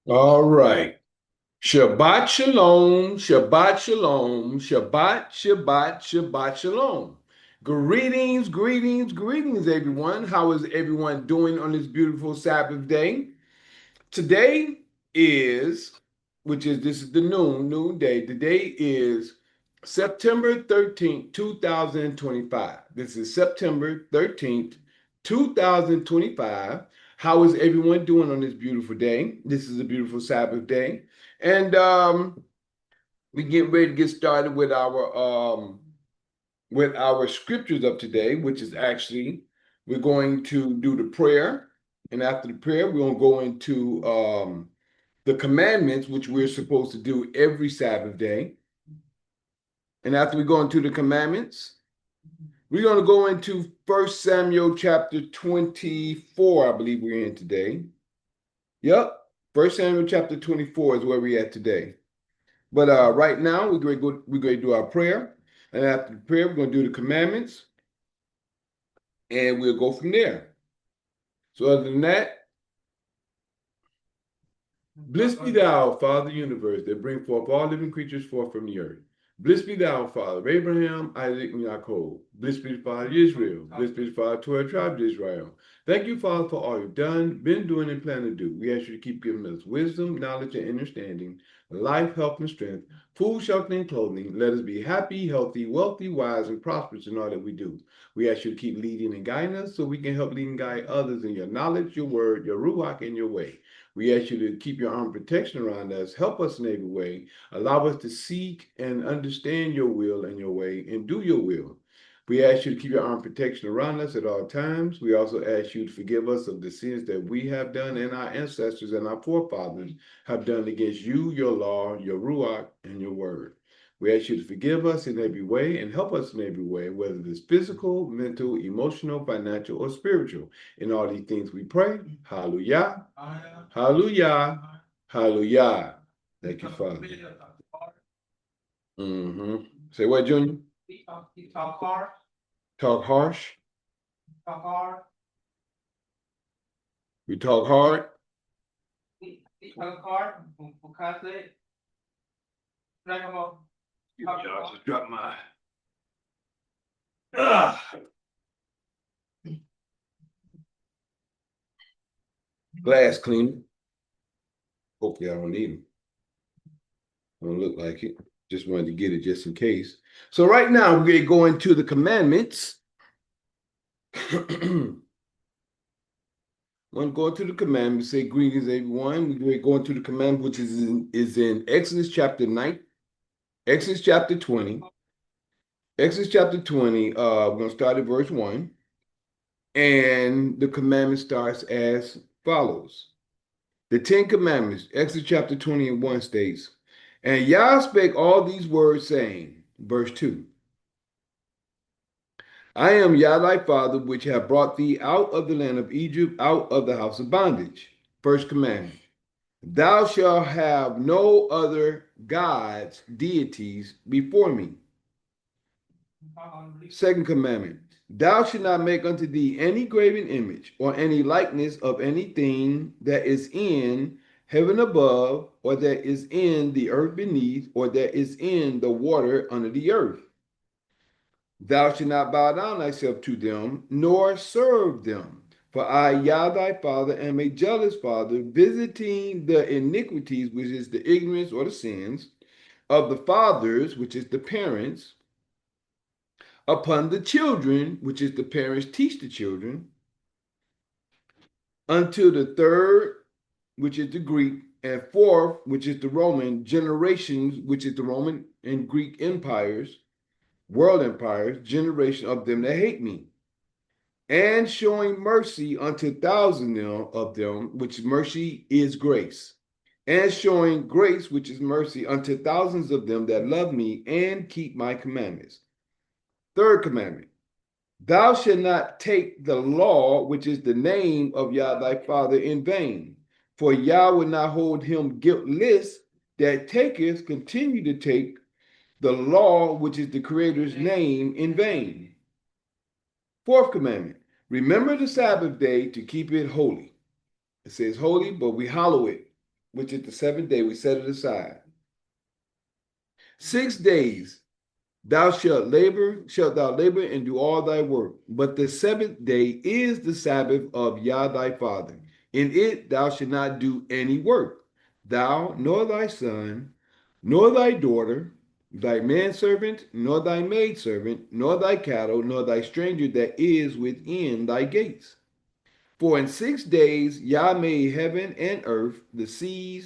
All right. Shabbat shalom, Shabbat shalom, Shabbat, Shabbat, Shabbat shalom. Greetings, greetings, greetings, everyone. How is everyone doing on this beautiful Sabbath day? Today is, this is the noonday. Today is September 13th, 2025. This is September 13th, 2025. How is everyone doing on this beautiful day? This is a beautiful Sabbath day. And we get ready to get started with our scriptures of today, which is actually we're going to do the prayer. And after the prayer, we're going to go into the commandments, which we're supposed to do every Sabbath day. And after we go into the commandments, we're going to go into 1 Samuel chapter 24, I believe we're in today. Yep, 1 Samuel chapter 24 is where we're at today. But right now, we're going to do our prayer. And after the prayer, we're going to do the commandments. And we'll go from there. So other than that, blessed be thou, Father of the universe, that bring forth all living creatures forth from the earth. Blessed be thou, Father of Abraham, Isaac, and Jacob. Blessed be the Father of Israel. Blessed be the Father of 12 tribes of Israel. Thank you, Father, for all you've done, been doing, and plan to do. We ask you to keep giving us wisdom, knowledge, and understanding, life, health, and strength, food, shelter, and clothing. Let us be happy, healthy, wealthy, wise, and prosperous in all that we do. We ask you to keep leading and guiding us so we can help lead and guide others in your knowledge, your word, your ruach, and your way. We ask you to keep your arm of protection around us, help us in every way, allow us to seek and understand your will and your way, and do your will. We ask you to keep your arm of protection around us at all times. We also ask you to forgive us of the sins that we have done and our ancestors and our forefathers have done against you, your law, your ruach, and your word. We ask you to forgive us in every way and help us in every way, whether it's physical, mental, emotional, financial, or spiritual. In all these things we pray. Hallelujah. Hallelujah. Hallelujah. Thank you, Father. Say what, Junior? Talk harsh. Talk harsh. Talk hard. We talk hard. We talk hard. Because y'all just dropped my. Glass cleaner. Hopefully, I don't need them. Don't look like it. Just wanted to get it just in case. So right now we're going to go into the commandments. When going to the commandments, say greetings, everyone. We're going to the commandment, which is in Exodus chapter 9, Exodus chapter 20. Exodus chapter 20, we're going to start at verse 1. And the commandment starts as follows. The Ten Commandments, Exodus chapter 20 and 1 states, and Yah spake all these words, saying, verse 2, I am Yah thy father, which have brought thee out of the land of Egypt, out of the house of bondage. First commandment, thou shalt have no other gods, deities before me. Second commandment, thou shalt not make unto thee any graven image or any likeness of anything that is in heaven above, or that is in the earth beneath, or that is in the water under the earth. Thou shalt not bow down thyself to them, nor serve them. For I, Yah thy father, am a jealous father, visiting the iniquities, which is the ignorance or the sins, of the fathers, which is the parents, upon the children, which is the parents teach the children, until the third, which is the Greek, and fourth, which is the Roman generations, which is the Roman and Greek empires, world empires, generation of them that hate me. And showing mercy unto thousands of them, which mercy is grace. And showing grace, which is mercy, unto thousands of them that love me and keep my commandments. Third commandment, thou shalt not take the law, which is the name of Yah thy father, in vain. For Yah will not hold him guiltless that taketh, continue to take the law, which is the Creator's name, in vain. Fourth commandment, remember the Sabbath day to keep it holy. It says holy, but we hallow it. which is the seventh day, we set it aside. 6 days shalt thou labor and do all thy work. But the seventh day is the Sabbath of Yah thy Father. In it thou shalt not do any work, thou, nor thy son, nor thy daughter, thy manservant, nor thy maidservant, nor thy cattle, nor thy stranger that is within thy gates. For in 6 days Yah made heaven and earth, the sea,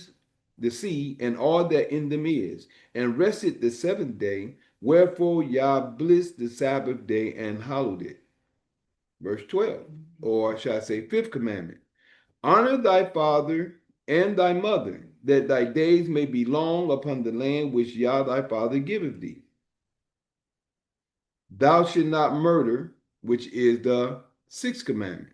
and all that in them is, and rested the seventh day. Wherefore Yah blessed the Sabbath day and hallowed it. Verse 12, or shall I say, fifth commandment. Honor thy father and thy mother, that thy days may be long upon the land which Yah thy father giveth thee. Thou shalt not murder, which is the sixth commandment.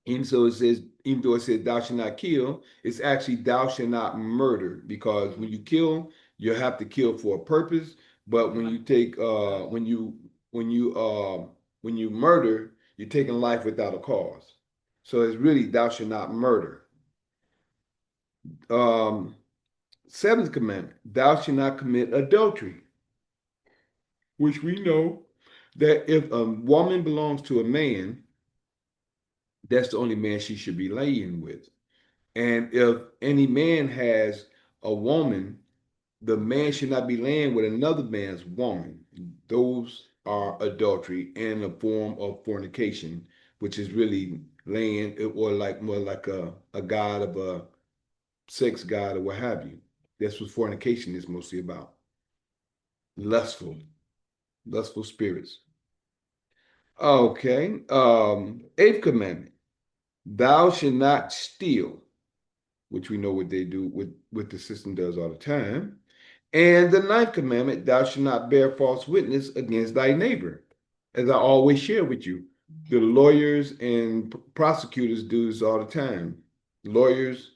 And so it says, even though it says thou shalt not kill, it's actually thou shalt not murder, because when you kill, you have to kill for a purpose. But when you take when you murder, you're taking life without a cause. So it's really thou shalt not murder. Um, Seventh commandment, thou shalt not commit adultery, which we know that if a woman belongs to a man, that's the only man she should be laying with. And if any man has a woman, the man should not be laying with another man's woman. Those are adultery and a form of fornication, which is really laying, or like more like a god of a sex god or what have you. That's what fornication is mostly about. Lustful, lustful spirits. Okay. Eighth commandment. Thou shalt not steal, which we know what they do, what the system does all the time. And the ninth commandment, thou shalt not bear false witness against thy neighbor. As I always share with you, the lawyers and prosecutors do this all the time. Lawyers,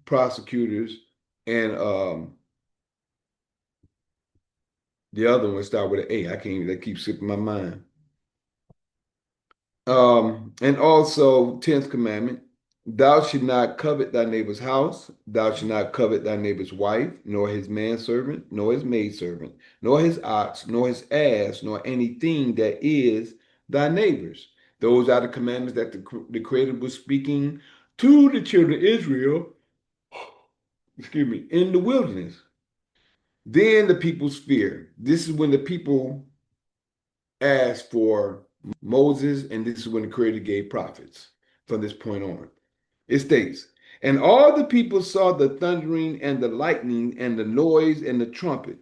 prosecutors, and the other one start with an A. I can't, that keeps slipping my mind. And also, 10th commandment, thou shalt not covet thy neighbor's house, thou shalt not covet thy neighbor's wife, nor his manservant, nor his maidservant, nor his ox, nor his ass, nor anything that is thy neighbor's. Those are the commandments that the Creator was speaking to the children of Israel, excuse me, in the wilderness. Then the people's fear. This is when the people asked for Moses, and this is when the Creator gave prophets from this point on. It states, and all the people saw the thundering and the lightning and the noise and the trumpet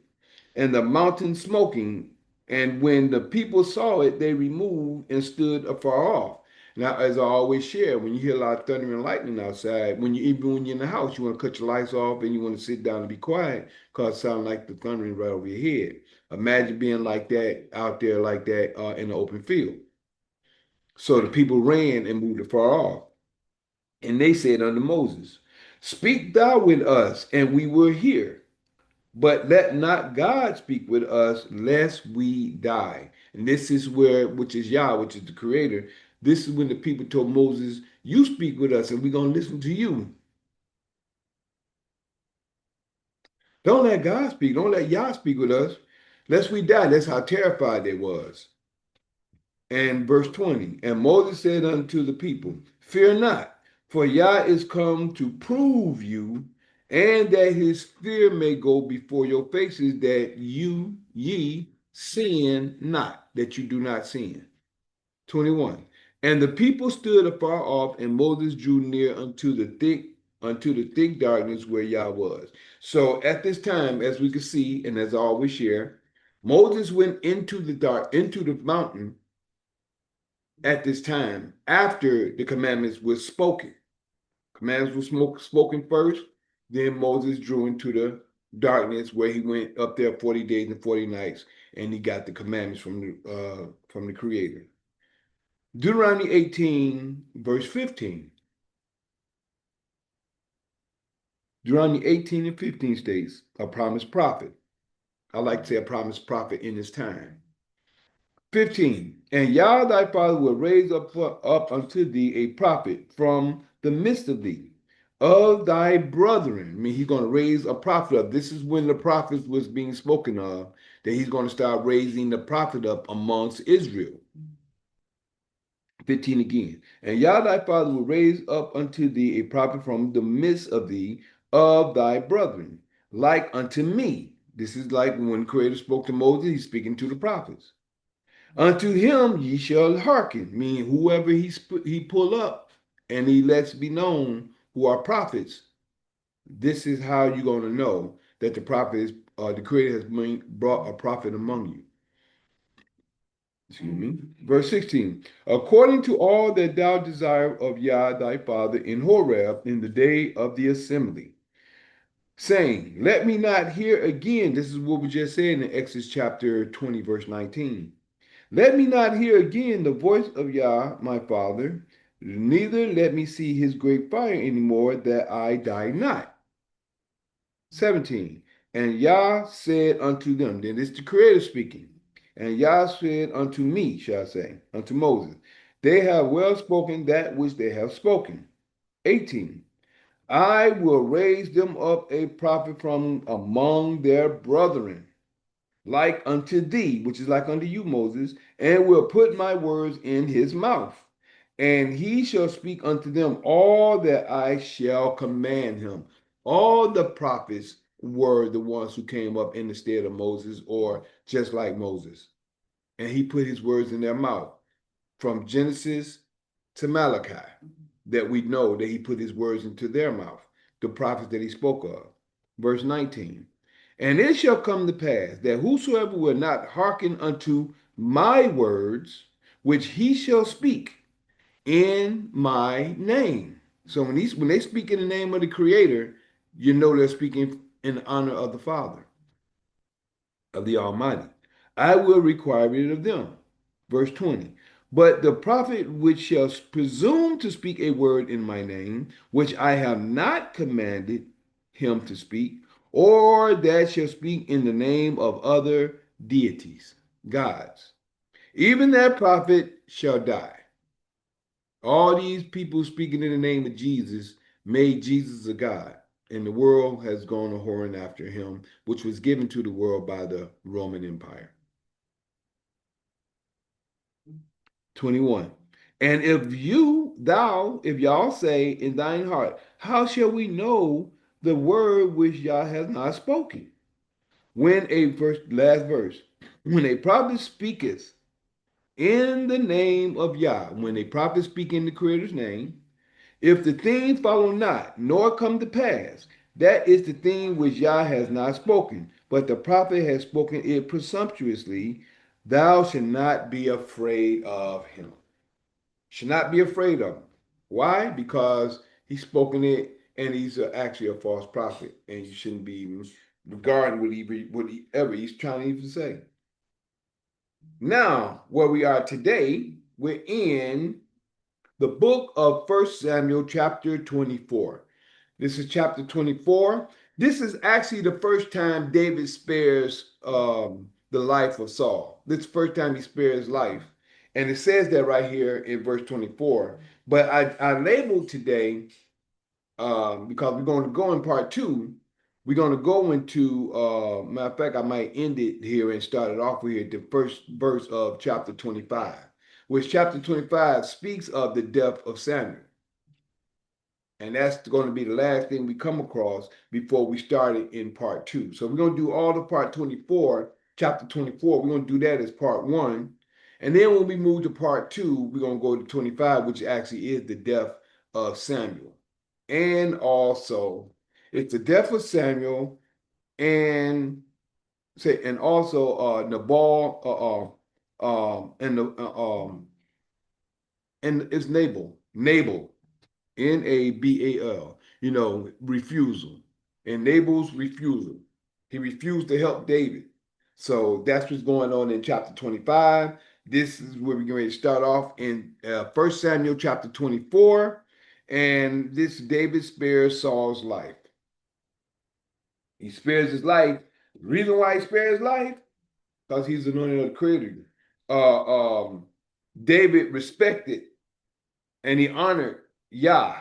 and the mountain smoking. And when the people saw it, they removed and stood afar off. Now, as I always share, when you hear a lot of thunder and lightning outside, even when you're in the house, you want to cut your lights off and you want to sit down and be quiet because it sounds like the thundering right over your head. Imagine being like that out there, like that in the open field. So the people ran and moved afar off. And they said unto Moses, speak thou with us, and we will hear. But let not God speak with us, lest we die. And this is where, which is Yah, which is the creator. This is when the people told Moses, you speak with us, and we're going to listen to you. Don't let God speak. Don't let Yah speak with us, lest we die. That's how terrified they was. And verse 20, and Moses said unto the people, fear not, for Yah is come to prove you, and that his fear may go before your faces, that ye sin not, that you do not sin. 21, and the people stood afar off, and Moses drew near unto the thick darkness where Yah was. So at this time, as we can see, and as I always share, Moses went into the dark, into the mountain at this time after the commandments were spoken. Commandments were spoken first, then Moses drew into the darkness where he went up there 40 days and 40 nights, and he got the commandments from the Creator. Deuteronomy 18, verse 15. Deuteronomy 18 and 15 states, a promised prophet. I like to say a promised prophet in his time. 15, and Yah thy father will raise up unto thee a prophet from the midst of thee, of thy brethren. I mean, he's going to raise a prophet up. This is when the prophets was being spoken of, that he's going to start raising the prophet up amongst Israel. 15 again. And Yah thy father will raise up unto thee a prophet from the midst of thee, of thy brethren, like unto me. This is like when the Creator spoke to Moses, he's speaking to the prophets. Unto him ye shall hearken, meaning whoever he pull up and he lets be known who are prophets. This is how you're going to know that the prophet is, the Creator has brought a prophet among you. Excuse me. Verse 16. According to all that thou desire of Yah thy father in Horeb in the day of the assembly, saying, let me not hear again. This is what we just said in Exodus chapter 20, verse 19. Let me not hear again the voice of Yah my father, neither let me see his great fire anymore, that I die not. 17. And Yah said unto them, then it's the Creator speaking. And Yah said unto me, shall I say, unto Moses, they have well spoken that which they have spoken. 18. I will raise them up a prophet from among their brethren, like unto thee, which is like unto you, Moses, and will put my words in his mouth. And he shall speak unto them all that I shall command him. All the prophets were the ones who came up in the stead of Moses, or just like Moses. And he put his words in their mouth. From Genesis to Malachi, that we know that he put his words into their mouth, the prophets that he spoke of. Verse 19. And it shall come to pass that whosoever will not hearken unto my words, which he shall speak in my name. So when they speak in the name of the Creator, you know they're speaking in honor of the Father, of the Almighty. I will require it of them. Verse 20. But the prophet which shall presume to speak a word in my name, which I have not commanded him to speak, or that shall speak in the name of other deities, gods, even that prophet shall die. All these people speaking in the name of Jesus made Jesus a God, and the world has gone a whoring after him, which was given to the world by the Roman Empire. 21. And if y'all say in thine heart, how shall we know the word which Yah has not spoken? Last verse, when a prophet speaketh in the name of Yah, when a prophet speak in the Creator's name, if the thing follow not, nor come to pass, that is the thing which Yah has not spoken, but the prophet has spoken it presumptuously, thou shalt not be afraid of him. Should not be afraid of him. Why? Because he's spoken it and he's actually a false prophet, and you shouldn't be regarding whatever he's trying to even say. Now, where we are today, we're in the book of 1 Samuel, chapter 24. This is chapter 24. This is actually the first time David spares the life of Saul. This is the first time he spares his life. And it says that right here in verse 24. But I labeled today, because we're going to go in part two, we're going to go into, matter of fact, I might end it here and start it off here, the first verse of chapter 25, which chapter 25 speaks of the death of Samuel. And that's going to be the last thing we come across before we started in part two. So we're going to do all the part 24, chapter 24. We're going to do that as part one. And then when we move to part two, we're going to go to 25, which actually is the death of Samuel. And also, it's the death of Samuel and also Nabal and it's Nabal. Nabal, refusal. And Nabal's refusal. He refused to help David. So that's what's going on in chapter 25. This is where we're going to start off in 1 Samuel chapter 24. And this David spares Saul's life. He spares his life. The reason why he spares his life, because he's anointed of the Creator. David respected and he honored Yah.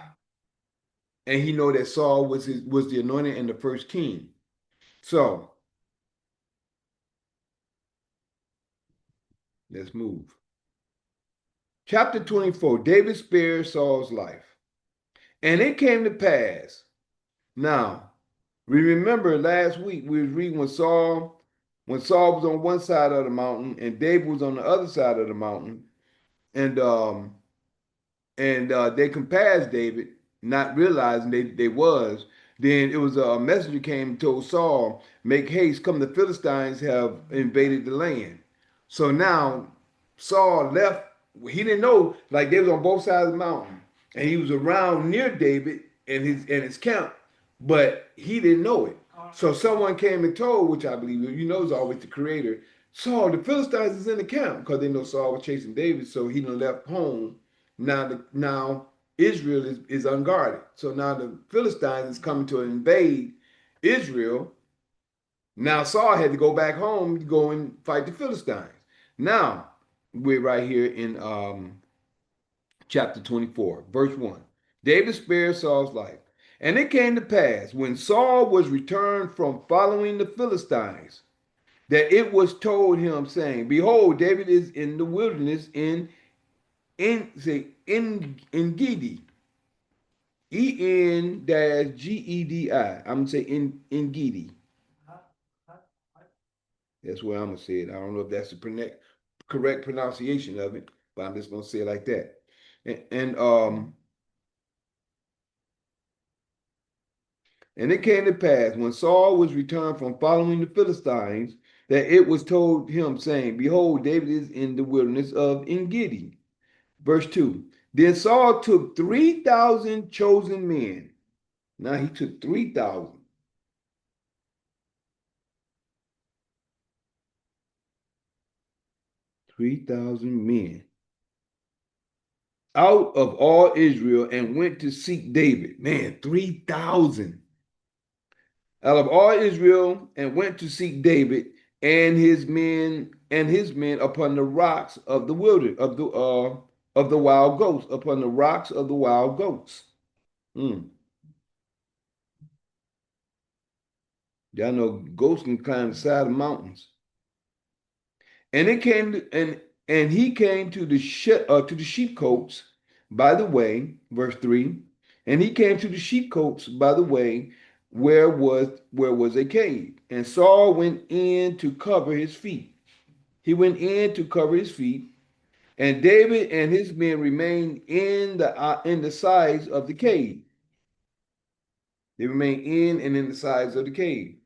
and he know that Saul was the anointed and the first king. So let's move. Chapter 24, David spares Saul's life. And it came to pass. Now, we remember last week we was reading when Saul was on one side of the mountain and David was on the other side of the mountain, and they compared David, not realizing they was. Then it was a messenger came and told Saul, "Make haste, come! The Philistines have invaded the land." So now Saul left. He didn't know, like they was on both sides of the mountain, and he was around near David and his camp, but he didn't know it. So someone came and told, which I believe is always the Creator. Saul, the Philistines is in the camp because they know Saul was chasing David, so he done left home. Now Israel is unguarded. So now the Philistines is coming to invade Israel. Now Saul had to go back home to go and fight the Philistines. Now we're right here in chapter 24, verse 1. David spared Saul's life. And it came to pass when Saul was returned from following the Philistines that it was told him, saying, Behold, David is in the wilderness in Gedi. Engedi. I'm gonna say in Gedi. That's where I'm gonna say it. I don't know if that's the correct pronunciation of it, but I'm just gonna say it like that. And it came to pass when Saul was returned from following the Philistines that it was told him, saying, Behold, David is in the wilderness of Engedi. Verse 2. Then Saul took 3,000 chosen men. Now he took 3,000. 3,000 men out of all Israel and went to seek David. Man, 3,000 out of all Israel and went to seek David and his men upon the rocks of the wilderness of the wild goats, upon the rocks of the wild goats. Y'all know goats can climb the side of mountains. And it came to, and he came to the sheepcotes by the way, verse 3. And he came to the sheepcotes by the way where was a cave. And Saul went in to cover his feet. He went in to cover his feet, and David and his men remained in the sides of the cave. They remained in the sides of the cave.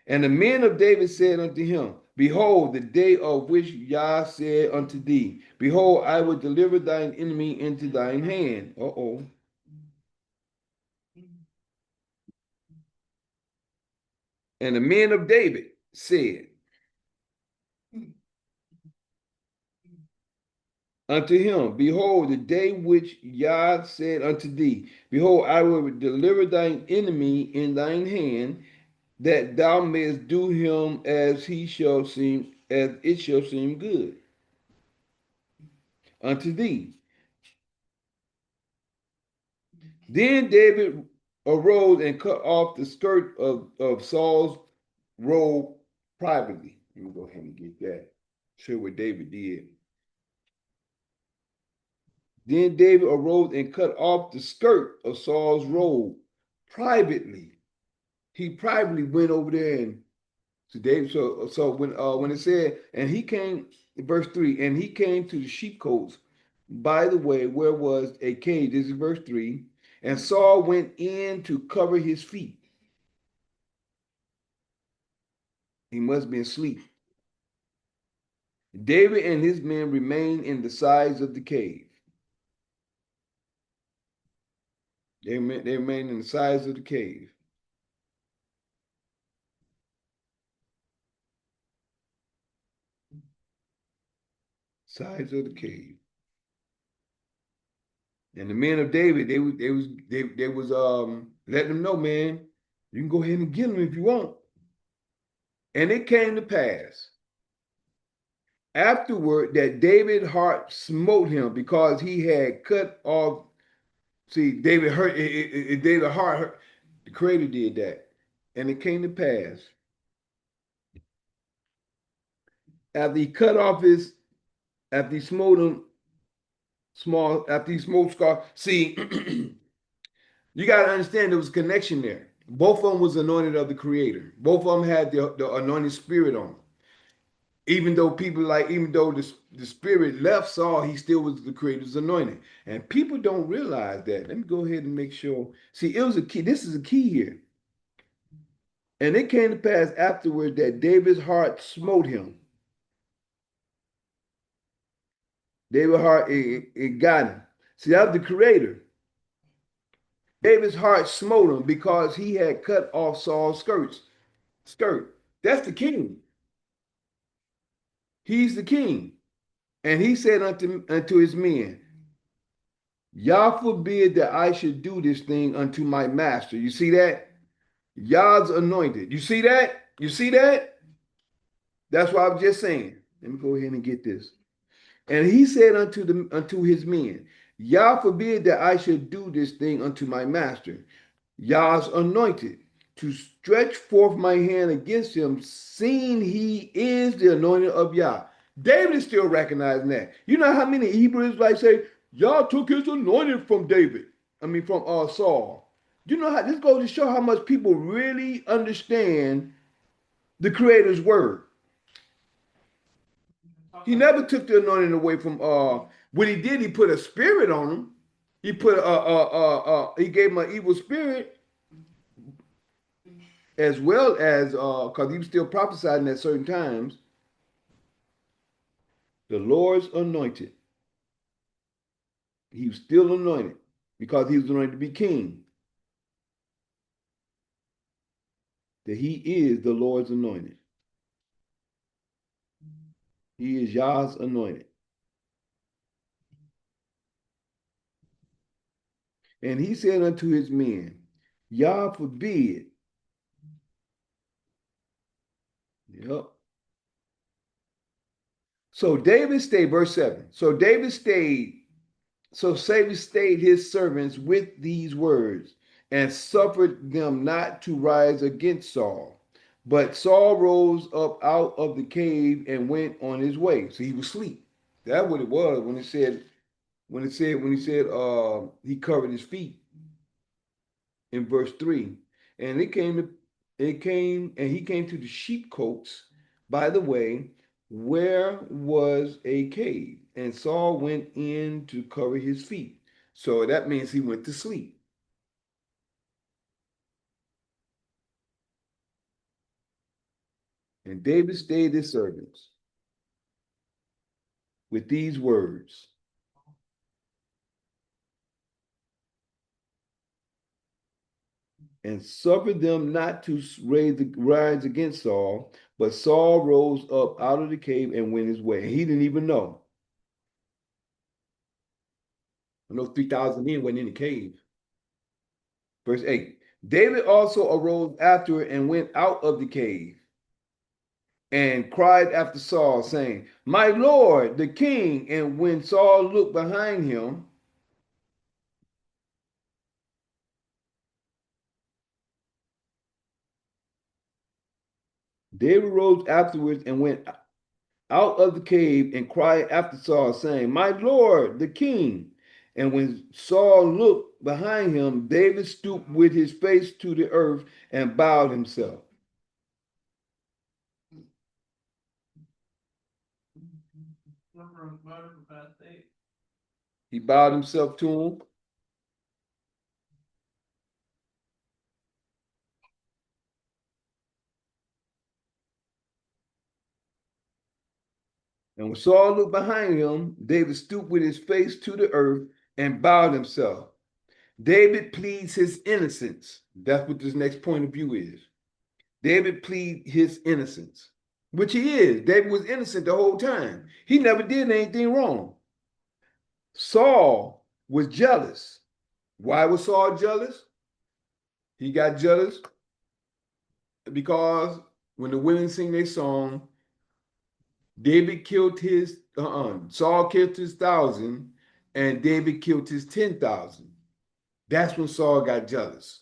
And the men of David said unto him, Behold, the day of which Yah said unto thee, Behold, I will deliver thine enemy into thine hand. And the men of David said unto him, Behold, the day which Yah said unto thee, Behold, I will deliver thine enemy in thine hand, that thou mayest do him as it shall seem good unto thee. Then David arose and cut off the skirt of Saul's robe privately. Let me go ahead and get that. Show what David did. Then David arose and cut off the skirt of Saul's robe privately. He privately went over there and to David. So when it said, and he came, verse 3, and he came to the sheepcotes by the way where was a cave. This is verse 3. And Saul went in to cover his feet. He must be asleep. David and his men remained in the sides of the cave. They remained in the sides of the cave. Sides of the cave. And the men of David, they was letting them know, man, you can go ahead and get them if you want. And it came to pass afterward that David's heart smote him because he had cut off See, David hurt. David heart hurt. The Creator did that, and it came to pass after he cut off his, after he smote him small, after he smote Scar. See, you got to understand there was a connection there. Both of them was anointed of the Creator. Both of them had the anointed spirit on them. Even though people like, even though the spirit left Saul, he still was the Creator's anointed. And people don't realize that. Let me go ahead and make sure. See, it was a key. This is a key here. And it came to pass afterward that David's heart smote him. David's heart, it got him. See, that was the Creator. David's heart smote him because he had cut off Saul's skirt. That's the king. He's the king. And he said unto his men, Yah forbid that I should do this thing unto my master. You see that? Yah's anointed. You see that? You see that? That's what I was just saying. Let me go ahead and get this. And he said unto his men, Yah forbid that I should do this thing unto my master, Yah's anointed, to stretch forth my hand against him, seeing he is the anointed of Yah. David is still recognizing that. You know how many Hebrews like say, Yah took his anointing from David. I mean, from Saul. You know how this goes to show how much people really understand the Creator's word. He never took the anointing away from what he did, he put a spirit on him. He put he gave him an evil spirit, as well as because he was still prophesying at certain times. The Lord's anointed. He was still anointed because he was anointed to be king. That he is the Lord's anointed. He is Yah's anointed. And he said unto his men, Yah forbid. Yep. So David stayed, verse 7. So David stayed his servants with these words and suffered them not to rise against Saul. But Saul rose up out of the cave and went on his way. So he was asleep. That's what it was when he covered his feet in verse 3. And he came to the sheepcotes by the way, where was a cave, and Saul went in to cover his feet. So that means he went to sleep. And David stayed his servants with these words. And suffered them not to rise against Saul, but Saul rose up out of the cave and went his way. He didn't even know. I know 3,000 men went in the cave. Verse 8. David also arose after and went out of the cave and cried after Saul, saying, My Lord, the king. And when Saul looked behind him, David rose afterwards and went out of the cave and cried after Saul, saying, My Lord, the king. And when Saul looked behind him, David stooped with his face to the earth and bowed himself. He bowed himself to him. And when Saul looked behind him, David stooped with his face to the earth and bowed himself. David pleads his innocence. That's what this next point of view is. David pleads his innocence, which he is. David was innocent the whole time. He never did anything wrong. Saul was jealous. Why was Saul jealous? He got jealous because when the women sing their song, David killed Saul killed his 1,000 and David killed his 10,000. That's when Saul got jealous.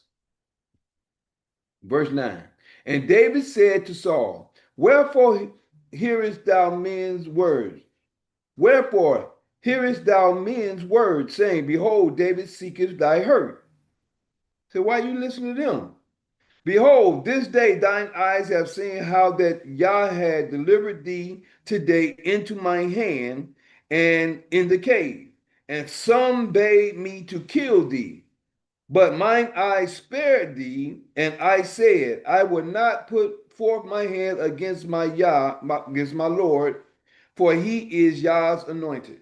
Verse 9. And David said to Saul, wherefore hearest thou men's words? Wherefore hearest thou men's words, saying, behold, David seeketh thy hurt. So why you listen to them? Behold, this day thine eyes have seen how that Yah had delivered thee today into my hand and in the cave. And some bade me to kill thee, but mine eyes spared thee, and I said, I would not put forth my hand against my Yah, against my Lord, for he is Yah's anointed.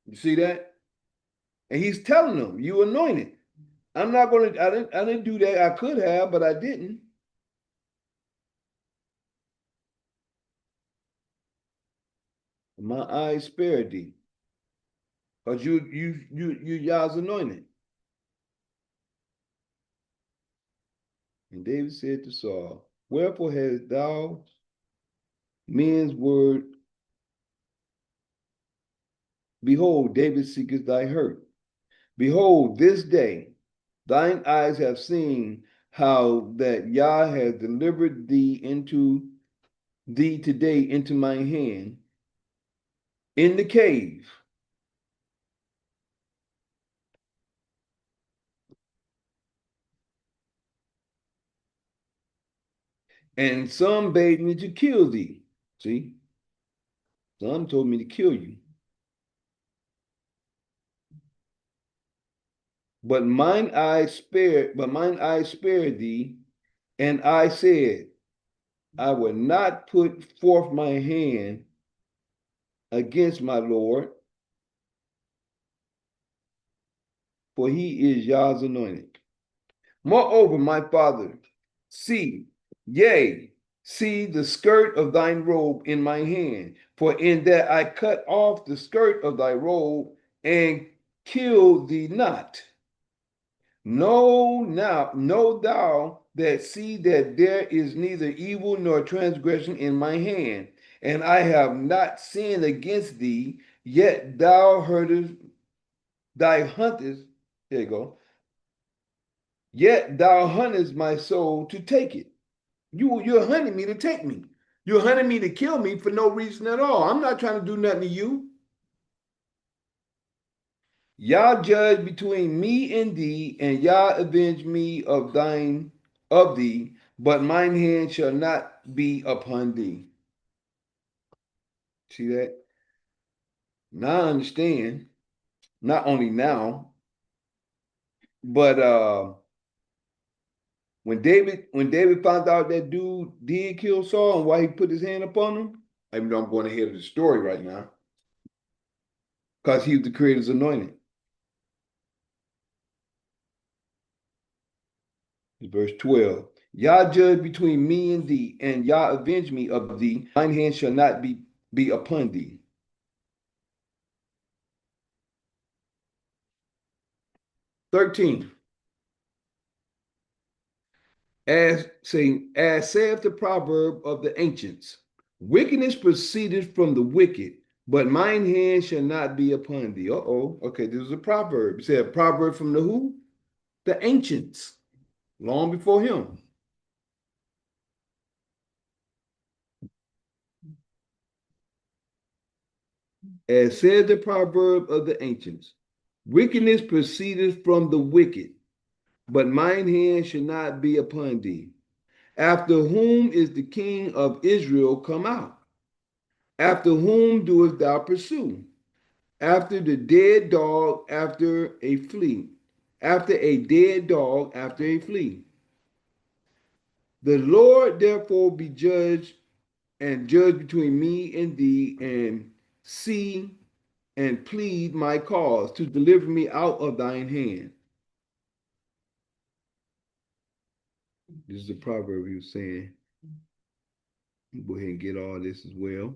You see that? And he's telling them, you anointed. I'm not going to, I didn't do that. I could have, but I didn't. My eyes spared thee, because you Yah's anointed. And David said to Saul, wherefore hast thou men's word? Behold, David seeketh thy hurt. Behold, this day thine eyes have seen how that Yah has delivered thee today into my hand in the cave. And some bade me to kill thee. See, some told me to kill you. But mine eyes spared thee, and I said, I will not put forth my hand against my Lord, for he is Yah's anointed. Moreover, my father, see, yea, see the skirt of thine robe in my hand, for in that I cut off the skirt of thy robe and killed thee not. Know thou that see that there is neither evil nor transgression in my hand, and I have not sinned against thee, yet thou huntest, there you go, yet thou huntest my soul to take it. You're hunting me to take me. You're hunting me to kill me for no reason at all. I'm not trying to do nothing to you. Yah judge between me and thee, and Yah avenge me of thee, but mine hand shall not be upon thee. See that? Now I understand, not only now, but when David found out that dude did kill Saul and why he put his hand upon him, even though I'm going ahead of the story right now, because he was the creator's anointed. Verse 12. Yah judge between me and thee, and Yah avenge me of thee. Mine hand shall not be upon thee. 13. As saith the proverb of the ancients, wickedness proceedeth from the wicked, but mine hand shall not be upon thee. Uh-oh. Okay, this is a proverb. It said a proverb from the who? The ancients, long before him. As said the proverb of the ancients, wickedness proceedeth from the wicked, but mine hand shall not be upon thee. After whom is the king of Israel come out? After whom doest thou pursue? After the dead dog, after a flea. After a dead dog, after a flea. The Lord therefore be judge and judge between me and thee, and see and plead my cause to deliver me out of thine hand. This is a proverb he was saying. Go ahead and get all this as well.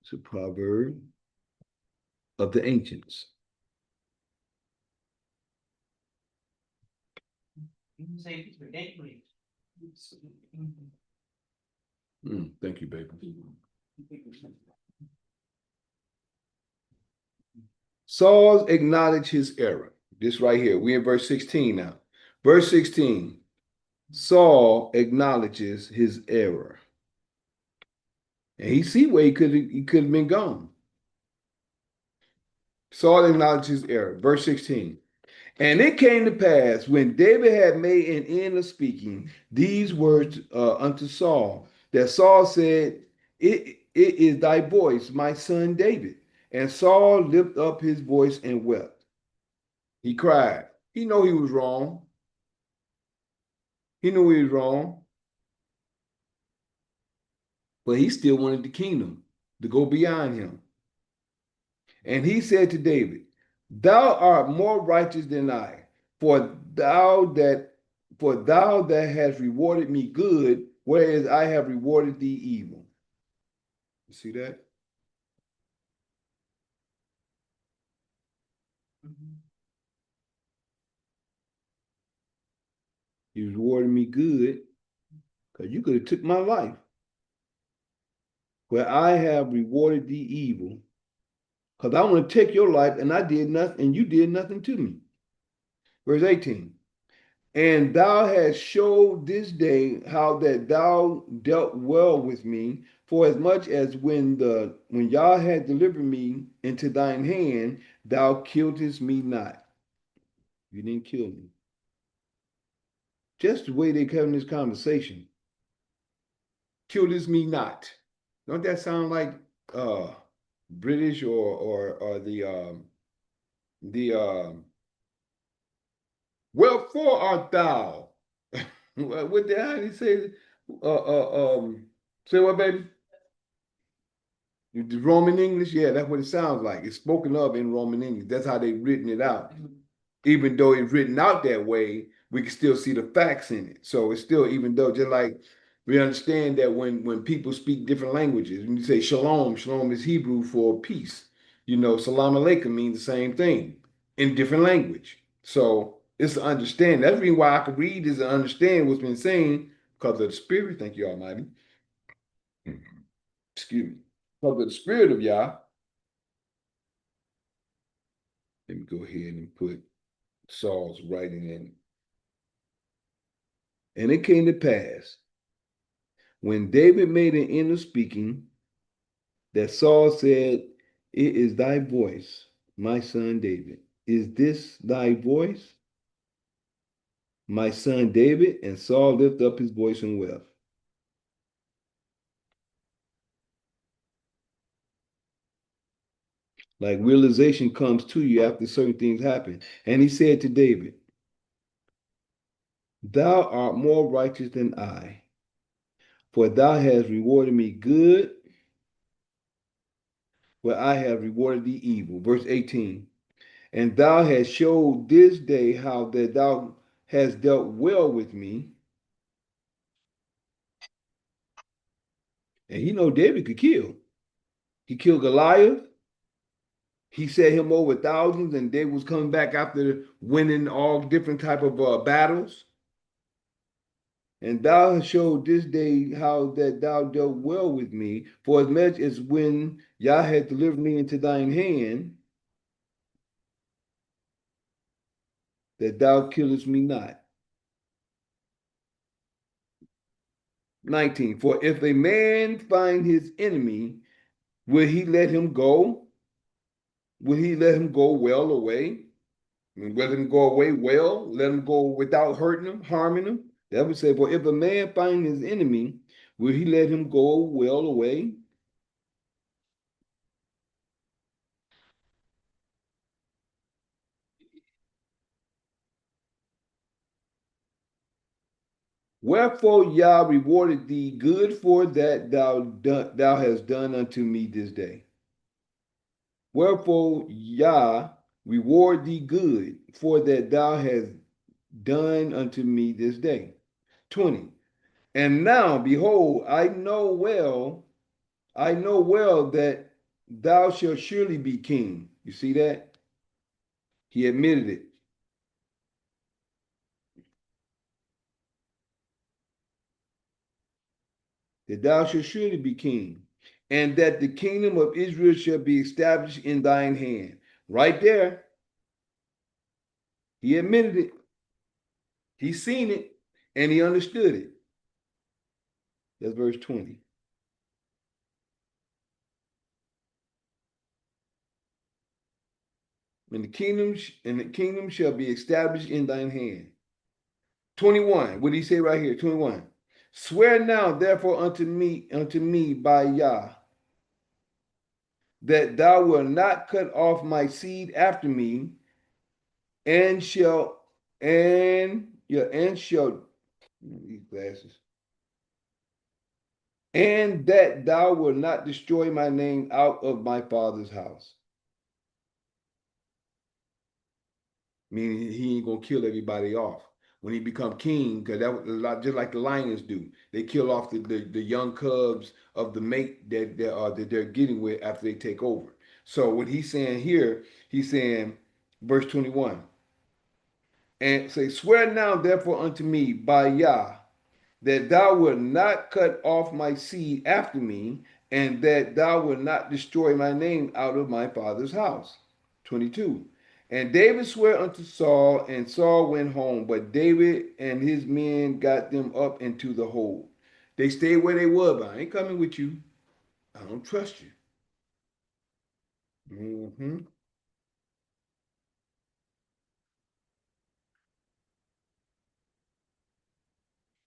It's a proverb of the ancients. Thank you, baby. Saul acknowledged his error. This right here. We in verse 16 now. Verse 16. Saul acknowledges his error. And he see where he could have been gone. Saul acknowledged his error. Verse 16. And it came to pass when David had made an end of speaking these words unto Saul, that Saul said, it is thy voice, my son David. And Saul lifted up his voice and wept. He cried. He knew he was wrong. He knew he was wrong. But he still wanted the kingdom to go beyond him. And he said to David, thou art more righteous than I, for thou that hast rewarded me good, whereas I have rewarded thee evil. You see that? You rewarded me good, because you could have took my life. Where I have rewarded thee evil, because I want to take your life, and I did nothing, and you did nothing to me. Verse 18. And thou hast showed this day how that thou dealt well with me, for as much as when Yah had delivered me into thine hand, thou killedst me not. You didn't kill me. Just the way they come in this conversation. Killedst me not. Don't that sound like British or the wherefore art thou? What the hell he say? Say what, baby? The Roman English, yeah, that's what it sounds like. It's spoken of in Roman English. That's how they've written it out. Even though it's written out that way, we can still see the facts in it. So it's still, even though, just like we understand that when people speak different languages, when you say shalom, shalom is Hebrew for peace. You know, salam alaikum means the same thing in different language. So it's an understanding. That's the reason why I can read is to understand what's been saying because of the spirit. Thank you, Almighty. Excuse me. Because of the spirit of Yah. Let me go ahead and put Saul's writing in. And it came to pass when David made an end of speaking that Saul said, it is thy voice, my son David. Is this thy voice, my son David? And Saul lifted up his voice and wept. Like realization comes to you after certain things happen. And he said to David, thou art more righteous than I, for thou hast rewarded me good, where I have rewarded thee evil. Verse 18. And thou hast showed this day how that thou hast dealt well with me. And you know David could kill. He killed Goliath. He set him over thousands, and David was coming back after winning all different type of battles. And thou hast showed this day how that thou dealt well with me, for as much as when Yah had delivered me into thine hand, that thou killest me not. 19. For if a man find his enemy, will he let him go? Will he let him go well away? I mean, let him go away well, let him go without hurting him, harming him. That would say, for if a man find his enemy, will he let him go well away? Wherefore Yah rewarded thee good for that thou hast done unto me this day. Wherefore Yah reward thee good for that thou hast done unto me this day. 20. And now, behold, I know well that thou shalt surely be king. You see that? He admitted it. that thou shalt surely be king, and that the kingdom of Israel shall be established in thine hand. Right there, he admitted it. He seen it, and he understood it. That's verse 20. And the kingdom shall be established in thine hand. 21. What did he say right here? 21. Swear now, therefore, unto me by Yah, that thou wilt not cut off my seed after me, and shall and shall these glasses, and that thou wilt not destroy my name out of my father's house. Meaning he ain't gonna kill everybody off when he become king, because that was a lot, just like the lions do. They kill off the young cubs of the mate that they're getting with after they take over. So what he's saying here, he's saying, verse 21, and say, swear now therefore unto me by Yah, that thou wilt not cut off my seed after me, and that thou wilt not destroy my name out of my father's house. 22. And David swore unto Saul, and Saul went home, but David and his men got them up into the hold. They stayed where they were, but I ain't coming with you. I don't trust you.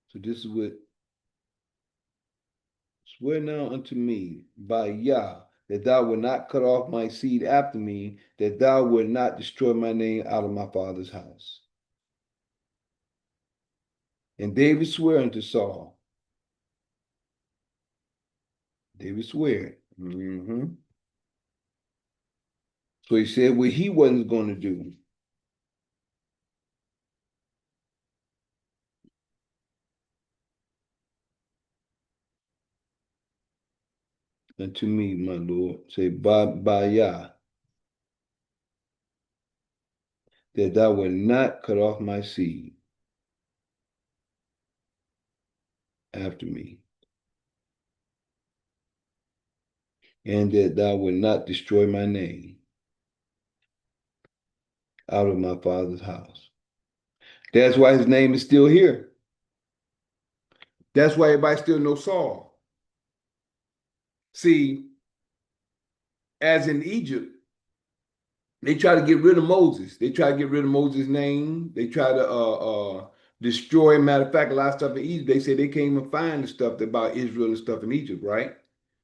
So this is what, swear now unto me by Yah, that thou wilt not cut off my seed after me, that thou wilt not destroy my name out of my father's house. And David swore unto Saul. David swore. So he said what he wasn't going to do. Unto me, my Lord, say by Yah, that thou wilt not cut off my seed after me, and that thou wilt not destroy my name out of my father's house. That's why his name is still here. That's why everybody still knows Saul. See, as in Egypt, they try to get rid of Moses. They try to get rid of Moses' name. They try to destroy. Matter of fact, a lot of stuff in Egypt, they say they can't even find the stuff about Israel and stuff in Egypt, right?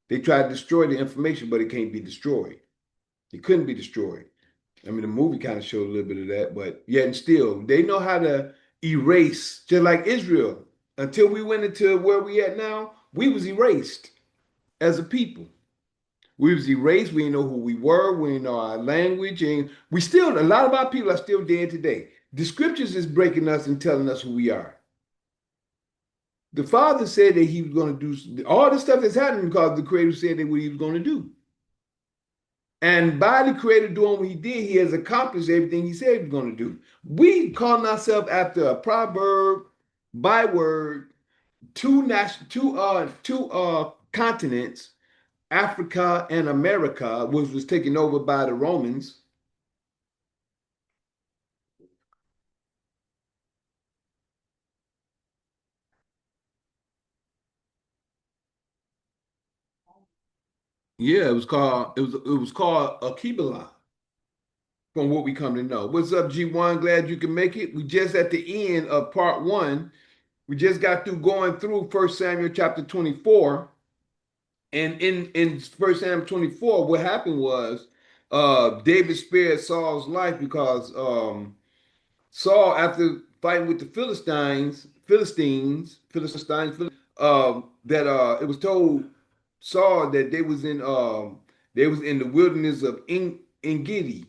They tried to destroy the information, but it can't be destroyed. It couldn't be destroyed. I mean, the movie kind of showed a little bit of that, but yet and still, they know how to erase, just like Israel. Until we went into where we at now, we was erased as a people. We was erased. We didn't know who we were. We didn't know our language, and we still, a lot of our people are still dead today. The scriptures is breaking us and telling us who we are. The Father said that He was going to do all this stuff that's happening because the Creator said that what He was going to do. And by the Creator doing what He did, He has accomplished everything He said He was going to do. We calling ourselves after a proverb, byword, two continents, Africa and America, which was taken over by the Romans. Yeah, it was called Akibalah, from what we come to know. What's up, G1? Glad you can make it. We just at the end of part one. We just got through going through 1 Samuel chapter 24. And in 1 Samuel 24, what happened was David spared Saul's life because Saul, after fighting with the that it was told Saul that they was in the wilderness of Engedi.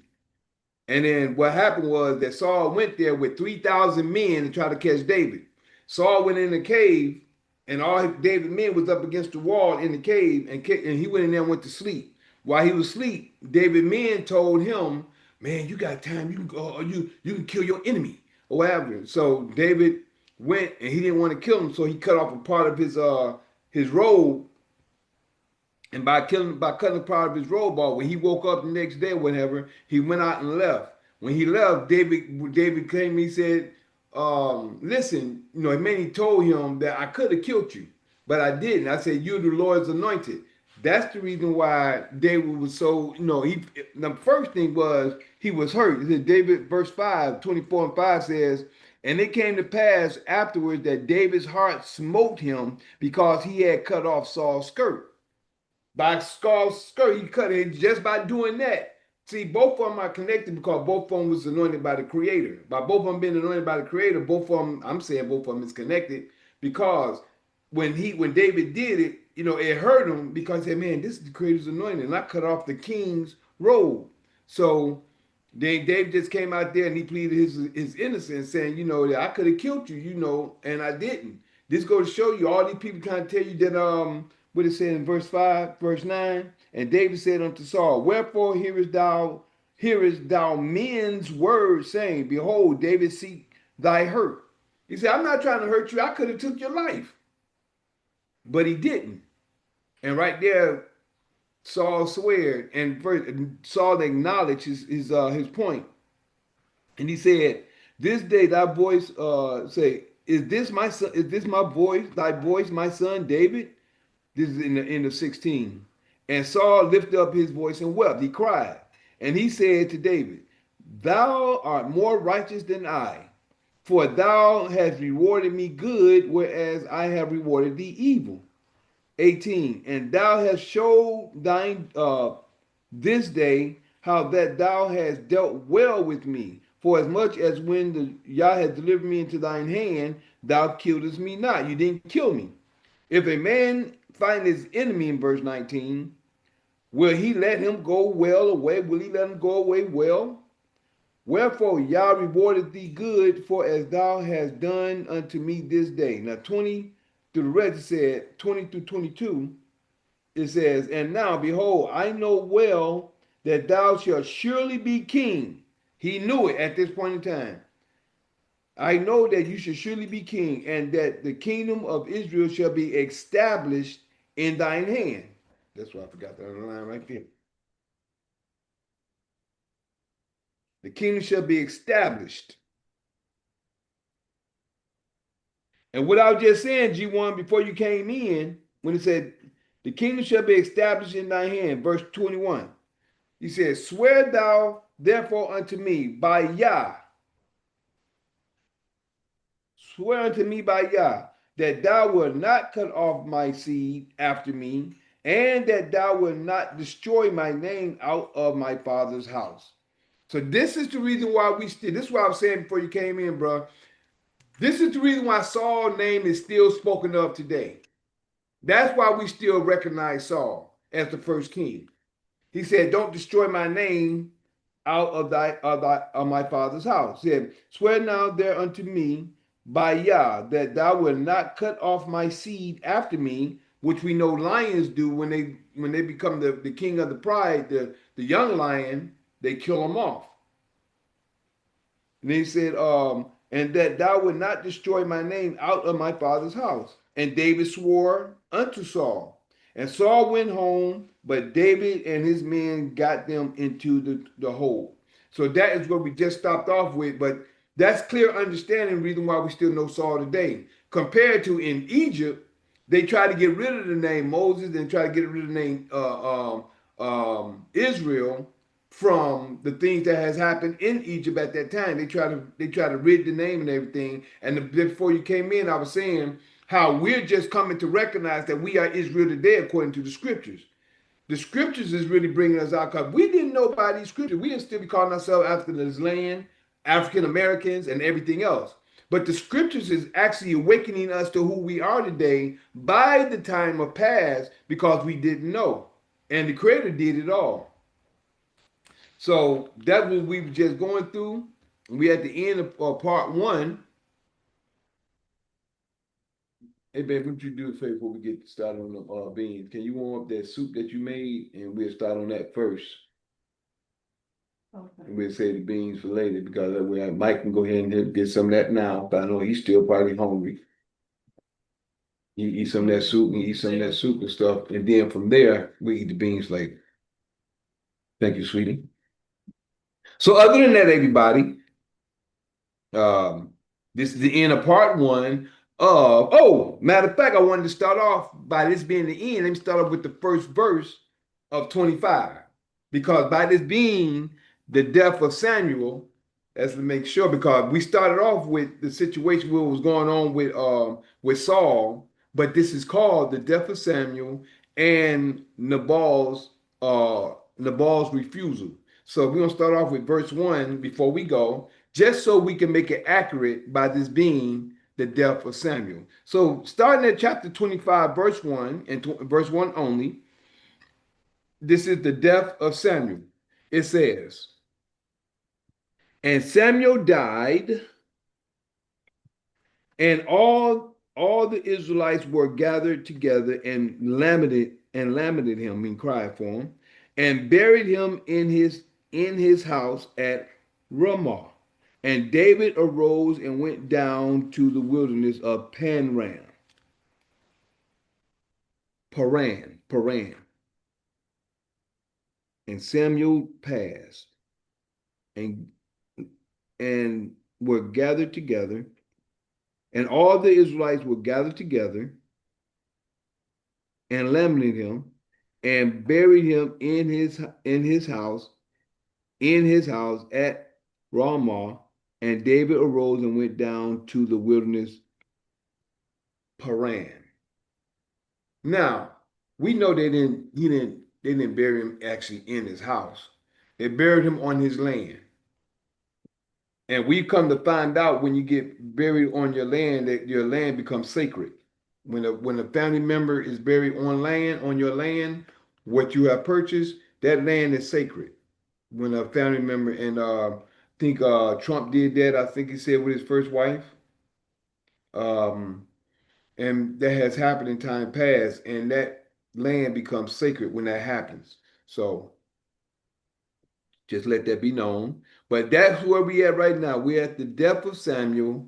And then what happened was that Saul went there with 3,000 men to try to catch David. Saul went in the cave, and all David's men was up against the wall in the cave, and he went in there and went to sleep. While he was asleep, David's men told him, "Man, you got time. You can go. You can kill your enemy or whatever." So David went, and he didn't want to kill him, so he cut off a part of his his robe, and by cutting part of his robe off, when he woke up the next day, whatever, he went out and left. When he left, David came. He said, "Listen, and then he told him that I could have killed you, but I didn't. I said you're the Lord's anointed." That's the reason why David was so. He the first thing was he was hurt. It said David, verse 5, 24 and 5 says, "And it came to pass afterwards that David's heart smote him because he had cut off Saul's skirt." By Saul's skirt, he cut it just by doing that. See, both of them are connected because both of them was anointed by the Creator. By both of them being anointed by the Creator, both of them, I'm saying both of them is connected because when David did it, it hurt him because he said, "Man, this is the Creator's anointing," and I cut off the king's robe. So then David just came out there and he pleaded his innocence, saying, that I could have killed you, and I didn't. This goes to show you all these people trying to tell you that what it said in verse 5, verse 9, and David said unto Saul, "Wherefore hearest thou men's words, saying, Behold, David seek thy hurt." He said, "I'm not trying to hurt you. I could have took your life." But he didn't. And right there, Saul sweared, and Saul acknowledged his point. And he said, "This day thy voice say, Is this my son? Is this my voice, thy voice, my son David?" This is in the end of 16. "And Saul lifted up his voice and wept." He cried. And he said to David, "Thou art more righteous than I, for thou hast rewarded me good, whereas I have rewarded thee evil." 18. "And thou hast showed thine this day how that thou hast dealt well with me, for as much as when the Yah has delivered me into thine hand, thou killedst me not." You didn't kill me. "If a man find his enemy," in verse 19, "will he let him go well away? Will he let him go away well? Wherefore Yah rewarded thee good, for as thou hast done unto me this day." Now 20 through the rest, it said 20 through 22, it says, "And now behold, I know well that thou shalt surely be king." He knew it at this point in time. "I know that you shall surely be king, and that the kingdom of Israel shall be established in thine hand." That's why I forgot that line right there. The kingdom shall be established. And what I was just saying, G1, before you came in, when it said, "The kingdom shall be established in thy hand," verse 21, he says, "Swear thou therefore unto me by Yah, swear unto me by Yah, that thou wilt not cut off my seed after me, and that thou wilt not destroy my name out of my father's house." So this is the reason why this is what I was saying before you came in, bro. This is the reason why Saul's name is still spoken of today. That's why we still recognize Saul as the first king. He said, "Don't destroy my name out of my father's house." He said, "Swear now there unto me by Yah, that thou wilt not cut off my seed after me," which we know lions do when they become the king of the pride, the young lion, they kill him off. And he said, "And that thou wilt not destroy my name out of my father's house." And David swore unto Saul. And Saul went home, but David and his men got them into the hold. So that is what we just stopped off with. But that's clear understanding, reason why we still know Saul today. Compared to in Egypt, they tried to get rid of the name Moses and try to get rid of the name Israel from the things that has happened in Egypt at that time. They try to rid the name and everything. And before you came in, I was saying how we're just coming to recognize that we are Israel today according to the scriptures. The scriptures is really bringing us out because we didn't know about these scriptures. We didn't still be calling ourselves African land, African Americans, and everything else. But the scriptures is actually awakening us to who we are today by the time of past because we didn't know. And the Creator did it all. So that's what we were just going through. We at the end of part one. Hey, babe, what you do a favor before we get started on the beans? Can you warm up that soup that you made, and we'll start on that first. Okay. And we'll save the beans for later because that way Mike can go ahead and get some of that now. But I know he's still probably hungry. You eat some of that soup and eat some of that soup and stuff. And then from there, we eat the beans later. Thank you, sweetie. So other than that, everybody, um, this is the end of part one of, oh, matter of fact, I wanted to start off by this being the end. Let me start off with the first verse of 25. Because by this being the death of Samuel, as to make sure, because we started off with the situation what was going on with Saul, but this is called the death of Samuel and Nabal's refusal. So we're gonna start off with verse 1 before we go, just so we can make it accurate by this being the death of Samuel. So starting at chapter 25, verse 1 and verse 1 only, this is the death of Samuel. It says, and Samuel died, and all the Israelites were gathered together and lamented him and cried for him, and buried him in his house at Ramah. And David arose and went down to the wilderness of Paran. And Samuel passed, and and were gathered together, and all the Israelites were gathered together and lamented him, and buried him in his house at Ramah. And David arose and went down to the wilderness Paran. Now we know they didn't bury him actually in his house. They buried him on his land. And we come to find out when you get buried on your land that your land becomes sacred. When a family member is buried on your land, what you have purchased, that land is sacred. When a family member, and I think Trump did that, I think he said with his first wife. Um, and that has happened in time past, and that land becomes sacred when that happens. So just let that be known. But that's where we at right now. We're at the death of Samuel,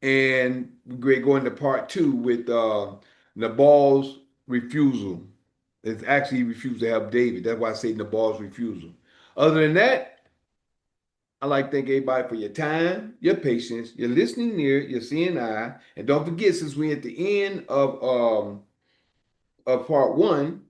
and we're going to part two with Nabal's refusal. It's actually he refused to help David. That's why I say Nabal's refusal. Other than that, I like to thank everybody for your time, your patience, your listening ear, your seeing eye. And don't forget, since we're at the end of part one,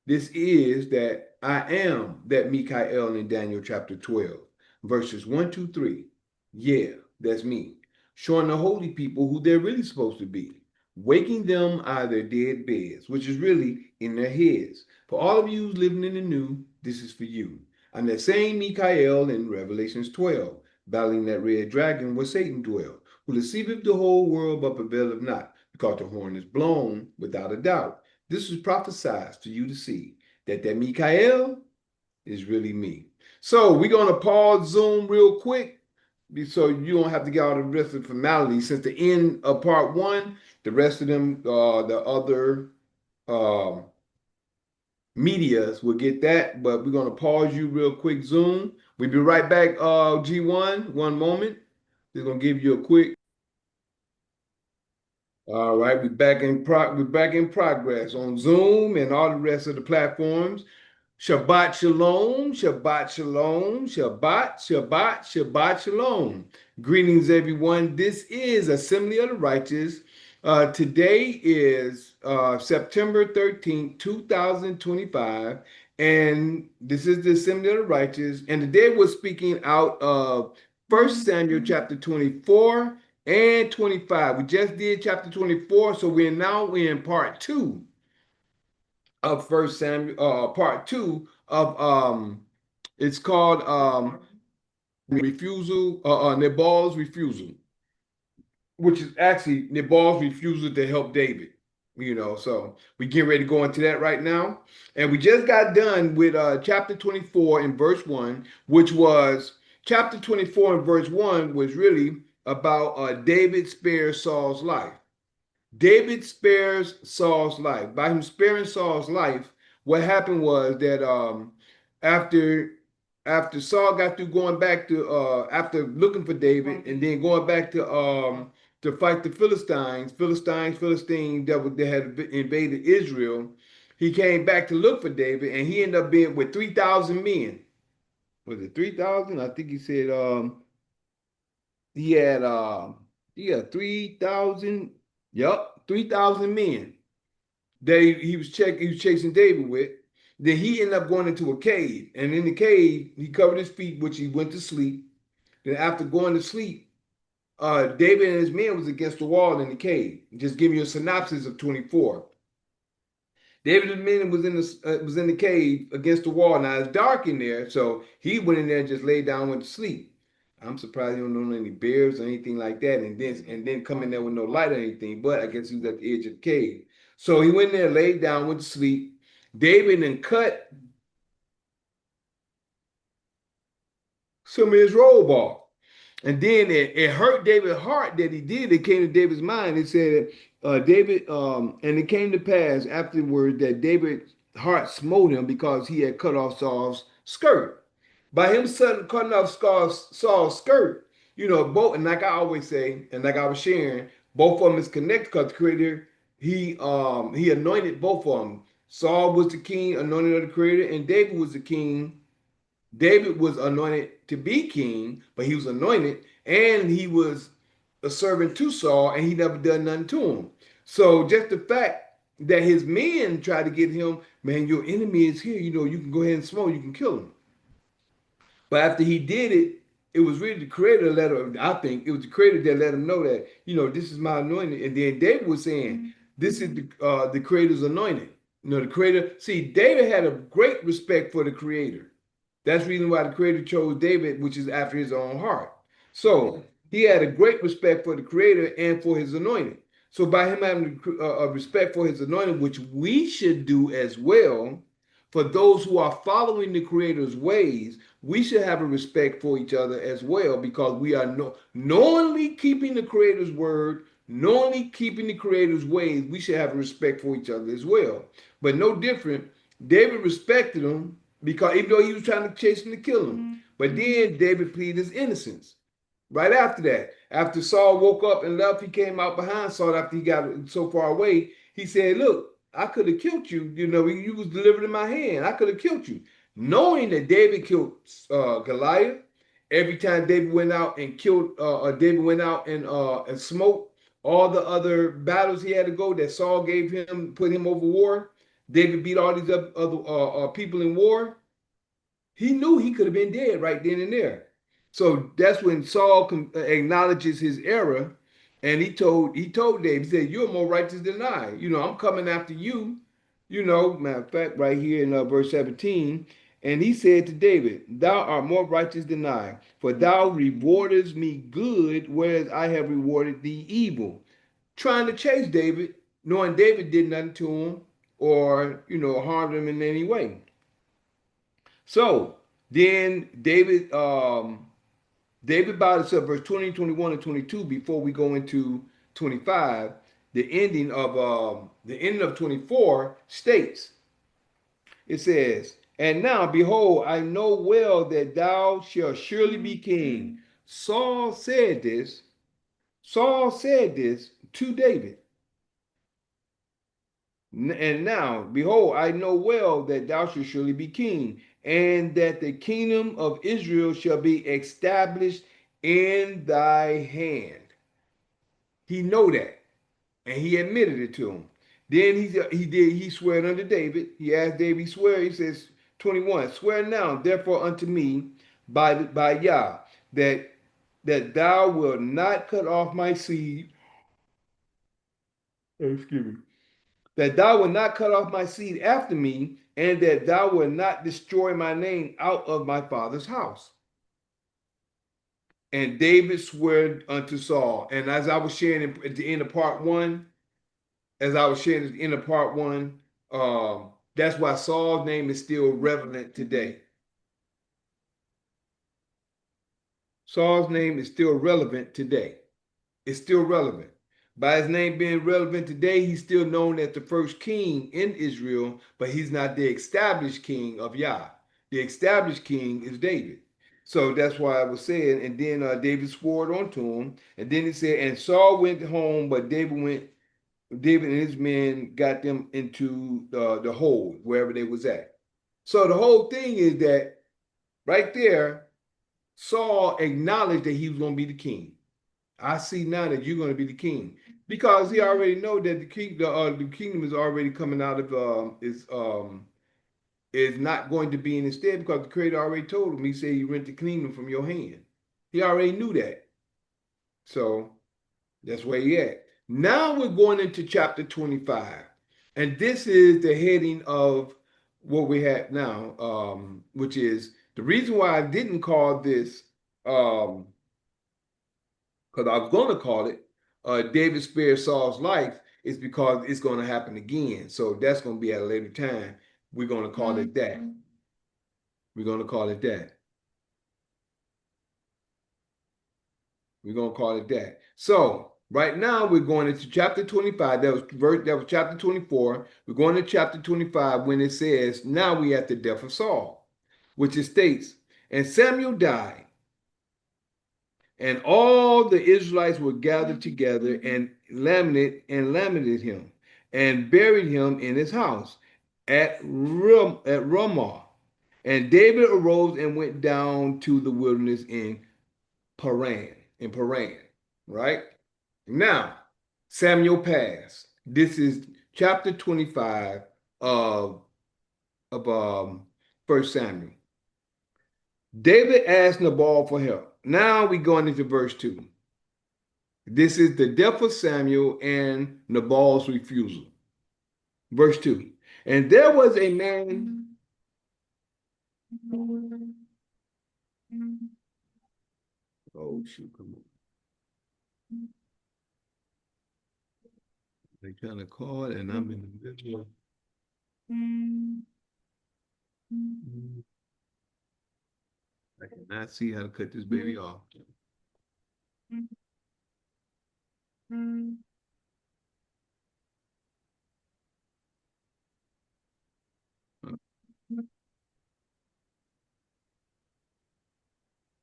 this is that I am that Mikael in Daniel chapter 12, verses 1, 2, 3. Yeah, that's me. Showing the holy people who they're really supposed to be. Waking them out of their dead beds, which is really in their heads. For all of you who's living in the new, this is for you. I'm that same Mikael in Revelations 12, battling that red dragon where Satan dwelled, who deceiveth the whole world but prevaileth not, because the horn is blown without a doubt. This was prophesied to you to see that Mikael is really me. So we're going to pause Zoom real quick so you don't have to get all the rest of the formalities. Since the end of part one, the rest of them, the other medias will get that, but we're going to pause you real quick, Zoom. We'll be right back, G1, one moment. Just going to give you a quick. All right, we're back in progress on Zoom and all the rest of the platforms. Shabbat shalom, Shabbat shalom, Shabbat, Shabbat, Shabbat shalom. Greetings, everyone. This is Assembly of the Righteous. Today is September 13th, 2025, and this is the Assembly of the Righteous. And today we're speaking out of 1 Samuel chapter 24 and 25. We just did chapter 24, so we're now in part two of First Samuel, part two of it's called Nabal's refusal, which is actually Nabal's refusal to help David. So we get ready to go into that right now, and we just got done with chapter 24 and verse 1, which was chapter 24 and verse 1 was really about David spares Saul's life. David spares Saul's life. By him sparing Saul's life, what happened was that after Saul got through going back to after looking for David and then going back to to fight the Philistines that had invaded Israel. He came back to look for David, and he ended up being with 3,000 men. Was it 3,000? I think he said he had yeah, 3,000. Yep, 3,000 men that he was chasing David with. Then he ended up going into a cave, and in the cave he covered his feet, which he went to sleep. Then after going to sleep, David and his men was against the wall in the cave. Just giving you a synopsis of 24. David and his men was in the cave against the wall. Now it's dark in there, so he went in there and just laid down and went to sleep. I'm surprised you don't know any bears or anything like that, and then come in there with no light or anything. But I guess he was at the edge of the cave. So he went in there, laid down, went to sleep. David then cut some of his robe off. And then it hurt David's heart that he did. It came to David's mind. It said, and it came to pass afterward that David's heart smote him because he had cut off Saul's skirt. By him suddenly cutting off Saul's skirt, both, and like I always say, and like I was sharing, both of them is connected because the Creator, he anointed both of them. Saul was the king, anointed of the Creator, and David was the king. David was anointed to be king, but he was anointed and he was a servant to Saul and he never done nothing to him. So just the fact that his men tried to get him, man, your enemy is here. You can go ahead and smoke, you can kill him. But after he did it, it was really the Creator that let him, I think it was the Creator that let him know that, this is my anointing. And then David was saying, this is the Creator's anointing. The Creator, see, David had a great respect for the Creator. That's the reason why the Creator chose David, which is after his own heart. So he had a great respect for the Creator and for his anointing. So by him having a respect for his anointing, which we should do as well, for those who are following the Creator's ways, we should have a respect for each other as well, because we are knowingly keeping the Creator's word, knowingly keeping the Creator's ways. We should have a respect for each other as well. But no different. David respected him, because even though he was trying to chase him to kill him. But then David pleaded his innocence. Right after that, after Saul woke up and left, he came out behind Saul after he got so far away. He said, look, I could have killed you. You was delivered in my hand. I could have killed you. Knowing that David killed Goliath, every time David went out and and smoked all the other battles he had to go that Saul gave him, put him over war. David beat all these other people in war. He knew he could have been dead right then and there. So that's when Saul acknowledges his error, and he told David, he said, "You're more righteous than I. I'm coming after you." Matter of fact, right here in verse 17, and he said to David, "Thou art more righteous than I, for thou rewardest me good, whereas I have rewarded thee evil." Trying to chase David, knowing David did nothing to him or harmed him in any way. So then David bowed himself, verse 20, 21, and 22, before we go into 25. The ending of 24 states, it says, "And now behold, I know well that thou shalt surely be king." Saul said this to David. "And now, behold, I know well that thou shalt surely be king, and that the kingdom of Israel shall be established in thy hand." He know that, and he admitted it to him. Then he swear unto David. He asked David, he says, 21, "Swear now, therefore, unto me by Yah, that thou wilt not cut off my seed." Excuse me. "That thou wilt not cut off my seed after me, and that thou wilt not destroy my name out of my father's house." And David swore unto Saul. And as I was sharing at the end of part one, that's why Saul's name is still relevant today. Saul's name is still relevant today. It's still relevant. By his name being relevant today, he's still known as the first king in Israel, but he's not the established king of Yah. The established king is David. So that's why I was saying, and then David swore onto him, and then he said, and Saul went home, but David and his men got them into the hole, wherever they was at. So the whole thing is that right there, Saul acknowledged that he was going to be the king. I see now that you're going to be the king because he already know that the kingdom is already coming out of is not going to be in his stead because the creator already told him. He said you rent the kingdom from your hand. He already knew that. So that's where he at. Now we're going into chapter 25. And this is the heading of what we have now, which is the reason why I didn't call this because I was going to call it David spared Saul's life is because it's going to happen again. So that's going to be at a later time. We're going to call it that. We're going to call it that. We're going to call it that. So right now we're going into chapter 25. That was chapter 24. We're going to chapter 25 when it says, now we at the death of Saul, which it states, and Samuel died. And all the Israelites were gathered together and lamented him, and buried him in his house at Ramah. And David arose and went down to the wilderness in Paran, right? Now, Samuel passed. This is chapter 25 of 1 Samuel. David asked Nabal for help. Now we're going into verse 2. This is the death of Samuel and Nabal's refusal. Verse 2. And there was a man. Oh, shoot, come on. They trying to call and I'm in the middle. I cannot see how to cut this baby off.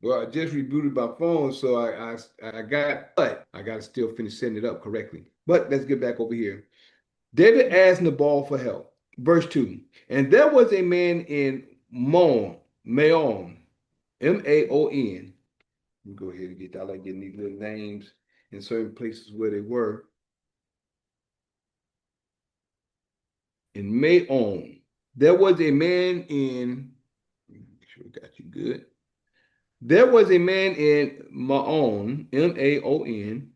Well, I just rebooted my phone, so I got, but I got to still finish setting it up correctly. But let's get back over here. David asked Nabal for help. Verse 2. And there was a man in Maon, Maon. Let me go ahead and get that. I like getting these little names in certain places where they were. In Maon, there was a man in, make sure I got you good. There was a man in Maon, Maon,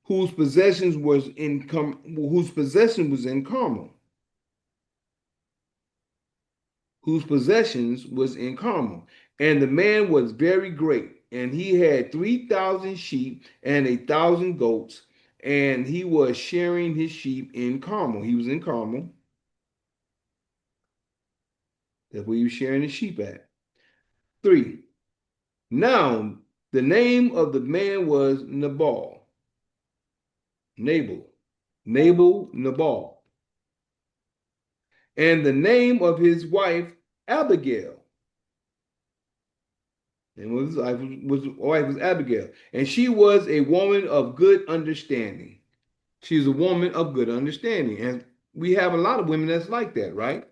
whose possession was in Carmel, whose possessions was in Carmel. And the man was very great, and he had 3,000 sheep and 1,000 goats, and he was sharing his sheep in Carmel. He was in Carmel. That's where he was sharing his sheep at. 3. Now, the name of the man was Nabal, Nabal. And the name of his wife, Abigail. And his wife was Abigail. And she was a woman of good understanding. She's a woman of good understanding. And we have a lot of women that's like that, right?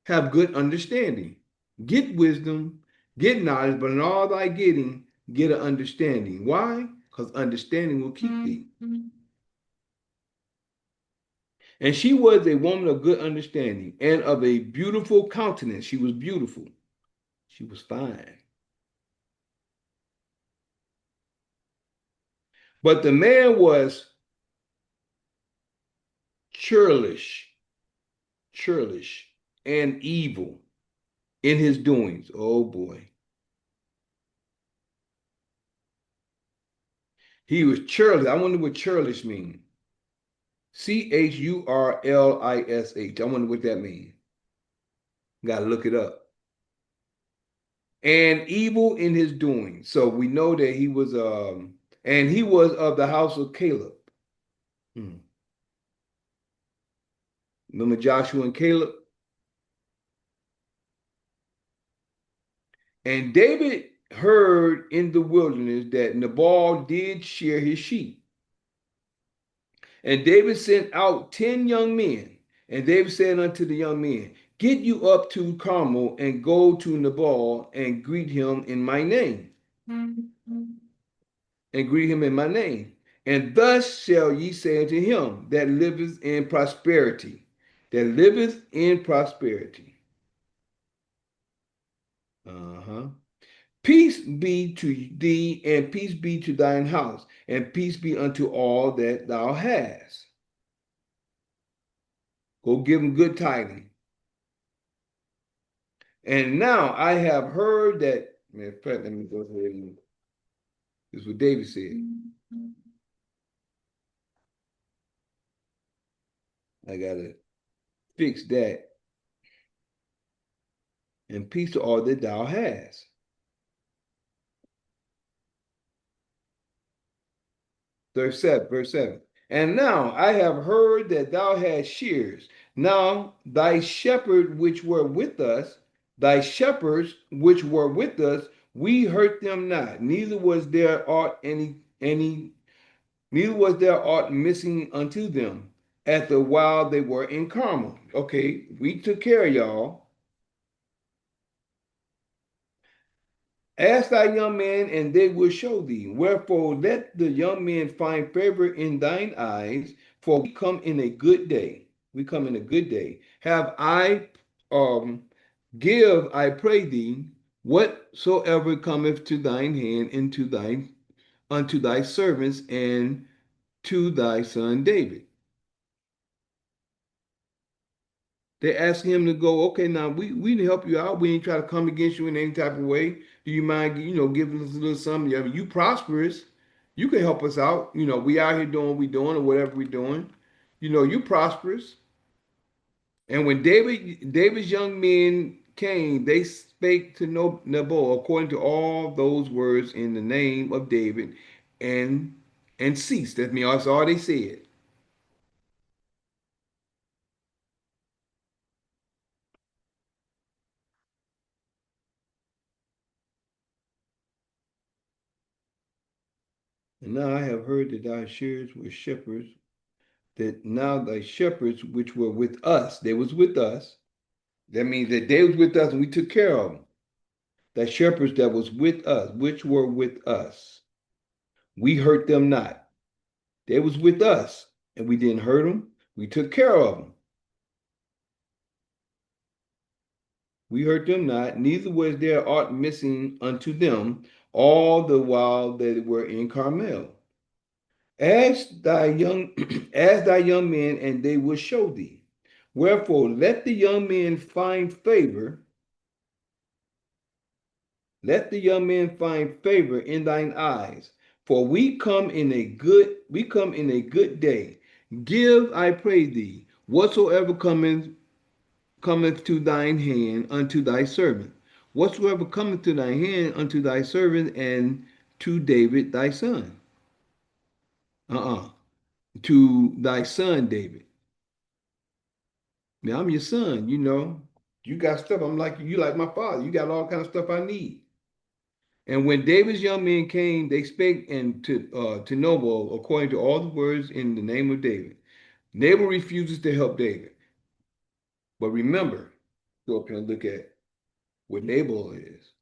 Have good understanding. Get wisdom, get knowledge, but in all thy getting, get an understanding. Why? Because understanding will keep thee. And she was a woman of good understanding and of a beautiful countenance. She was beautiful. She was fine. But the man was churlish, and evil in his doings. Oh boy. He was churlish. I wonder what churlish means. Churlish. I wonder what that means. Got to look it up. And evil in his doings. So we know that he was and he was of the house of Caleb. Remember Joshua and Caleb? And David heard in the wilderness that Nabal did shear his sheep. And David sent out 10 young men. And David said unto the young men, get you up to Carmel and go to Nabal and greet him in my name. And greet him in my name. And thus shall ye say unto him that liveth in prosperity, that liveth in prosperity. Uh-huh. Peace be to thee, and peace be to thine house, and peace be unto all that thou hast. Go give him good tidings. And now I have heard that, in fact, let me go ahead and this is what David said. I gotta fix that. And peace to all that thou hast. Verse 7. And now I have heard that thou hast shears. Now thy shepherd which were with us, thy shepherds which were with us, we hurt them not, neither was there aught missing unto them at the while they were in Carmel. Okay, we took care of y'all. Ask thy young men, and they will show thee. Wherefore, let the young men find favor in thine eyes, for we come in a good day. We come in a good day. Have I, give, I pray thee, whatsoever cometh to thine hand into thine unto thy servants and to thy son David. They ask him to go, okay, now we need to help you out. We ain't try to come against you in any type of way. Do you mind, giving us a little something? I mean, you prosperous. You can help us out. We out here doing what we doing or whatever we doing. You prosperous. And when David's young men came, they spake to Nabal according to all those words in the name of David and ceased. That's all they said. And now I have heard that thy shearers were shepherds, that now thy shepherds which were with us, they was with us. That means that they was with us and we took care of them. Thy shepherds that was with us, which were with us, we hurt them not. They was with us and we didn't hurt them. We took care of them. We hurt them not, neither was there aught missing unto them all the while they were in Carmel. Ask thy young, ask thy young men, and they will show thee. Wherefore, let the young men find favor. Let the young men find favor in thine eyes, for we come in a good day. Give, I pray thee, whatsoever cometh to thine hand unto thy servant. Whatsoever cometh to thy hand unto thy servant and to David thy son. Uh-uh. To thy son David. Now I'm your son, You got stuff. I'm like you like my father. You got all kind of stuff I need. And when David's young men came, they spake and to Nabal according to all the words in the name of David. Nabal refuses to help David. But remember, go up here and look at what Nabal is.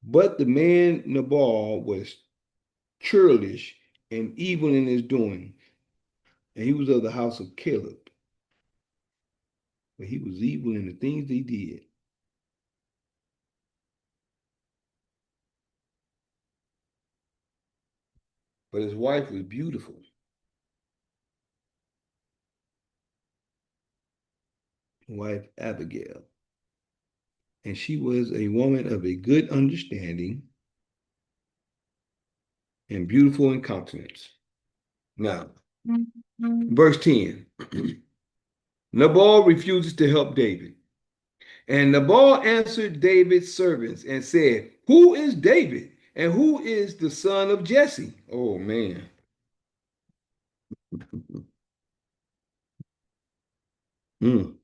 But the man Nabal was churlish and evil in his doing, and he was of the house of Caleb. But he was evil in the things he did. But his wife was beautiful, wife Abigail. And she was a woman of a good understanding and beautiful in countenance. Now, verse 10 Nabal refuses to help David. And Nabal answered David's servants and said, who is David? And who is the son of Jesse? Oh, man. Mm.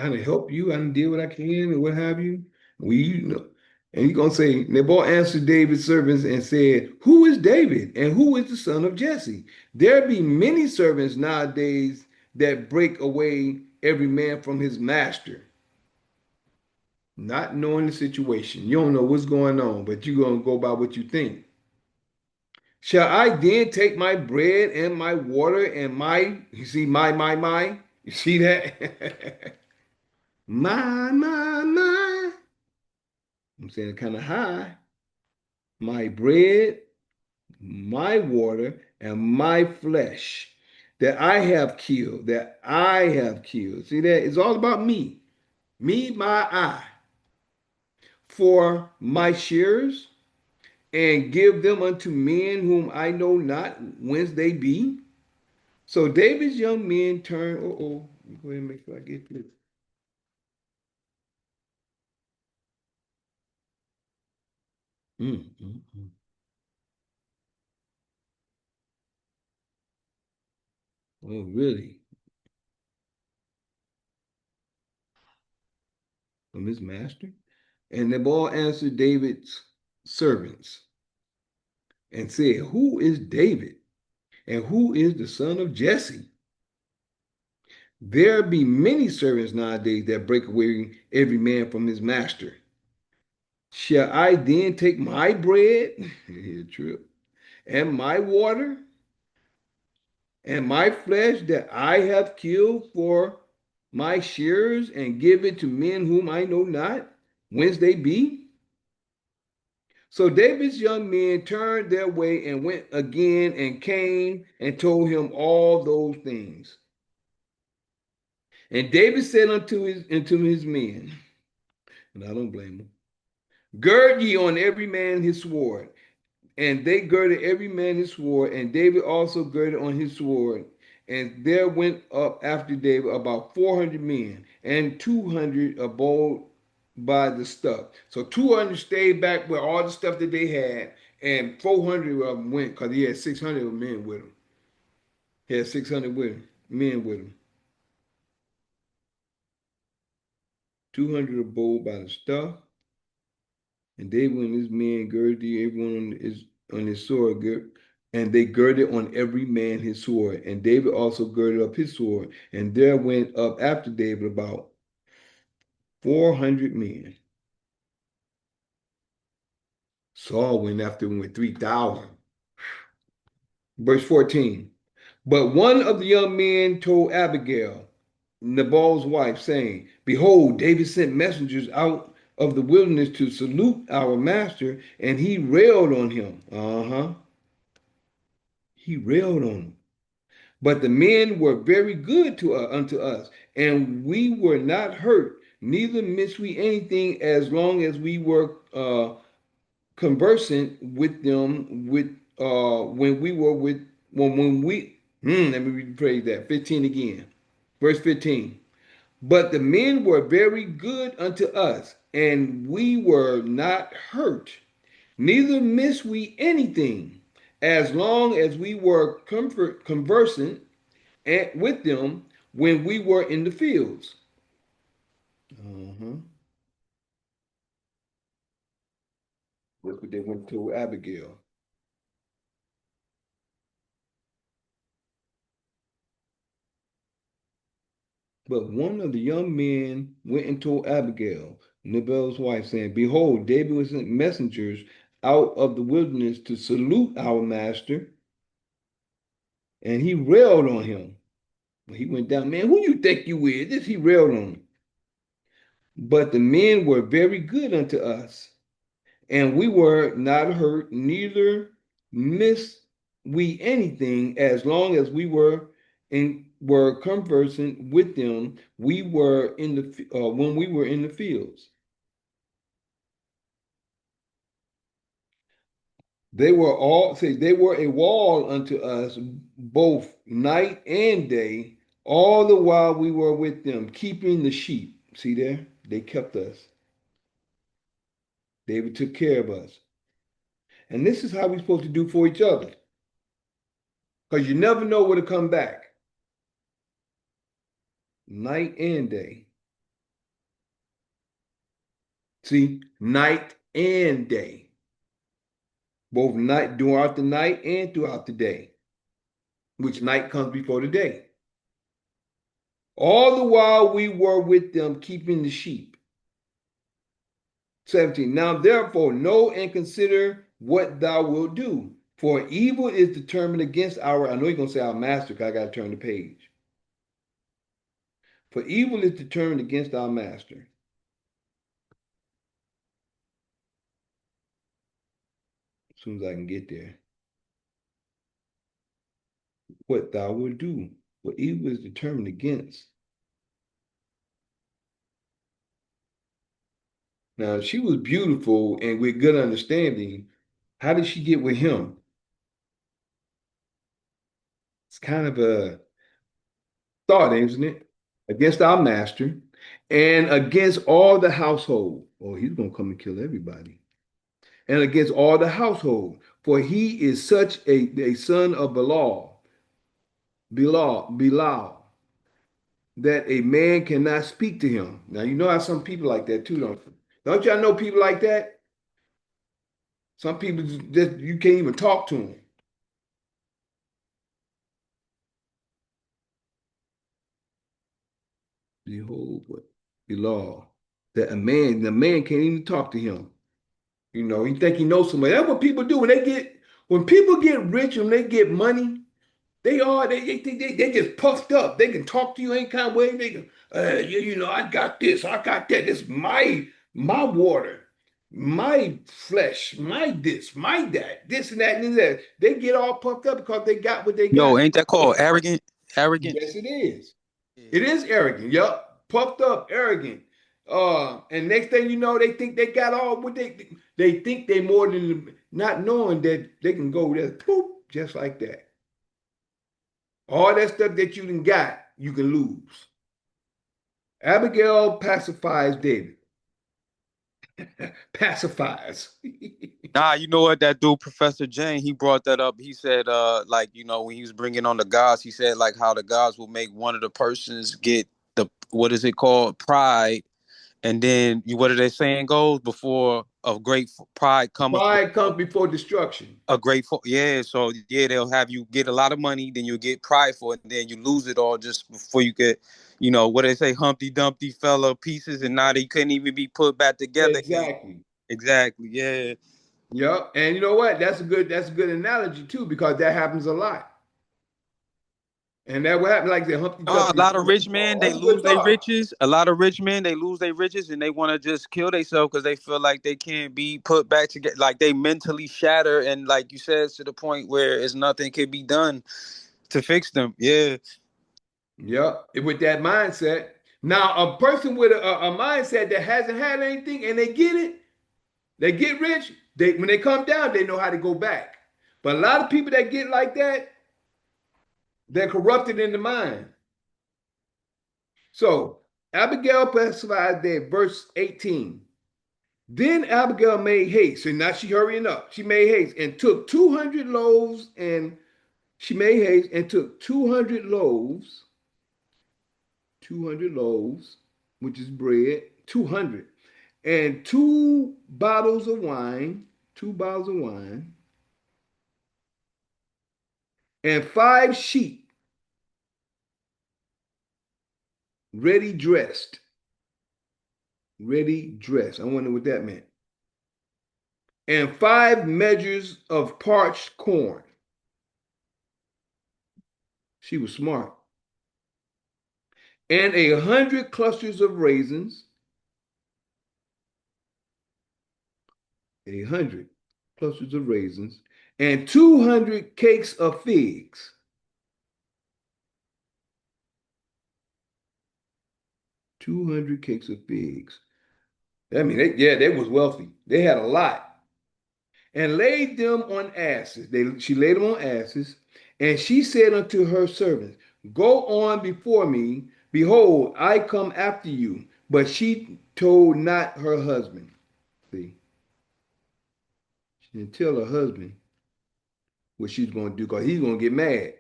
I'm gonna help you. I'm gonna do what I can and what have you. You know. And he's gonna say, Nabal answered David's servants and said, who is David and who is the son of Jesse? There be many servants nowadays that break away every man from his master, not knowing the situation. You don't know what's going on, but you're gonna go by what you think. Shall I then take my bread and my water and you see, my, you see that? My. I'm saying it kind of high. My bread, my water, and my flesh that I have killed. See that? It's all about me, my I, for my shears, and give them unto men whom I know not whence they be. So David's young men turn. Go ahead and make sure I get this. Mm. Oh, really? From his master? And Nabal answered David's servants and said, who is David? And who is the son of Jesse? There be many servants nowadays that break away every man from his master. Shall I then take my bread, true, and my water, and my flesh that I have killed for my shearers, and give it to men whom I know not whence they be? So David's young men turned their way and went again and came and told him all those things. And David said unto his men, and I don't blame him, gird ye on every man his sword. And they girded every man his sword, and David also girded on his sword. And there went up after David about 400 men, and 200 abode by the stuff. So 200 stayed back with all the stuff that they had, and 400 of them went because he had 600 men with him. He had 600 men with him. 200 abode by the stuff, and David and his men girded everyone on his sword, and they girded on every man his sword. And David also girded up his sword. And there went up after David about 400 men. Saul went after him with 3,000. Verse 14. But one of the young men told Abigail, Nabal's wife, saying, behold, David sent messengers out of the wilderness to salute our master, and he railed on him. He railed on him. But the men were very good unto us, and we were not hurt, neither missed we anything as long as we were conversant with them when we were with when we let me rephrase that 15 again. Verse 15. But the men were very good unto us, and we were not hurt, neither missed we anything, as long as we were conversant with them when we were in the fields. Uh-huh. That's what they went to Abigail. But one of the young men went and told Abigail, Nabal's wife, saying, behold, David was sent messengers out of the wilderness to salute our master, and he railed on him. He went down, man, who you think you is? This he railed on him. But the men were very good unto us, and we were not hurt, neither missed we anything, as long as were conversing with them. We were in the when we were in the fields. They were a wall unto us both night and day, all the while we were with them, keeping the sheep. See there? They kept us. David took care of us. And this is how we're supposed to do for each other. Because you never know where to come back. Night and day. See, night and day. Both night, throughout the night and throughout the day, which night comes before the day. All the while we were with them keeping the sheep. 17. Now therefore know and consider what thou wilt do. For evil is determined against our, I know you're going to say our master, because I got to turn the page. For evil is determined against our master. As soon as I can get there. What thou wilt do. For evil is determined against. Now, she was beautiful and with good understanding. How did she get with him? It's kind of a thought, isn't it? Against our master and against all the household. Oh, he's going to come and kill everybody. And against all the household, for he is such a son of Bilal, that a man cannot speak to him. Now, you know how some people like that too, don't you? Don't y'all know people like that? Some people just, you can't even talk to them. Behold, what? Bilal, that the man can't even talk to him. You know, he think he knows somebody. That's what people do when people get rich and they get money. They think they just puffed up. They can talk to you any kind of way. They can, you know, I got this, I got that. This is my water, my flesh, my this, my that, this and that and that. They get all puffed up because they got what they Yo, got. ain't that called arrogant? Yes, Arrogance. it is. Yeah. It is arrogant. Yup, puffed up, arrogant. And next thing you know, they think they got all what they think they more than not knowing that they can go there, poop, just like that. All that stuff that you done got, you can lose. Abigail pacifies David. Pacifies. Nah, you know what that dude, Professor Jane, he brought that up. He said, like, you know, when he was bringing on the gods, he said, like, how the gods will make one of the persons get the, what is it called? Pride. And then, what are they saying goes? Before a great pride cometh with Pride comes before destruction. a grateful, yeah. So, yeah, they'll have you get a lot of money, then you'll get prideful, and then you lose it all just before you get, you know, what they say, Humpty Dumpty fell to pieces, and now they couldn't even be put back together. Exactly. Exactly, yeah. Yep. And you know what? That's a good analogy too, because that happens a lot. And that what happened, like the Humpty A Dumpty. lot of rich men they That's a good lose their thought. riches. A lot of rich men they lose their riches and they want to just kill themselves because they feel like they can't be put back together. Like they mentally shatter and like you said to the point where it's nothing can be done to fix them. Yeah. Yep. With that mindset. Now, a person with a mindset that hasn't had anything and they get it, they get rich. They when they come down, they know how to go back. But a lot of people that get like that, they're corrupted in the mind. So Abigail pacified there, verse 18. Then Abigail made haste, and now she hurrying up. She made haste and took 200 loaves, and she made haste and took 200 loaves, which is bread, 200, and two bottles of wine, and 5 sheep ready dressed. Ready dressed. I wonder what that meant. And 5 measures of parched corn. She was smart. And 100 clusters of raisins. 100 clusters of raisins. And 200 cakes of figs. 200 cakes of figs. I mean, they was wealthy. They had a lot. And laid them on asses. She laid them on asses. And she said unto her servants, go on before me. Behold, I come after you. But she told not her husband. See, she didn't tell her husband what she's going to do because he's going to get mad.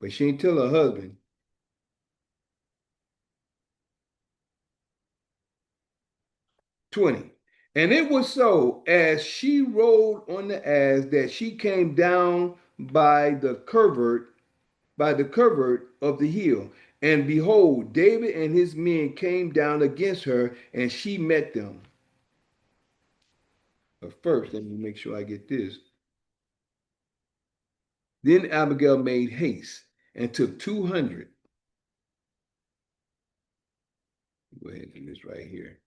But she didn't tell her husband. 20. And it was so, as she rode on the ass, that she came down by the covert of the hill. And behold, David and his men came down against her, and she met them. But first, let me make sure I get this. Then Abigail made haste and took 200. Go ahead and do this right here.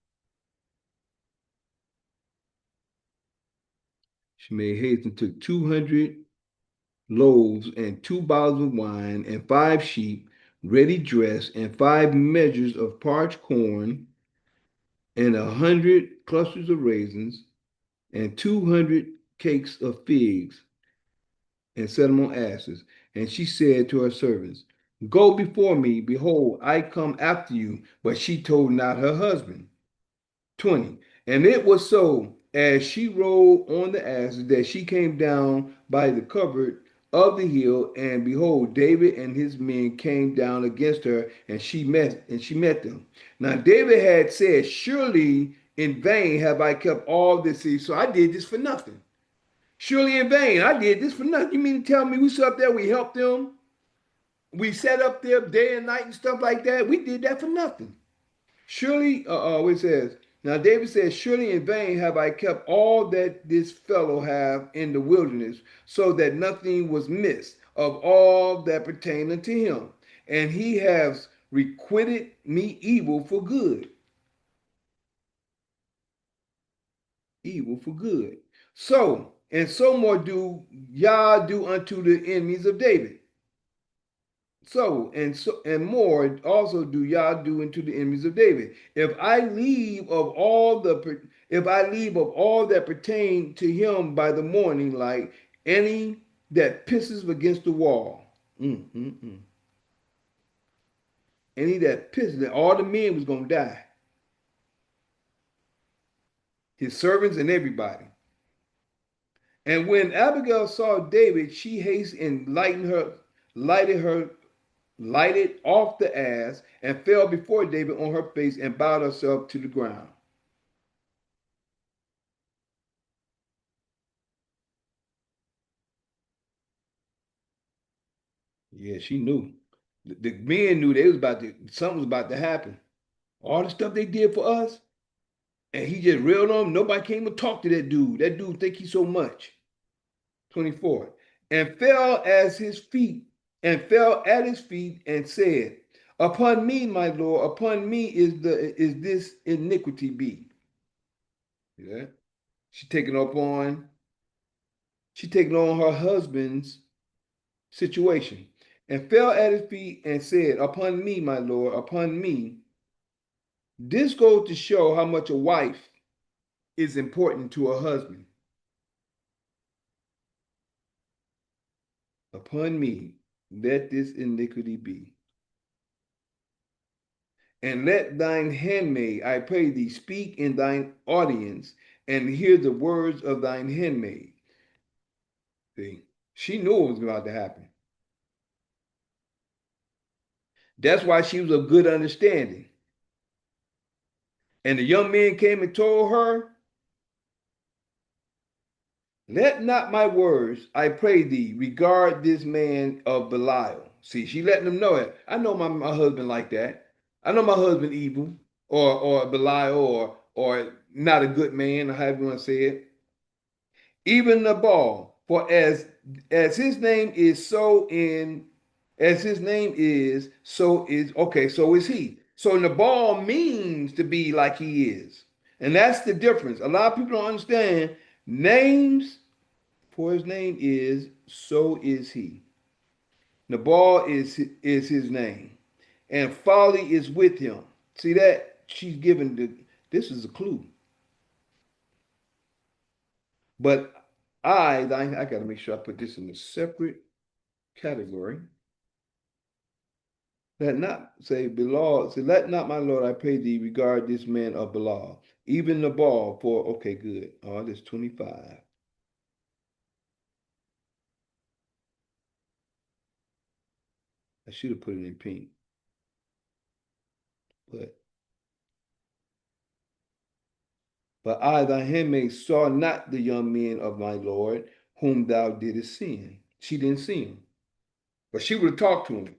She made haste and took 200 loaves and 2 bottles of wine and 5 sheep ready dressed and 5 measures of parched corn and 100 clusters of raisins and 200 cakes of figs and set them on asses. And she said to her servants, Go before me, behold, I come after you. But she told not her husband. 20. And it was so, as she rode on the asses, that she came down by the covert of the hill, and behold, David and his men came down against her, and she met them. Now David had said, Surely in vain have I kept all this. So I did this for nothing. Surely in vain. I did this for nothing. You mean to tell me we sat up there, we helped them, we sat up there day and night and stuff like that? We did that for nothing. Surely, it says, now David says, Surely in vain have I kept all that this fellow have in the wilderness, so that nothing was missed of all that pertained unto him. And he has requited me evil for good. Evil for good. So, and so more do Yah do unto the enemies of David. So and more also do Yah do unto the enemies of David. If I leave of all that pertain to him by the morning light, any that pisses against the wall. Mm, mm, mm. Any that pisses, all the men was gonna die. His servants and everybody. And when Abigail saw David, she hastened and lighted off the ass, and fell before David on her face and bowed herself to the ground. Yeah, she knew. The men knew they was about to something was about to happen. All the stuff they did for us, and he just railed on them. Nobody came and talked to that dude. That dude think he so much. 24. And fell at his feet and said, Upon me, my Lord, upon me is this iniquity be. Yeah. She taking up on she taking on her husband's situation, and fell at his feet and said, Upon me, my Lord, upon me. This goes to show how much a wife is important to her husband. Upon me, let this iniquity be. And let thine handmaid, I pray thee, speak in thine audience and hear the words of thine handmaid. See, she knew what was about to happen. That's why she was of good understanding. And the young man came and told her, Let not my words, I pray thee, regard this man of Belial. See, she letting them know it. I know my husband like that. I know my husband evil or Belial or not a good man, or however you want to say it. Even Nabal, for as his name is so in as his name is, so is okay, so is he. So Nabal means to be like he is. And that's the difference. A lot of people don't understand names. For his name is, so is he. Nabal is his name. And folly is with him. See that? She's given this is a clue. But I gotta make sure I put this in a separate category. Let not say Bilal, say, let not my Lord, I pray thee, regard this man of Bilal, even Nabal, for okay, good. Oh, this 25. I should have put it in pink, but But I, thy handmaid, saw not the young men of my Lord, whom thou didst send. She didn't see him, but she would have talked to him.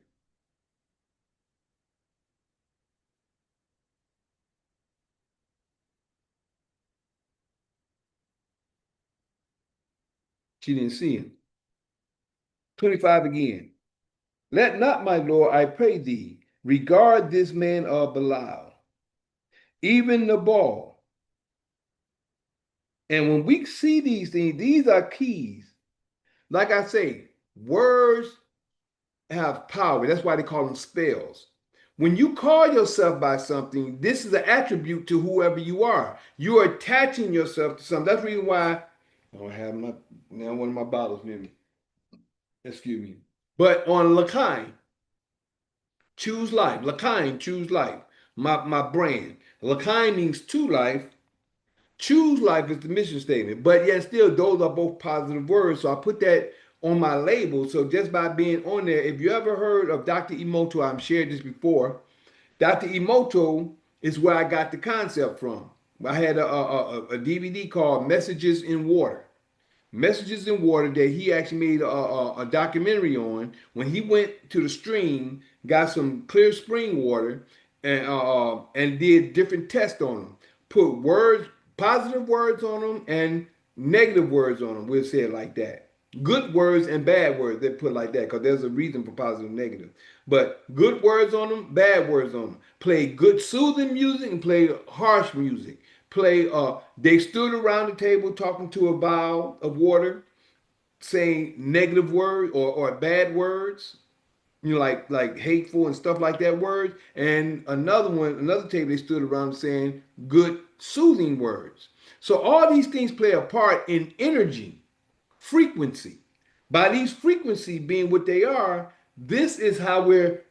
She didn't see him. 25 again. Let not, my Lord, I pray thee, regard this man of Belial, even Nabal. And when we see these things, these are keys. Like I say, words have power. That's why they call them spells. When you call yourself by something, this is an attribute to whoever you are. You are attaching yourself to something. That's the reason why I don't have my now one of my bottles near me. Excuse me. But on Lakai, choose life. Lakai, choose life. My brand. Lakai means to life. Choose life is the mission statement. But yet still, those are both positive words. So I put that on my label. So just by being on there, if you ever heard of Dr. Emoto, I've shared this before. Dr. Emoto is where I got the concept from. I had a DVD called Messages in Water. Messages in Water that he actually made a documentary on when he went to the stream, got some clear spring water, and did different tests on them. Put words, positive words on them, and negative words on them. We'll say it like that. Good words and bad words. They put like that because there's a reason for positive and negative. But good words on them, bad words on them. Play good soothing music and play harsh music. They stood around the table talking to a bowl of water, saying negative words or bad words, like hateful and stuff like that words. And another table, they stood around saying good soothing words. So all these things play a part in energy, frequency. By these frequencies being what they are, this is how we're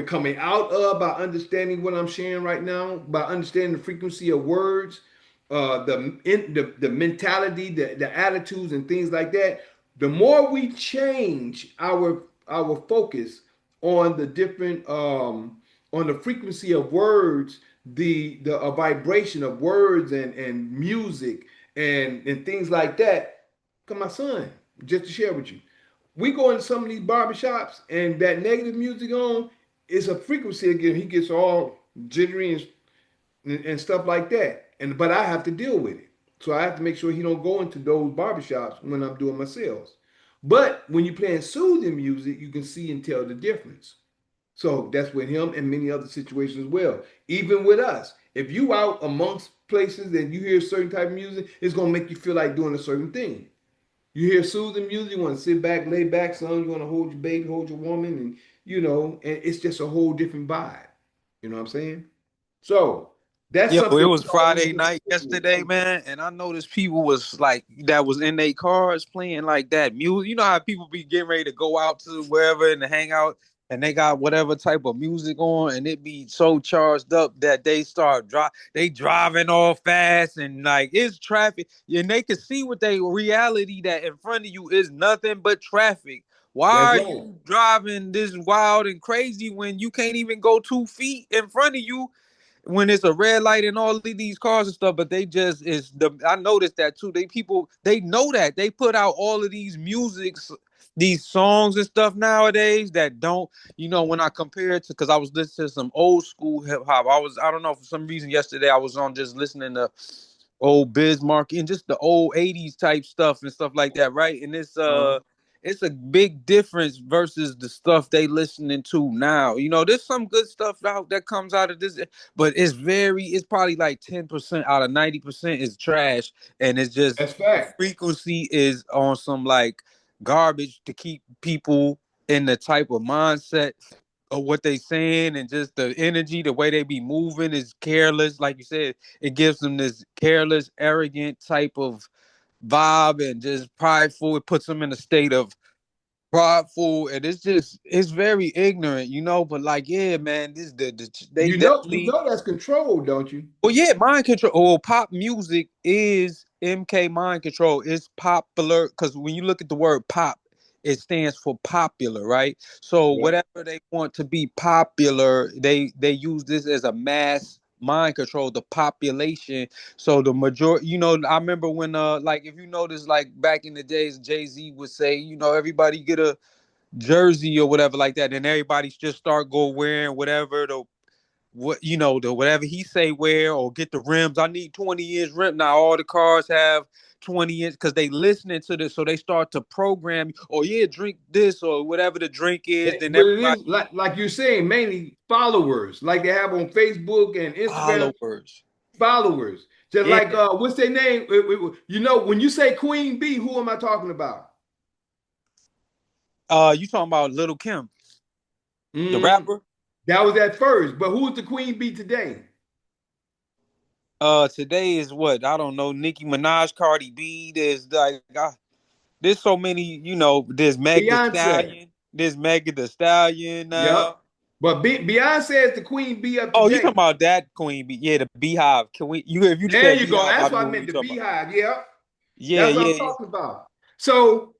coming out of by understanding what I'm sharing right now, by understanding the frequency of words, the mentality, the attitudes, and things like that. The more we change our focus on the different on the frequency of words, the vibration of words and music and things like that. Cause my son, just to share with you, we go into some of these barbershops and that negative music on, it's a frequency again. He gets all jittery and stuff like that. But I have to deal with it. So I have to make sure he don't go into those barbershops when I'm doing my sales. But when you're playing soothing music, you can see and tell the difference. So that's with him and many other situations as well. Even with us, if you out amongst places and you hear a certain type of music, it's gonna make you feel like doing a certain thing. You hear soothing music, you want to sit back, lay back, son. You want to hold your baby, hold your woman, and and it's just a whole different vibe. You know what I'm saying? So that's Yo, it something was we always Friday need to night stick with. yesterday, man, and I noticed people was like that was in their cars playing like that music. You know how people be getting ready to go out to wherever and to hang out, and they got whatever type of music on, and it be so charged up that they start they driving all fast and like it's traffic, and they can see what they reality that in front of you is nothing but traffic. Why That's are right. you driving this wild and crazy when you can't even go 2 feet in front of you? When it's a red light and all of these cars and stuff, but they just is the I noticed that too. They know that they put out all of these musics, these songs and stuff nowadays that don't, when I compare it to because I was listening to some old school hip hop. I don't know, for some reason yesterday I was on just listening to old Bismarck and just the old 80s type stuff and stuff like that, right? And Uh-huh. it's a big difference versus the stuff they listening to now. There's some good stuff out that comes out of this, but it's probably like 10% out of 90% is trash, and it's just That's the fact. frequency is on some like garbage to keep people in the type of mindset of what they saying, and just the energy, the way they be moving is careless. Like you said, it gives them this careless, arrogant type of vibe and just prideful. It puts them in a state of prideful, and it's very ignorant, But like, yeah, man, they You definitely. know that's control, don't you? Well, yeah, mind control. Well, pop music is MK mind control. It's popular because when you look at the word pop, it stands for popular, right? So Yeah. whatever they want to be popular, they use this as a mass. mind control, the population. So the majority, I remember when like if you notice, like back in the days, Jay-Z would say, everybody get a jersey or whatever like that, and everybody just start wearing whatever the whatever he say wear, or get the rims. I need 20-inch rim. Now all the cars have 20-inch because they listening to this, so they start to program. Oh yeah, drink this or whatever the drink is. Then But it everybody is like you're saying, mainly followers, like they have on Facebook and Instagram. followers. Followers, just Yeah. like what's their name? When you say Queen B, who am I talking about? You talking about Little Kim, the Mm, rapper? that was at first, but who's the Queen B today? Today is what? I don't know. Nicki Minaj, Cardi B. There's so many. There's Meg the Beyonce. Stallion. There's Meg the Stallion Yep. now. But Beyonce is the Queen B of Oh, you talking today. about that Queen Bee? Yeah, the Beehive. Can we? If you just There said you go. Beehive, I That's knew what I what meant. you The talking about. Beehive. Yeah. Yeah, That's what I'm yeah, yeah. talking about. So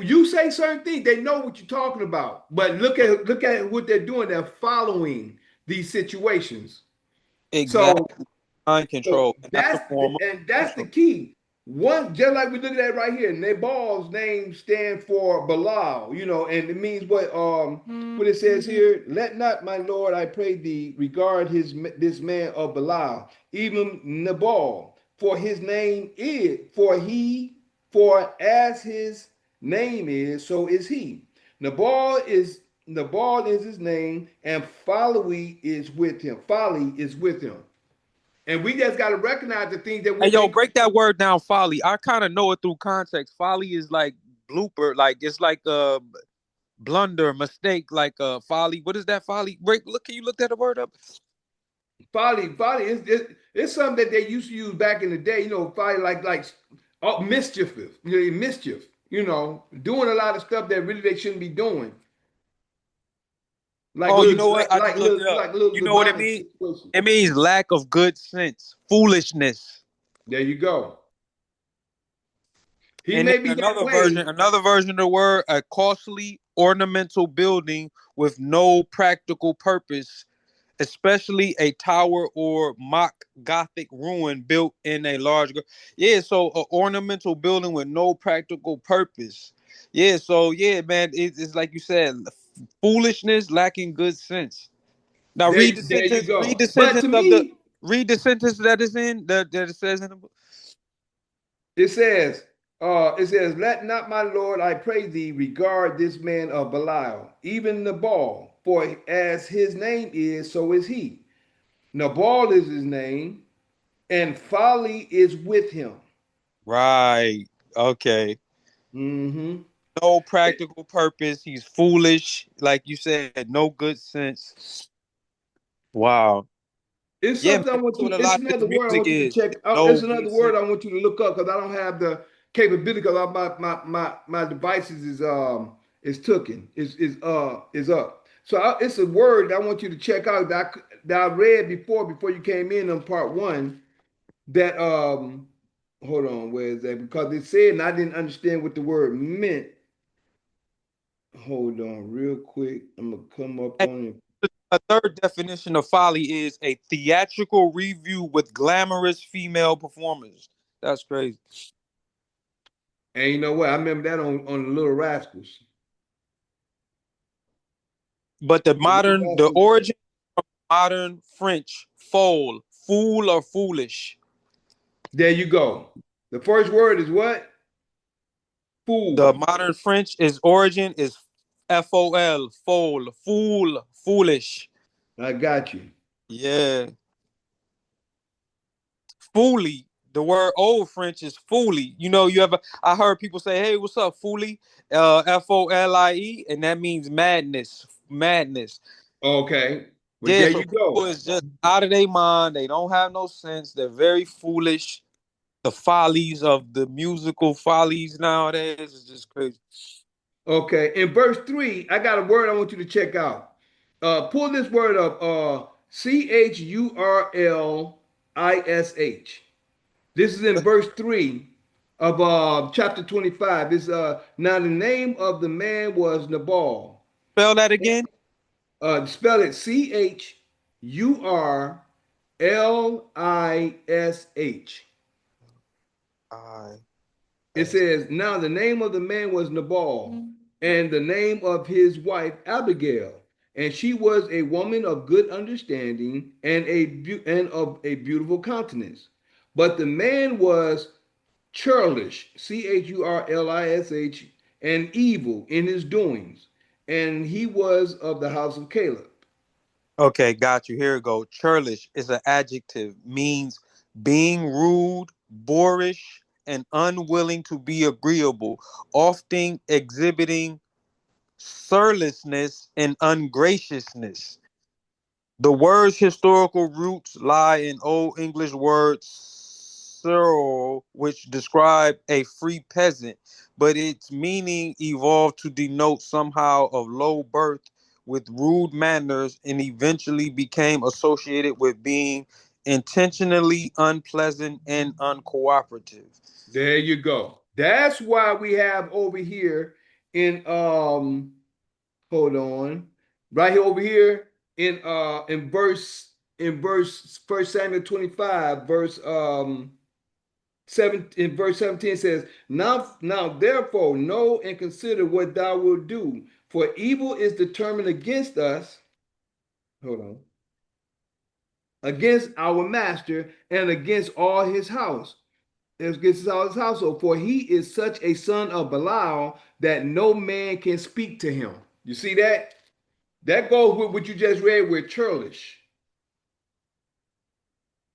you say certain things, they know what you're talking about. But look at what they're doing. They're following these situations. So Exactly. Mind control, and that's a form of that's the control. key. One, just like we look at that right here, Nabal's name stands for Balal, and it means what it says here. Let not my Lord, I pray thee, regard this man of Balal, even Nabal, for his name is for as his name is, so is he. Nabal is his name, and folly is with him. Folly is with him. And we just got to recognize the things that Hey, we're yo, in. break that word down. Folly. I kind of know it through context. Folly is like blooper. Like it's like a blunder, mistake. Like folly. What is that? Folly. Break. Look. Can you look that word up? Folly it's something that they used to use back in the day. Folly mischievous, mischief. Doing a lot of stuff that really they shouldn't be doing, like Oh, you little know like what? I like just looked little it up. like little You know what it demonic means? situations. It means lack of good sense, foolishness. There you go. He And may then be that way. another version of the word, a costly ornamental building with no practical purpose, especially a tower or mock Gothic ruin built in a large. Yeah, so an ornamental building with no practical purpose. Yeah, so yeah, man, it's like you said, foolishness, lacking good sense. Now There, there you Read go. the But sentence to of the. me, Read the sentence that is in that it says in the book. it says, let not my Lord, I pray thee, regard this man of Belial, even Nabal, for as his name is, so is he. Nabal is his name, and folly is with him. Right. Okay. Hmm No practical purpose. He's foolish, like you said. No good sense. Wow. It's Yeah, man. something I want That's what you. a It's lot of another this word I music want you to is. check out. No It's good another word sense. I want you to look up because I don't have the capability because my devices is taken is up. So it's a word I want you to check out that I read before you came in on part one. That hold on, where is that? Because it said and I didn't understand what the word meant. Hold on, real quick. I'm gonna come up Hey, on it. a third definition of folly is a theatrical review with glamorous female performers. That's crazy. And you know what? I remember that on the Little Rascals. But The Little the Rascals. origin of modern French, fool or foolish. There you go. The first word is what? The Fool. modern French is origin is fool, foolish. I got you. Yeah, fooly. The word old French is fooly. You ever? I heard people say, "Hey, what's up, fooly?" Folie, and that means madness. Madness. Okay. Well, Yeah. there So you people go. is just out of their mind. They don't have no sense. They're very foolish. The follies of the musical follies nowadays is just crazy. Okay. In verse 3, I got a word I want you to check out. Pull this word up. Churlish. This is in verse 3 of chapter 25. This now the name of the man was Nabal. Spell that again. Spell it Churlish. Lish. I It S. says, now the name of the man was Nabal, and the name of his wife Abigail, and she was a woman of good understanding and of a beautiful countenance. But the man was churlish, Churlish, and evil in his doings, and he was of the house of Caleb. Okay, got you. Here we go. Churlish is an adjective, means being rude, boorish, and unwilling to be agreeable, often exhibiting surliness and ungraciousness. The word's historical roots lie in Old English word "serl," which described a free peasant, but its meaning evolved to denote somehow of low birth with rude manners and eventually became associated with being intentionally unpleasant and uncooperative. There you go. That's why we have over here in hold on. Right here over here in verse First Samuel 25, verse 7 in verse 17 says, now therefore know and consider what thou wilt do, for evil is determined against us. Hold on. Against our master and against all his house. Against all his household, for he is such a son of Belial that no man can speak to him. You see that? That goes with what you just read with churlish.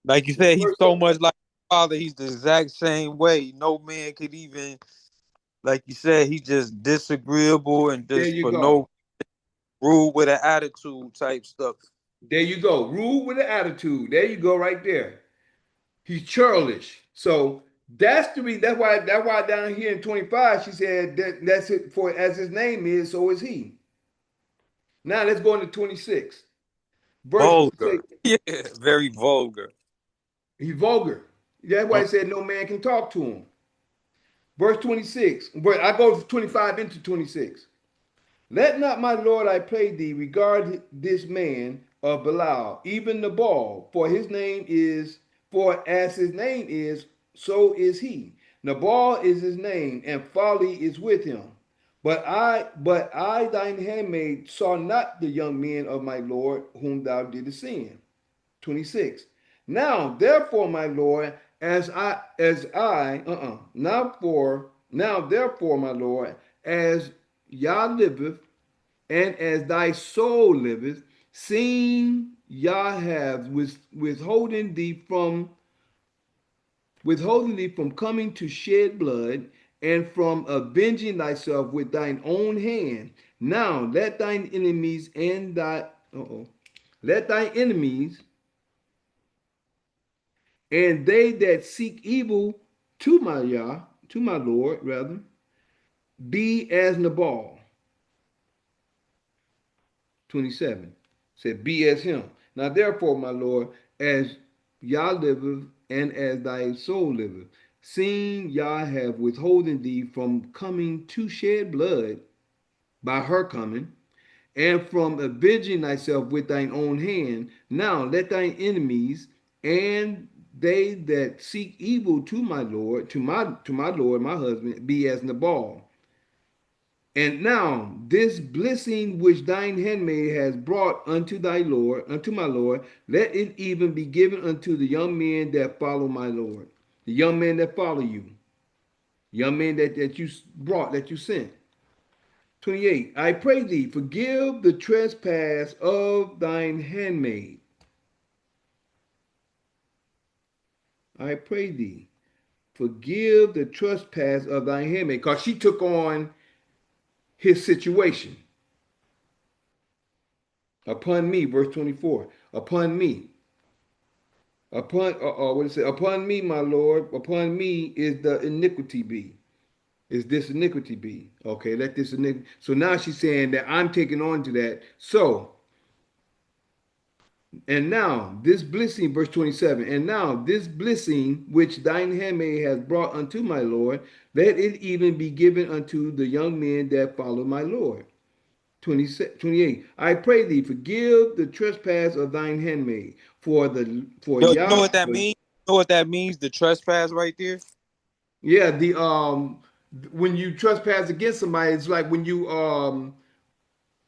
Like you In said, he's verse so much like his father. He's the exact same way. No man could even, like you said, he's just disagreeable and There just you for go. no rude with an attitude type stuff. There you go. Rule with an attitude. There you go, right there. He's churlish. So that's the reason. That's why down here in 25 she said that's it for as his name is, so is he. Now let's go into 26. Verse say Vulgar. Yeah, very vulgar. he's vulgar. That's why Uh, he said no man can talk to him. Verse 26. But I go from 25 into 26. Let not my Lord, I pray thee, regard this man of Belial, even Nabal, for as his name is, so is he. Nabal is his name, and folly is with him. But I, thine handmaid, saw not the young men of my Lord, whom thou didst send. 26. Now therefore, my Lord, as Yah liveth, and as thy soul liveth, seeing Yah have withholding thee from coming to shed blood, and from avenging thyself with thine own hand. Now let thine enemies and thy let thine enemies and they that seek evil to my Yah, to my Lord, rather, be as Nabal. 27 said, be as him. Now therefore, my Lord, as Yah liveth and as thy soul liveth, seeing Yah have withholden thee from coming to shed blood by her coming, and from avenging thyself with thine own hand, now let thine enemies and they that seek evil to my Lord, to my Lord, my husband, be as Nabal. And now this blessing which thine handmaid has brought unto thy Lord, unto my Lord, let it even be given unto the young men that follow my Lord, the young men that follow you, young men that you brought, that you sent. 28. I pray thee, forgive the trespass of thine handmaid. I pray thee, forgive the trespass of thine handmaid, because she took on his situation upon me, verse 24. Upon me. What it say? Upon me, my Lord, upon me is the iniquity be. Is this iniquity be? Okay, let this iniquity. So now she's saying that I'm taking on to that. So, and now this blessing, verse 27, and now this blessing which thine handmaid has brought unto my Lord, let it even be given unto the young men that follow my Lord. 28. I pray thee, forgive the trespass of thine handmaid, for Yo, you know Yah. what that means? You know what that means? The trespass right there. Yeah, the when you trespass against somebody, it's like when you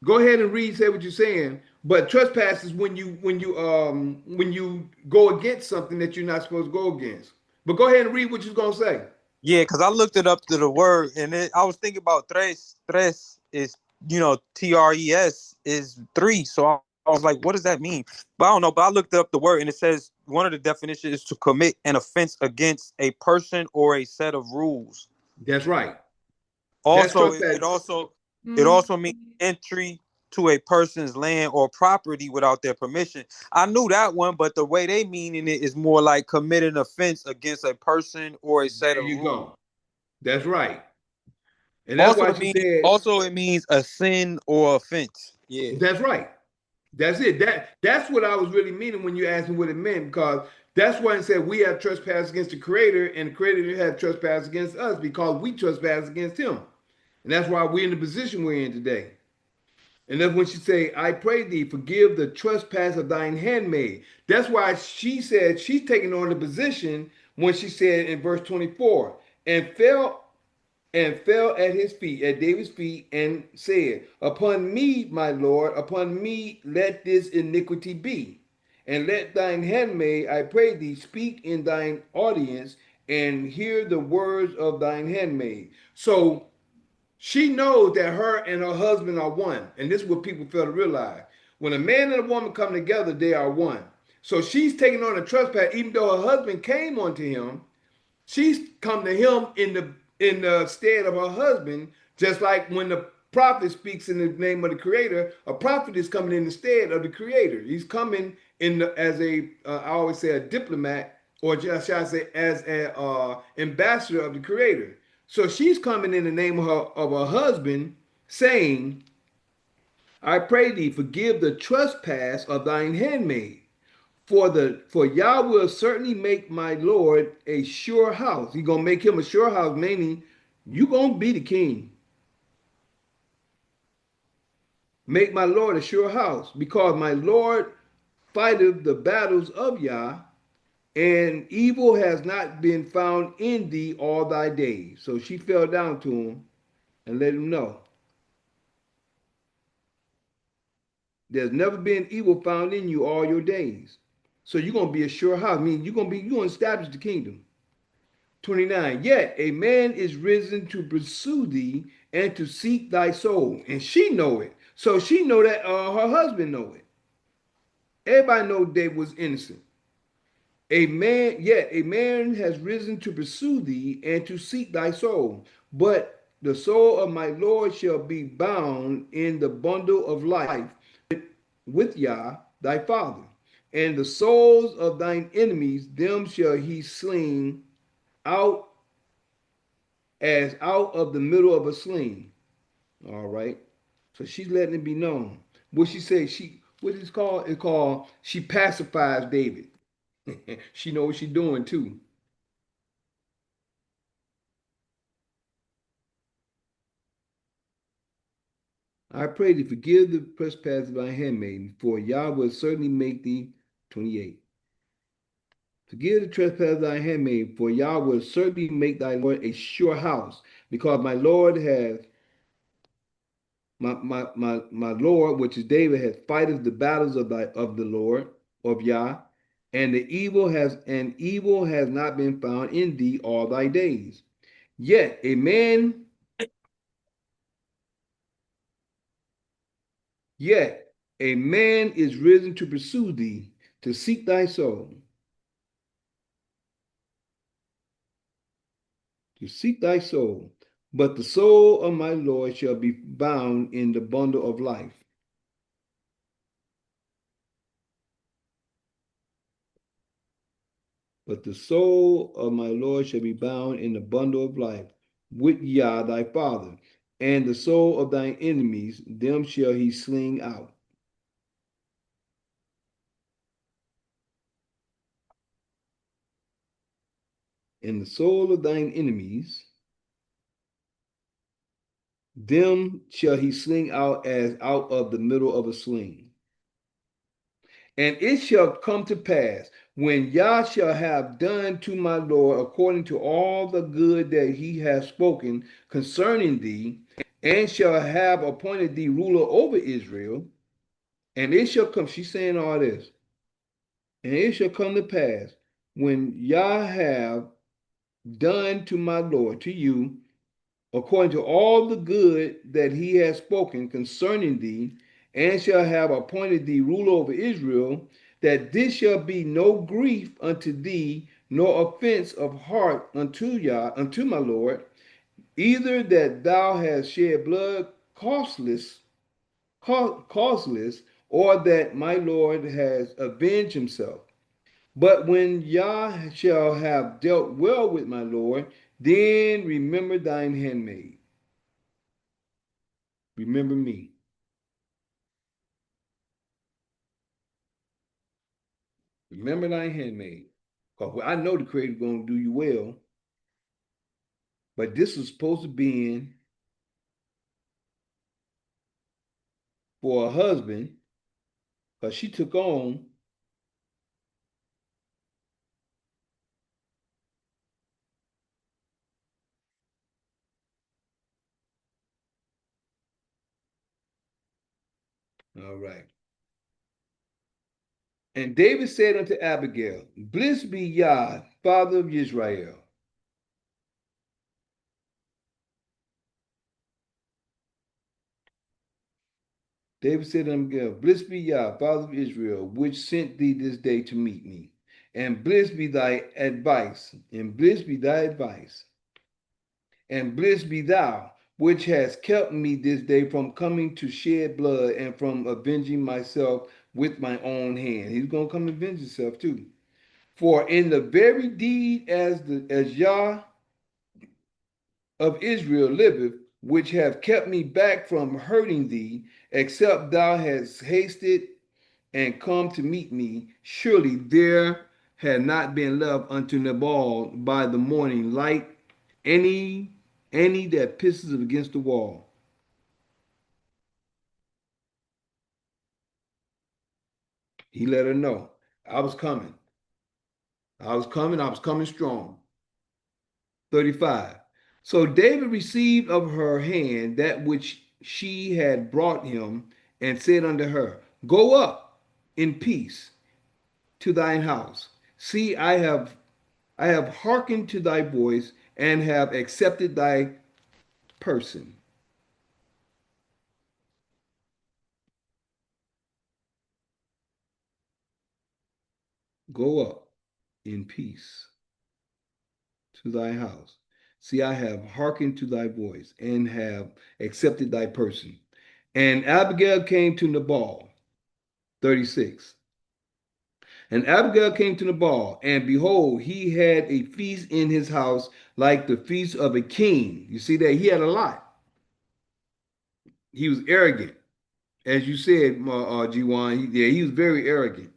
go ahead and read, say what you're saying. But trespass is when you go against something that you're not supposed to go against. But go ahead and read what you're gonna say. Yeah, because I looked it up to the word, and I was thinking about tres. Tres is tres is three. So I was like, what does that mean? But I don't know. But I looked up the word, and it says one of the definitions is to commit an offense against a person or a set of rules. That's right. That's Also, trespass. it Mhm. also means entry to a person's land or property without their permission. I knew that one, but the way they meaning it is more like committing an offense against a person or a set There of you rules. go. That's right. And that's why she said, Also it means a sin or offense. Yeah. that's right. That's it. That's what I was really meaning when you asked me what it meant, because that's why it said we have trespassed against the Creator, and the Creator had trespassed against us because we trespassed against Him, and that's why we're in the position we're in today. And then when she say, "I pray thee, forgive the trespass of thine handmaid," that's why she said she's taking on the position when she said in verse 24, and fell at his feet, at David's feet, and said, upon me, my Lord, upon me let this iniquity be. And let thine handmaid, I pray thee, speak in thine audience, and hear the words of thine handmaid. So she knows that her and her husband are one. And this is what people fail to realize. When a man and a woman come together, they are one. So she's taking on a trespass, even though her husband came unto him. She's come to him in the stead of her husband, just like when the prophet speaks in the name of the Creator. A prophet is coming in the stead of the Creator. He's coming as I always say, a diplomat, or just shall I say, as an ambassador of the Creator. So she's coming in the name of her husband, saying, "I pray thee, forgive the trespass of thine handmaid." For Yah will certainly make my Lord a sure house. He gonna make him a sure house, meaning you gonna be the king. Make my Lord a sure house, because my Lord fighteth the battles of Yah, and evil has not been found in thee all thy days. So she fell down to him and let him know there's never been evil found in you all your days. So you're gonna be a sure house. I mean, you're gonna establish the kingdom. 29. Yet a man is risen to pursue thee and to seek thy soul. And she know it. So she know that her husband know it. Everybody know David was innocent. Yet a man has risen to pursue thee and to seek thy soul. But the soul of my Lord shall be bound in the bundle of life with Yah thy father. And the souls of thine enemies, them shall he sling out as out of the middle of a sling. All right. So she's letting it be known. What she say? What is it called? It's called she pacifies David. She knows what she's doing too. I pray thee, forgive the trespass of thy handmaiden, for Yah will certainly make thee 28. Forgive the trespass of thy handmaid, for Yah will certainly make thy Lord a sure house, because my Lord has my Lord, which is David, has fighted the battles of the Lord of Yah, and evil has not been found in thee all thy days. Yet a man, yet a man is risen to pursue thee, to seek thy soul, to seek thy soul. But the soul of my Lord shall be bound in the bundle of life. But the soul of my Lord shall be bound in the bundle of life with Yah thy father, and the soul of thine enemies, them shall he sling out. And the soul of thine enemies, them shall he sling out as out of the middle of a sling. And it shall come to pass when Yah shall have done to my Lord according to all the good that he has spoken concerning thee, and shall have appointed thee ruler over Israel, and it shall come, she's saying all this, and it shall come to pass when Yah have done to my Lord, to you, according to all the good that he has spoken concerning thee, and shall have appointed thee ruler over Israel, that this shall be no grief unto thee, nor offense of heart unto Yah, unto my Lord, either that thou hast shed blood causeless, or that my Lord has avenged himself. But when Yah shall have dealt well with my Lord, then remember thine handmaid. Remember me. Remember thine handmaid. Because I know the Creator's going to do you well, but this was supposed to be in for a husband, because she took on, all right. And David said unto Abigail, Blessed be Yah, Father of Israel. David said unto Abigail, Blessed be Yah, Father of Israel, which sent thee this day to meet me. And blessed be thy advice, and blessed be thy advice, and blessed be thou, which hast kept me this day from coming to shed blood and from avenging myself with my own hand. He's going to come avenge himself too. For in the very deed as Yah of Israel liveth, which have kept me back from hurting thee, except thou hast hasted and come to meet me, surely there had not been left unto Nabal by the morning light any that pisses against the wall. He let her know, I was coming. I was coming strong. 35. So David received of her hand that which she had brought him, and said unto her, Go up in peace to thine house. See, I have hearkened to thy voice, and have accepted thy person. Go up in peace to thy house. See, I have hearkened to thy voice, and have accepted thy person. And Abigail came to Nabal. 36. And Abigail came to Nabal, and behold, he had a feast in his house like the feast of a king. You see that? He had a lot. He was arrogant. As you said, G1, he was very arrogant.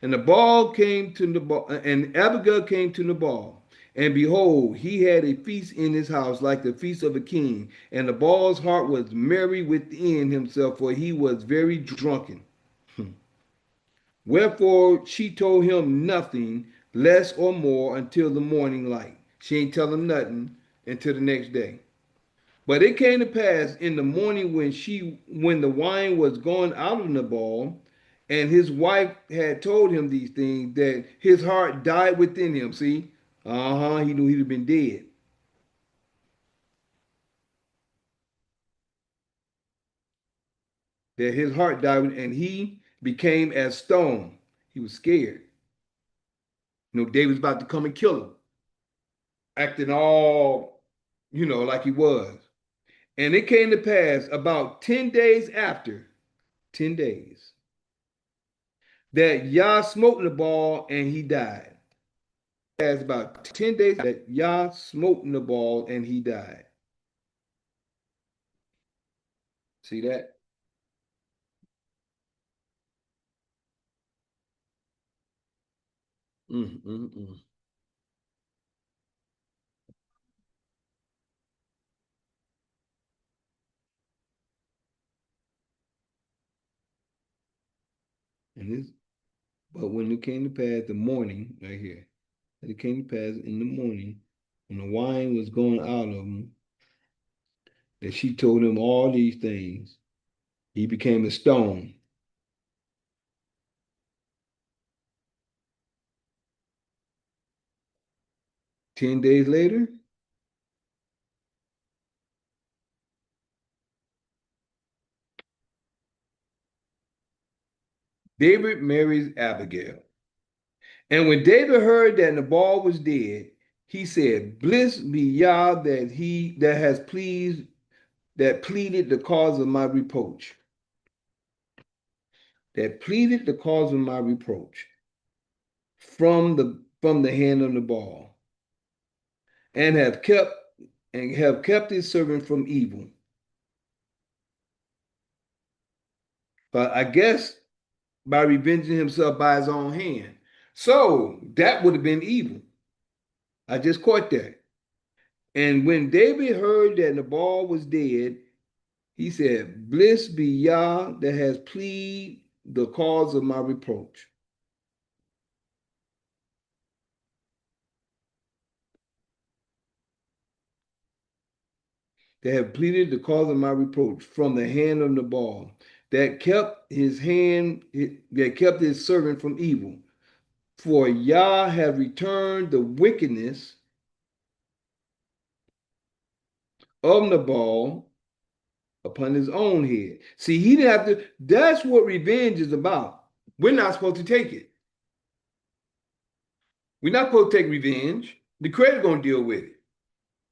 And Nabal came to Nabal, and Abigail came to Nabal, and behold, he had a feast in his house like the feast of a king. And Nabal's heart was merry within himself, for he was very drunken. Wherefore she told him nothing less or more until the morning light. She ain't tell him nothing until the next day. But it came to pass in the morning when the wine was gone out of Nabal, and his wife had told him these things, that his heart died within him. See, he knew he'd have been dead. That his heart died, and he became as stone. He was scared. David's about to come and kill him, acting all, like he was. And it came to pass about 10 days after, 10 days, that Yah smote Nabal and he died. As about 10 days that Yah smote Nabal and he died. See that? Mm, mm, mm. And this, but when it came to pass the morning, right here, it came to pass in the morning, when the wine was going out of him, that she told him all these things. He became a stone. Ten days later, David marries Abigail. And when David heard that Nabal was dead, he said, "Blessed be Yah that he that has pleased that pleaded the cause of my reproach, that pleaded the cause of my reproach from the hand of Nabal, and have kept his servant from evil." But I guess by revenging himself by his own hand. So that would have been evil. I just caught that. And when David heard that Nabal was dead, he said, "Blessed be Yah that has pleaded the cause of my reproach." That have pleaded the cause of my reproach from the hand of Nabal, that kept his servant from evil. For Yah have returned the wickedness of Nabal upon his own head. See, he didn't have to. That's what revenge is about. We're not supposed to take it. We're not supposed to take revenge. The Creator's going to deal with it.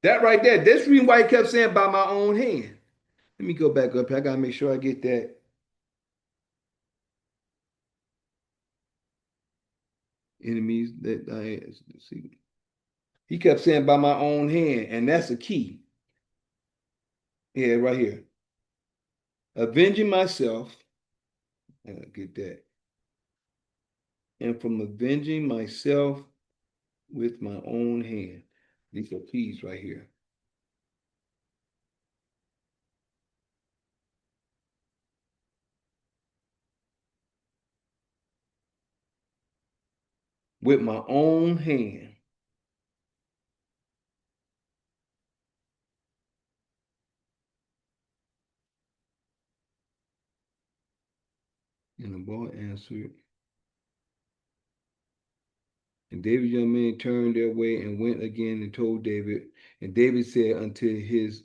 That right there. That's the reason why he kept saying by my own hand. Let me go back up here. I got to make sure I get that. Enemies that I see. He kept saying by my own hand, and that's the key. Yeah, right here. Avenging myself. I gotta get that. And from avenging myself with my own hand. These are keys right here. With my own hand. And the boy answered. And David's young men turned their way and went again and told David. And David said unto his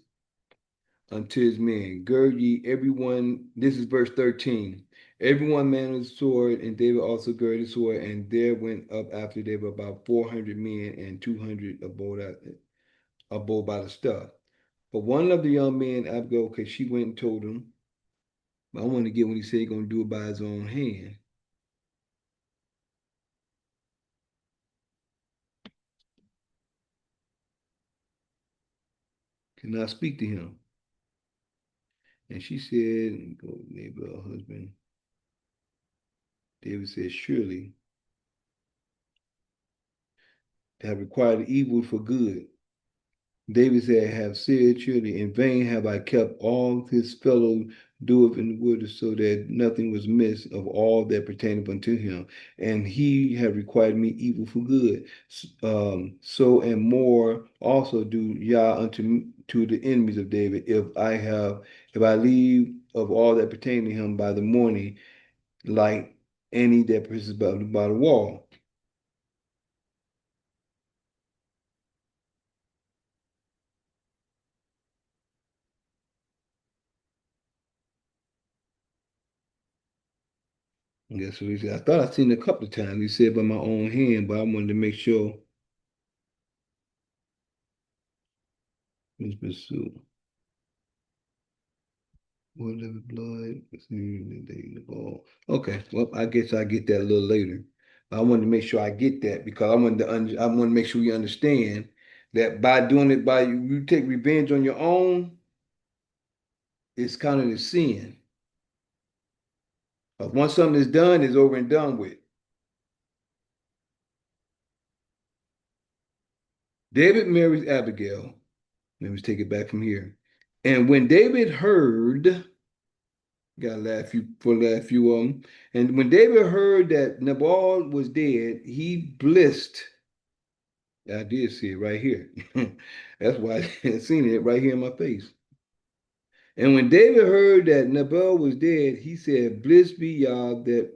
men, "Gird ye everyone," this is verse 13. "Everyone man with sword," and David also girded his sword, and there went up after David about 400 men and 200 abode by the stuff. But one of the young men, Abigail, okay, she went and told him, but I want to get when he said he's going to do it by his own hand. Can I speak to him? And she said, go Nabal, husband. David said, "Surely they have required evil for good." David said, "Have said, surely in vain have I kept all his fellow doeth in the wilderness, so that nothing was missed of all that pertained unto him. And he have required me evil for good. So and more also do Yah to the enemies of David, if I leave of all that pertain to him by the morning, like any that presses by the wall." And that's what he said. I thought I seen it a couple of times. He said by my own hand, but I wanted to make sure. Let's pursue. Whatever blood, the ball. Okay, well, I guess I get that a little later. I wanted to make sure I get that because I want to make sure you understand that by doing it by you take revenge on your own, it's kind of the sin. But once something is done, it's over and done with. David marries Abigail. Let me take it back from here. And when David heard Got last few for last few of them. And when David heard that Nabal was dead, he blessed. I did see it right here. That's why I seen it right here in my face. And when David heard that Nabal was dead, he said, "Blessed be Yah that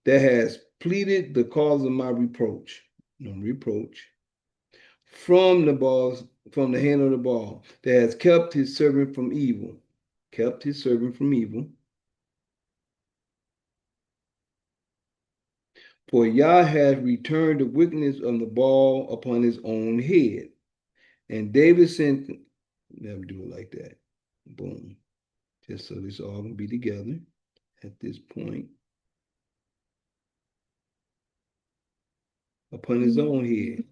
has pleaded the cause of my reproach, no reproach, from from the hand of Nabal, that has kept his servant from evil, kept his servant from evil. For Yah has returned the wickedness of Nabal upon his own head." And David sent, never do it like that. Boom. Just so this all can be together at this point. Upon his own head.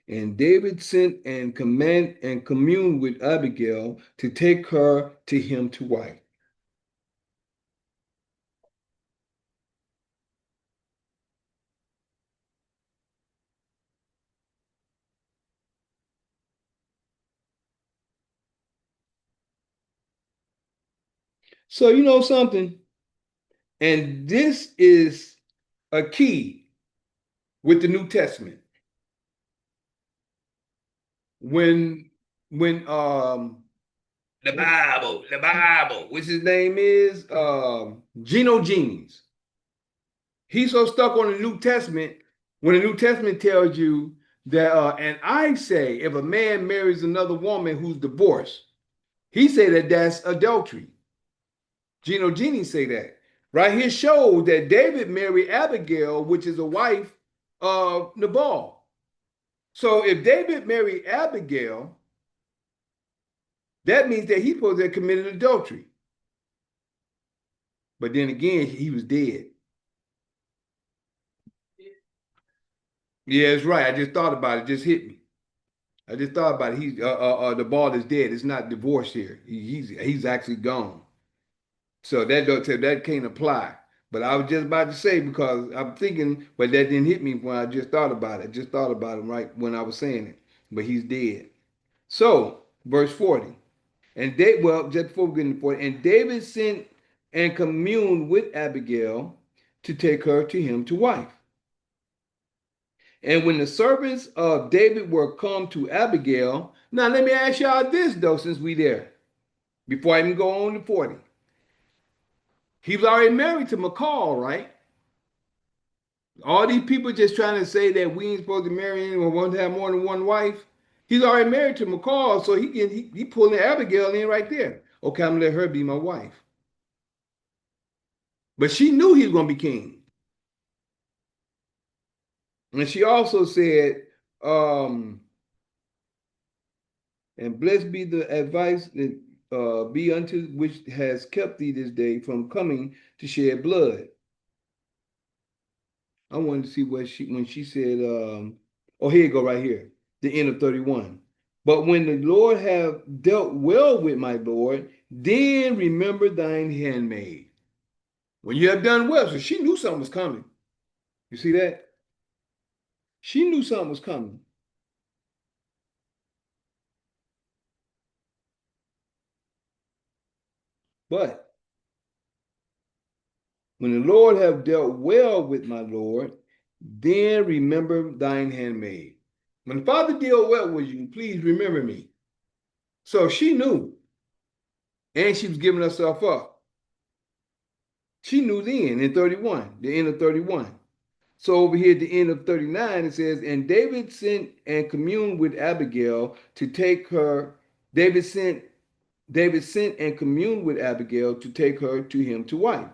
And David sent and communed with Abigail to take her to him to wife. So you know something, and this is a key with the New Testament. When the Bible, which his name is Geno Jennings. He's so stuck on the New Testament when the New Testament tells you that, and I say, if a man marries another woman who's divorced, he say that that's adultery. Geno Jennings say that. Right here shows that David married Abigail, which is a wife of Nabal. So if David married Abigail, that means that he's supposed to have committed adultery. But then again, he was dead. Yeah, it's right. I just thought about it. It just hit me. I just thought about it. He's the ball is dead. It's not divorced here. He's actually gone. So that can't apply. But I was just about to say because I'm thinking, but that didn't hit me when I just thought about it. I just thought about him right when I was saying it. But he's dead. So verse 40. Just before we get into 40, and David sent and communed with Abigail to take her to him to wife. And when the servants of David were come to Abigail, now let me ask y'all this though, since we there, before I even go on to 40. He was already married to McCall, right? All these people just trying to say that we ain't supposed to marry anyone, want to have more than one wife. He's already married to McCall, so he pulling Abigail in right there. Okay, I'm gonna let her be my wife. But she knew he was gonna be king. And she also said, and blessed be the advice that be unto which has kept thee this day from coming to shed blood. I wanted to see what when she said, oh, here you go, right here, the end of 31. But when the Lord have dealt well with my Lord, then remember thine handmaid. When you have done well, so she knew something was coming. You see that? She knew something was coming. But when the Lord have dealt well with my Lord, then remember thine handmaid. When the Father deal well with you, please remember me. So she knew, and she was giving herself up. She knew then in 31, the end of 31. So over here at the end of 39, it says, and David sent and communed with Abigail to take her. David sent and communed with Abigail to take her to him to wife.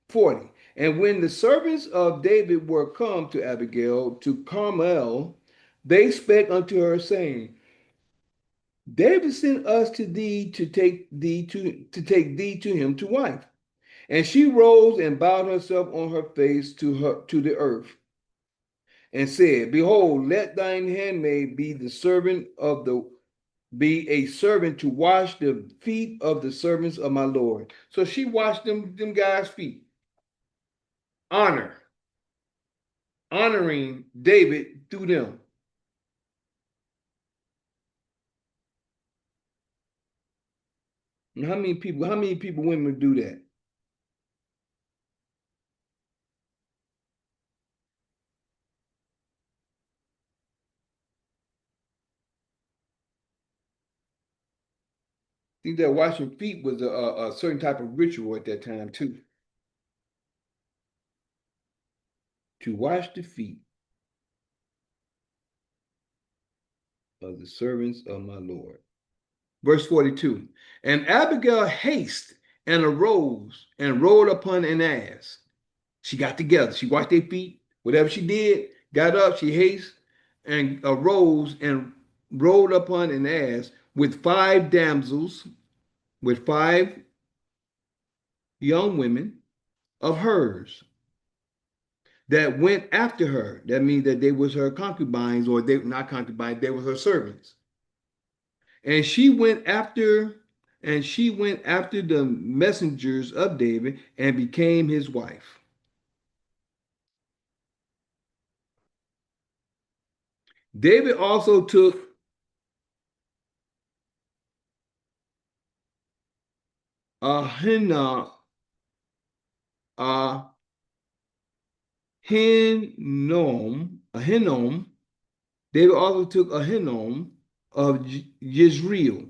40. And when the servants of David were come to Abigail to Carmel, they spake unto her, saying, David sent us to thee to take thee to him to wife. And she rose and bowed herself on her face to the earth, and said, Behold, let thine handmaid be a servant to wash the feet of the servants of my Lord. So she washed them guys' feet. Honoring David through them. How many people women do that? I think that washing feet was a certain type of ritual at that time too. To wash the feet of the servants of my Lord. Verse 42. And Abigail hasted and arose and rode upon an ass. She got together. She washed their feet. Whatever she did, got up, she hasted and arose and rode upon an ass with 5 damsels, with 5 young women of hers that went after her. That means that they was her concubines, or they not concubines, they were her servants. And she went after the messengers of David and became his wife. David also took Ahinoam, Ahinoam. David also took Ahinoam of Yisrael,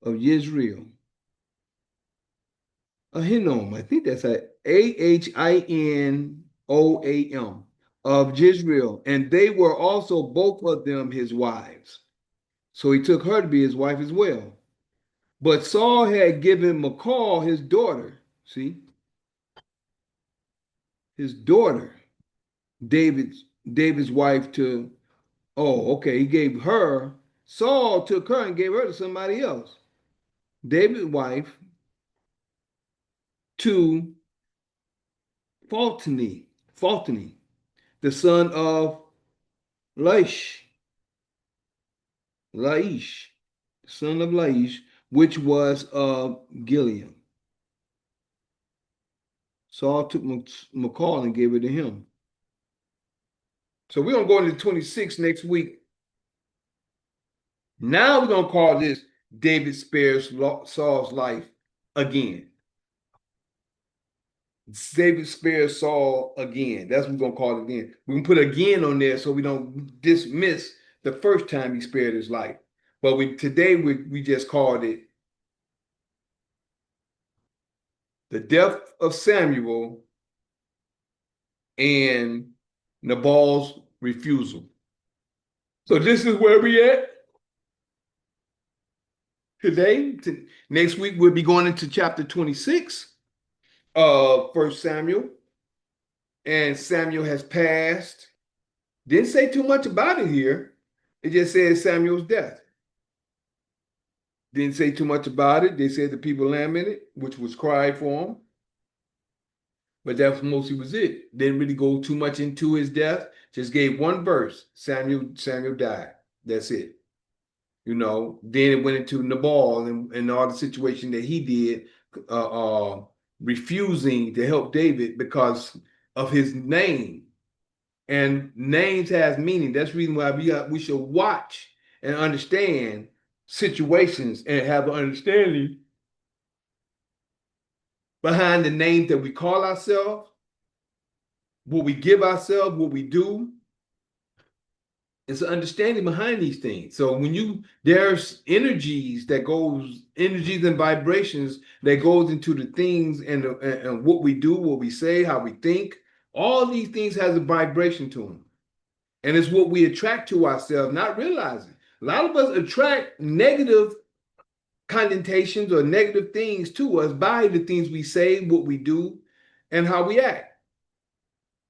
Ahinoam. I think that's Ahinoam of Jezreel, and they were also both of them his wives. So he took her to be his wife as well. But Saul had given Michal his daughter, see, his daughter, David's wife to, oh, okay, he gave her, Saul took her and gave her to somebody else. David's wife to Phaltini, the son of Laish, son of Laish, which was of Gilead. Saul took Michal and gave it to him. So we're going to go into 26 next week. Now we're going to call this David spares Saul's life again. David spares Saul again. That's what we're going to call it again. We can put again on there so we don't dismiss the first time he spared his life. But today we just called it the death of Samuel and Nabal's refusal. So this is where we at today. Next week we'll be going into chapter 26 of 1 Samuel. And Samuel has passed. Didn't say too much about it here. It just says Samuel's death. Didn't say too much about it. They said the people lamented, which was cried for him. But that mostly was it. Didn't really go too much into his death. Just gave one verse. Samuel died. That's it. Then it went into Nabal and all the situation that he did, refusing to help David because of his name. And names has meaning. That's the reason why we should watch and understand situations and have an understanding behind the names that we call ourselves, what we give ourselves, what we do. It's an understanding behind these things. So there's energies and vibrations that goes into the things and what we do, what we say, how we think. All these things has a vibration to them. And it's what we attract to ourselves, not realizing. A lot of us attract negative connotations or negative things to us by the things we say, what we do, and how we act.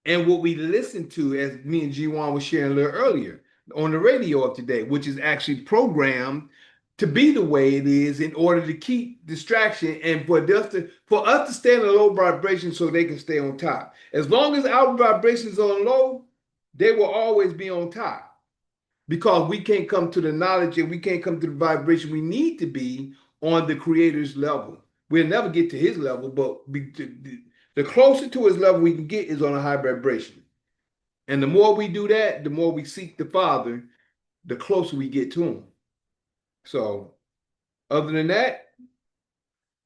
And what we listen to, as me and G1 was sharing a little earlier on the radio of today, which is actually programmed to be the way it is in order to keep distraction and for us to stay in a low vibration so they can stay on top. As long as our vibrations are low, they will always be on top. Because we can't come to the knowledge and we can't come to the vibration we need to be on the Creator's level. We'll never get to his level, but the closer to his level we can get is on a high vibration. And the more we do that, the more we seek the Father, the closer we get to him. So Other than that,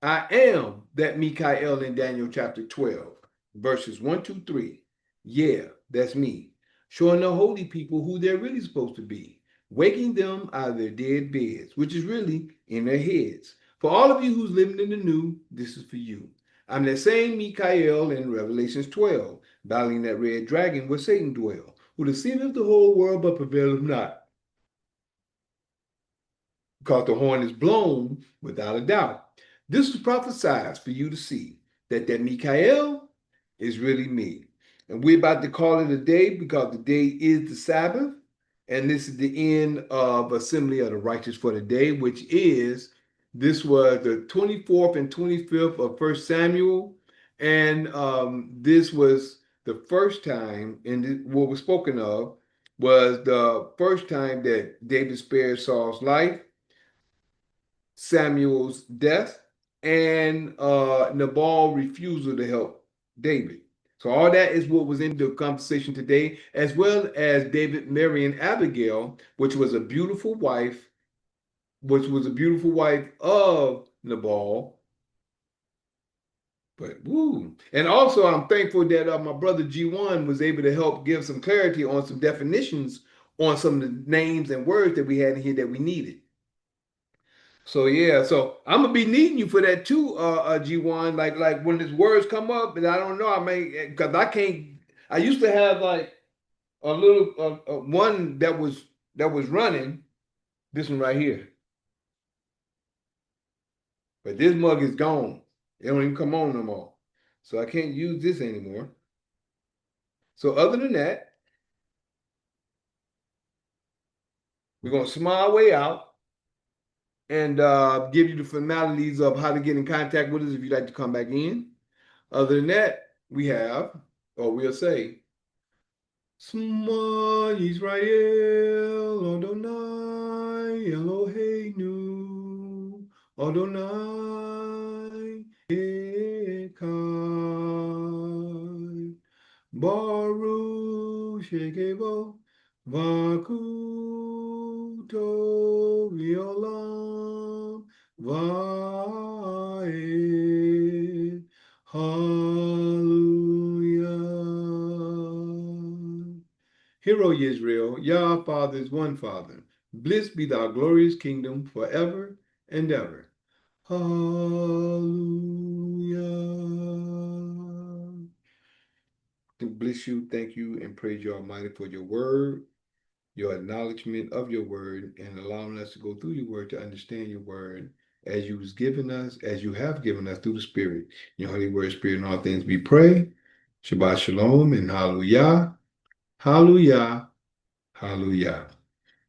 I am that Mikael in Daniel chapter 12, verses 1, 2, 3. Yeah, that's me. Showing the holy people who they're really supposed to be, waking them out of their dead beds, which is really in their heads. For all of you who's living in the new, this is for you. I'm that same Mikael in Revelations 12, battling that red dragon where Satan dwell, who deceiveth the whole world but prevaileth not. Because the horn is blown without a doubt. This was prophesied for you to see that Mikael is really me. And we're about to call it a day because the day is the Sabbath. And this is the end of Assembly of the Righteous for the day, which is, this was the 24th and 25th of 1 Samuel. And this was the first time, and what was spoken of was the first time that David spared Saul's life, Samuel's death, and Nabal refusal to help David. So all that is what was in the conversation today, as well as David marrying Abigail, which was a beautiful wife, of Nabal. But woo. And also I'm thankful that my brother G1 was able to help give some clarity on some definitions on some of the names and words that we had in here that we needed. So yeah, so I'm gonna be needing you for that too, G1. Like when these words come up, and I don't know, I may, because I can't. I used to have like a little one that was running. This one right here, but this mug is gone. It don't even come on no more, so I can't use this anymore. So other than that, we're gonna smile our way out and give you the formalities of how to get in contact with us if you'd like to come back in. Other than that, we have, or we'll say, Shema Yisrael Adonai Eloheinu Adonai Echad Baruch Shekebo Vakuto Violam Vaed Hallelujah. Hear, O Israel, Yah, Father is one Father. Blessed be thy glorious kingdom forever and ever. Hallelujah. To bless you, thank you, and praise you Almighty for your word, your acknowledgement of your word, and allowing us to go through your word to understand your word as you have given us through the Spirit. Your holy word, Spirit, and all things we pray. Shabbat Shalom and Hallelujah. Hallelujah. Hallelujah.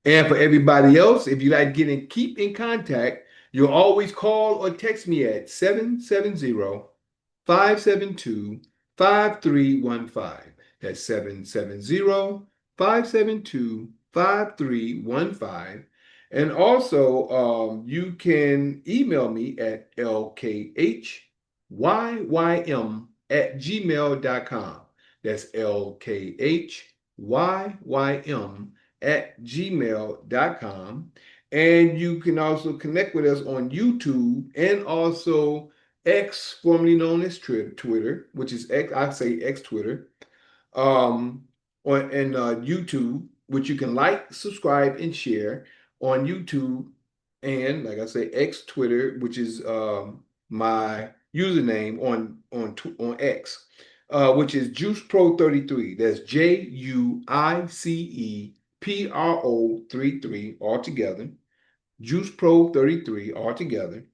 And for everybody else, if you like keep in contact, you'll always call or text me at 770-572-5315. That's 770-572-5315. And also, you can email me at lkhyym@gmail.com. That's lkhyym@gmail.com. And you can also connect with us on YouTube and also X, formerly known as Twitter, which is X, I say X Twitter, on and YouTube, which you can like, subscribe, and share on YouTube, and like I say, X Twitter, which is my username on X, which is JuicePro33. That's JuicePro33 altogether. JuicePro33 altogether.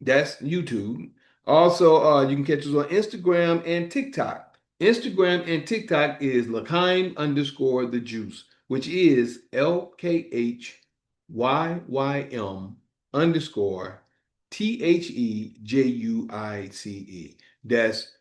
That's YouTube. Also, you can catch us on Instagram and TikTok. Instagram and TikTok is L'chaim_the Juice, which is LKHYYM_THEJUICE. That's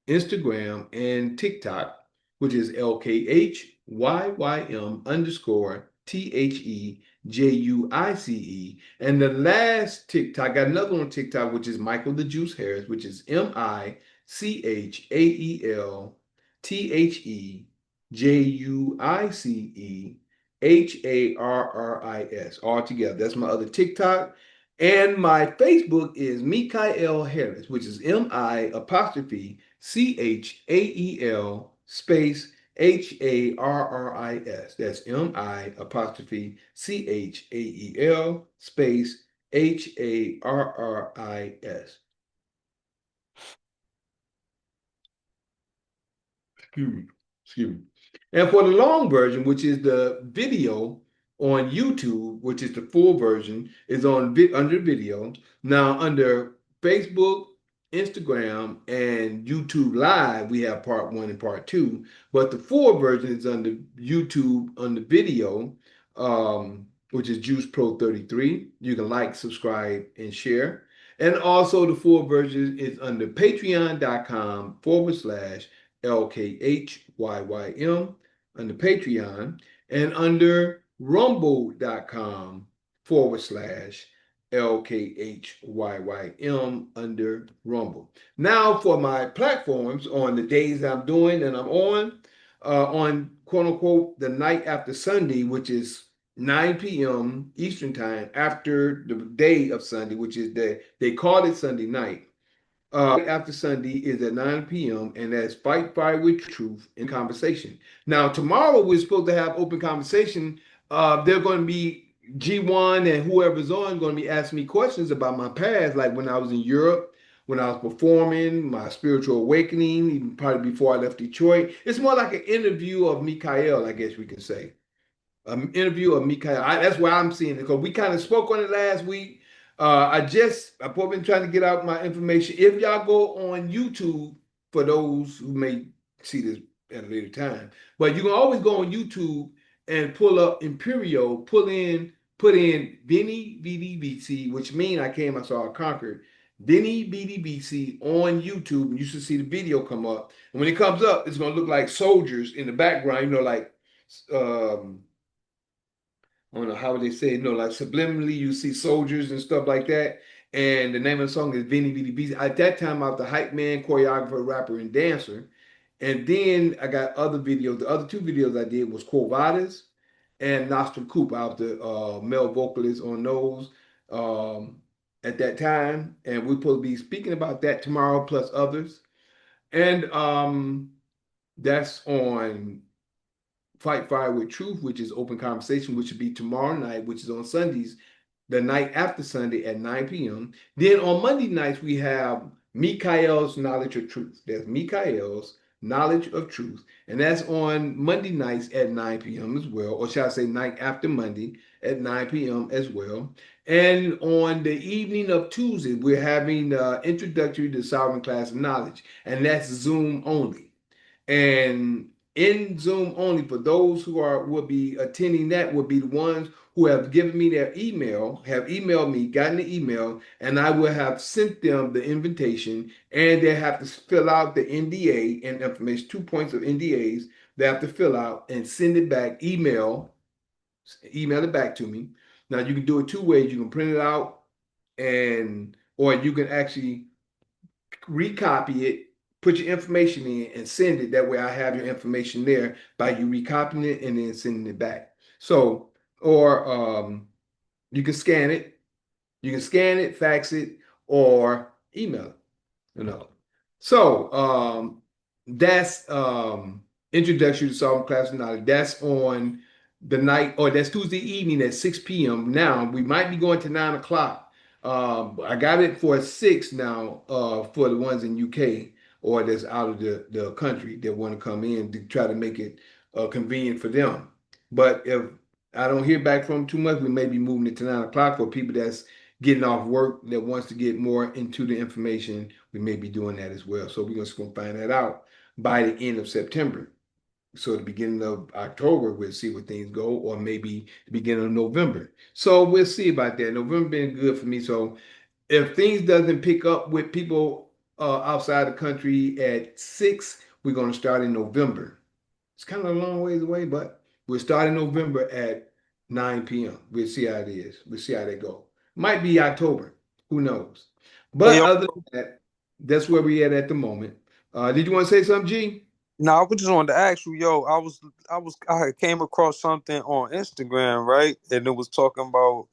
Instagram and TikTok, which is LKHYYM_THEJUICE. And the last TikTok, got another one on TikTok, which is Michael the Juice Harris, which is MICHAELTHEJUICE. Harris, all together. That's my other TikTok. And my Facebook is Mikael Harris, which is MI apostrophe CHAEL space HARRIS. That's MI apostrophe CHAEL space HARRIS. Excuse me. And for the long version, which is the video on YouTube, which is the full version, is on under video. Now under Facebook, Instagram, and YouTube Live, we have part 1 and part 2. But the full version is under YouTube on the video, which is Juice Pro 33. You can like, subscribe, and share. And also the full version is under patreon.com/LKHYYM under Patreon, and under rumble.com/LKHYYM under Rumble. Now for my platforms on the days I'm doing and I'm on quote unquote the night after Sunday, which is 9 p.m. Eastern time after the day of Sunday, which is they call it Sunday night. After Sunday is at 9 p.m. and that's Fight Fire with Truth in Conversation. Now tomorrow we're supposed to have open conversation. They're going to be G1 and whoever's on going to be asking me questions about my past, like when I was in Europe, when I was performing, my spiritual awakening, even probably before I left Detroit. It's more like an interview of Mikael, I guess we could say. An interview of Mikael. That's why I'm seeing it, because we kind of spoke on it last week. I've been trying to get out my information. If y'all go on YouTube, for those who may see this at a later time, but you can always go on YouTube and pull up Imperial, put in Vinny VDBC, which means I came, I saw, I conquered. Vinny VDBC on YouTube, and you should see the video come up. And when it comes up, it's gonna look like soldiers in the background, like I don't know how they say it, like subliminally you see soldiers and stuff like that. And the name of the song is Vinny Vidi Beezy. At that time, I was the hype man, choreographer, rapper, and dancer. And then I got other videos. The other 2 videos I did was Quo Vadis and Nostrum Coop. I was the male vocalist on those at that time. And we're supposed to be speaking about that tomorrow, plus others. And that's on Fight Fire with Truth, which is open conversation, which will be tomorrow night, which is on Sundays, the night after Sunday at 9 p.m. Then on Monday nights, we have Mikael's Knowledge of Truth. That's Mikael's Knowledge of Truth. And that's on Monday nights at 9 p.m. as well, or shall I say night after Monday at 9 p.m. as well. And on the evening of Tuesday, we're having Introductory to Sovereign Class of Knowledge, and that's Zoom only. And in Zoom only, for those who will be attending, that will be the ones who have given me their email, have emailed me, gotten the email, and I will have sent them the invitation, and they have to fill out the NDA and information, 2 points of NDAs they have to fill out and send it back, email it back to me. Now you can do it 2 ways. You can print it out, or you can actually recopy it, put your information in, and send it. That way I have your information there by you recopying it and then sending it back. So, or you can scan it, fax it, or email it. So that's Introduction to Sovereign Class of Knowledge. That's on the night, or that's Tuesday evening at 6 p.m. Now we might be going to 9 o'clock. I got it for 6 now for the ones in UK or that's out of the country that want to come in to try to make it convenient for them. But if I don't hear back from them too much, we may be moving it to 9 o'clock for people that's getting off work that wants to get more into the information. We may be doing that as well. So we're just going to find that out by the end of September. So the beginning of October, we'll see where things go, or maybe the beginning of November. So we'll see about that. November been good for me. So if things doesn't pick up with people outside the country at 6, we're going to start in November. It's kind of a long ways away, but we're starting November at 9 p.m. We'll see how it is. We'll see how they go. Might be October. Who knows? But other than that, that's where we at the moment. Did you want to say something, G? Now, I just wanted to ask you, yo, I had came across something on Instagram, right? And it was talking about,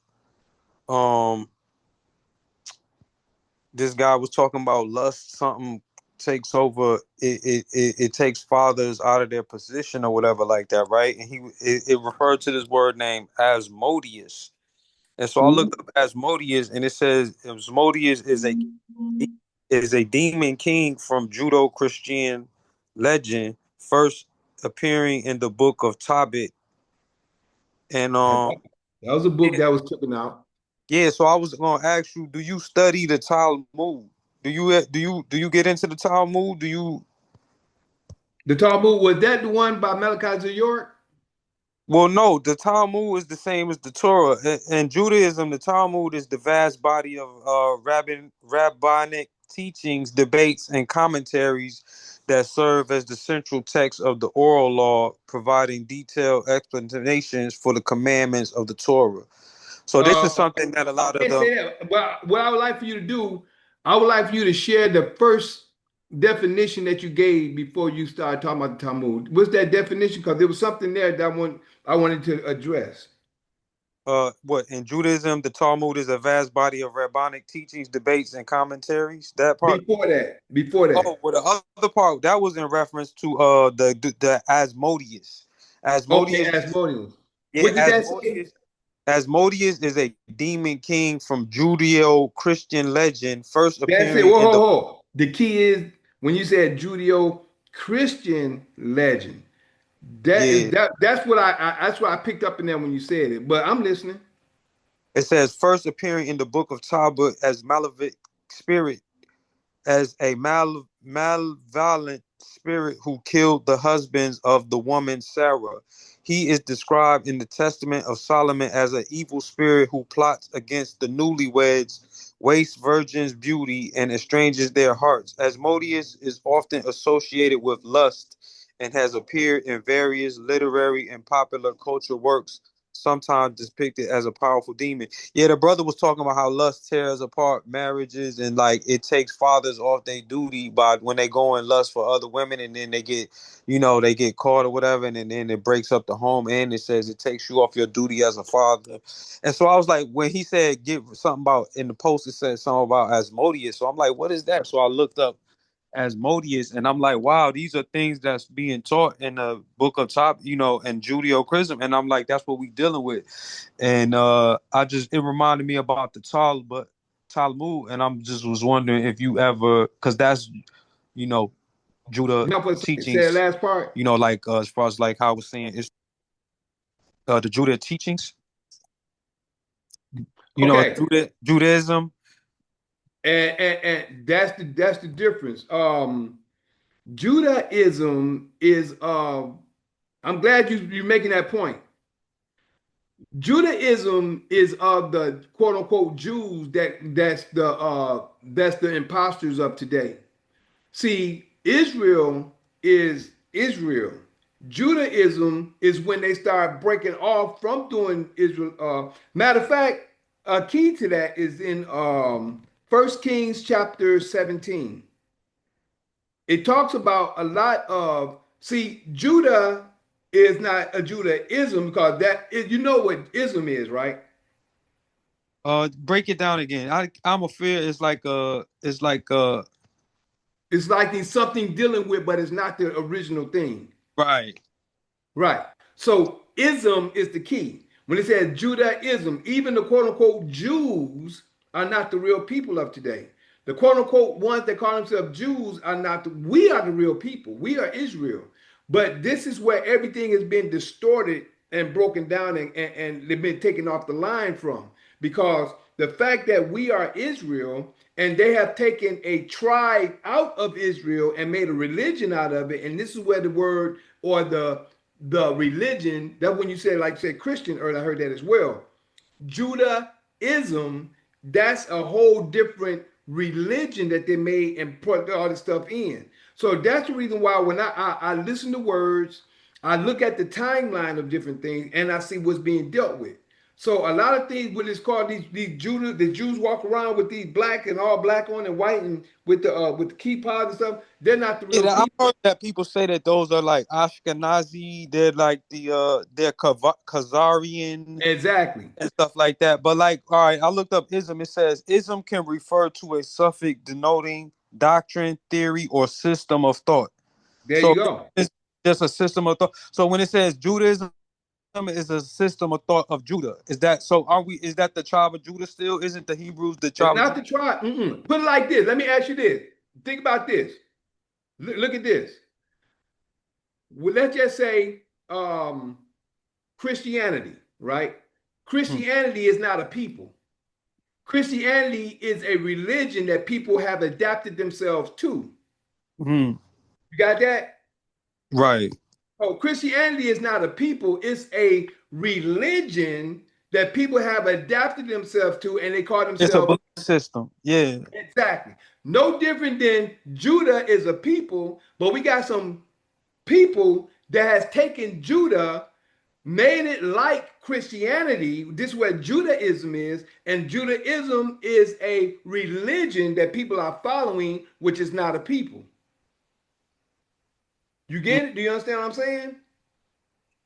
um, this guy was talking about lust, something takes over, it takes fathers out of their position or whatever like that, right? And it referred to this word named Asmodeus. And so I Who? looked up Asmodeus, and it says Asmodeus is a demon king from Judo-Christian legend, first appearing in the book of Tobit. And That was a book yeah, that was taken out. yeah. So I was gonna ask you, do you study the Talmud? Do you get into the Talmud? Do you? The Talmud, was that the one by Malachi York? Well, no, the Talmud is the same as the Torah. In Judaism, the Talmud is the vast body of rabbinic teachings, debates, and commentaries that serve as the central text of the oral law, providing detailed explanations for the commandments of the Torah. So this is something that a lot of Can't the say that. But what I would like for you to do, I would like for you to share the first definition that you gave before you started talking about the Talmud. What's that definition? Because there was something there that I wanted to address. what in Judaism, the Talmud is a vast body of rabbinic teachings, debates, and commentaries. That part. Before Oh, that. well, the other part that was in reference to the Asmodeus. Okay, Asmodeus, Asmodeus. yeah, What did that say? Asmodeus is a demon king from Judeo-Christian legend, first That's it. appearing Whoa, in whoa, the whoa. The key is when you said Judeo-Christian legend. yeah. That's that's what I picked up in there when you said it. But I'm listening. It says first appearing in the book of Talmud as malevolent spirit as a malevolent spirit who killed the husbands of the woman Sarah. He is described in the Testament of Solomon as an evil spirit who plots against the newlyweds, wastes virgins' beauty, and estranges their hearts. Asmodeus is often associated with lust and has appeared in various literary and popular culture works, sometimes depicted as a powerful demon. Yeah, the brother was talking about how lust tears apart marriages and like it takes fathers off their duty by when they go and lust for other women and then they get, they get caught or whatever, and then it breaks up the home, and it says it takes you off your duty as a father. And so I was like, when he said get something about in the post, it said something about Asmodeus. So I'm like, what is that? So I looked up Asmodeus, and I'm like, wow, these are things that's being taught in the book of top, and Judeo-Chrism, and I'm like, that's what we dealing with. And it reminded me about the Talmud, and I'm just was wondering if you ever, because that's you know Judah Help us say the teachings, last part. like as far as like how I was saying, it's the Judah teachings, Okay. Judaism. And that's the difference. Judaism is I'm glad you're making that point. Judaism is of the quote unquote Jews that's the imposters of today. See, Israel is Israel. Judaism is when they start breaking off from doing Israel. Matter of fact, a key to that is in 1 Kings chapter 17. It talks about a lot of, see, Judah is not a Judaism because that is, you know what ism is, right? Break it down again. I'm a fear. It's like it's something dealing with, but it's not the original thing. Right. Right. So ism is the key. When it says Judaism, even the quote unquote Jews are not the real people of today. The quote unquote ones that call themselves Jews are not we are the real people. We are Israel. But this is where everything has been distorted and broken down and they've been taken off the line from. Because the fact that we are Israel and they have taken a tribe out of Israel and made a religion out of it. And this is where the word or the religion that when you say like say Christian earlier, I heard that as well. Judaism, that's a whole different religion that they made and put all this stuff in. So that's the reason why when I listen to words, I look at the timeline of different things and I see what's being dealt with. So a lot of things what it's called these Judah, the Jews walk around with these black and all black on and white and with the keypads and stuff. They're not the real Yeah, I've people. heard that people say that those are like Ashkenazi. They're like they're Khazarian Exactly. and stuff like that. But like, all right, I looked up ism. It says ism can refer to a suffix denoting doctrine, theory, or system of thought. There you So go. it's just a system of thought. So when it says Judaism is a system of thought of Judah, is that so? Are we? Is that the tribe of Judah still? Isn't the Hebrews the It's tribe of not Judah? the tribe. Put it like this. Let me ask you this. Think about this. Look at this. Well, let's just say Christianity, right? Hmm. Christianity is not a people. Christianity is a religion that people have adapted themselves to. Hmm. You got that? Right. Oh, Christianity is not a people, it's a religion that people have adapted themselves to, and they call It's a themselves belief system. Yeah. exactly. No different than Judah is a people, but we got some people that has taken Judah, made it like Christianity. This is what Judaism is, and Judaism is a religion that people are following, which is not a people. You Mm, get it? Do you understand what I'm saying?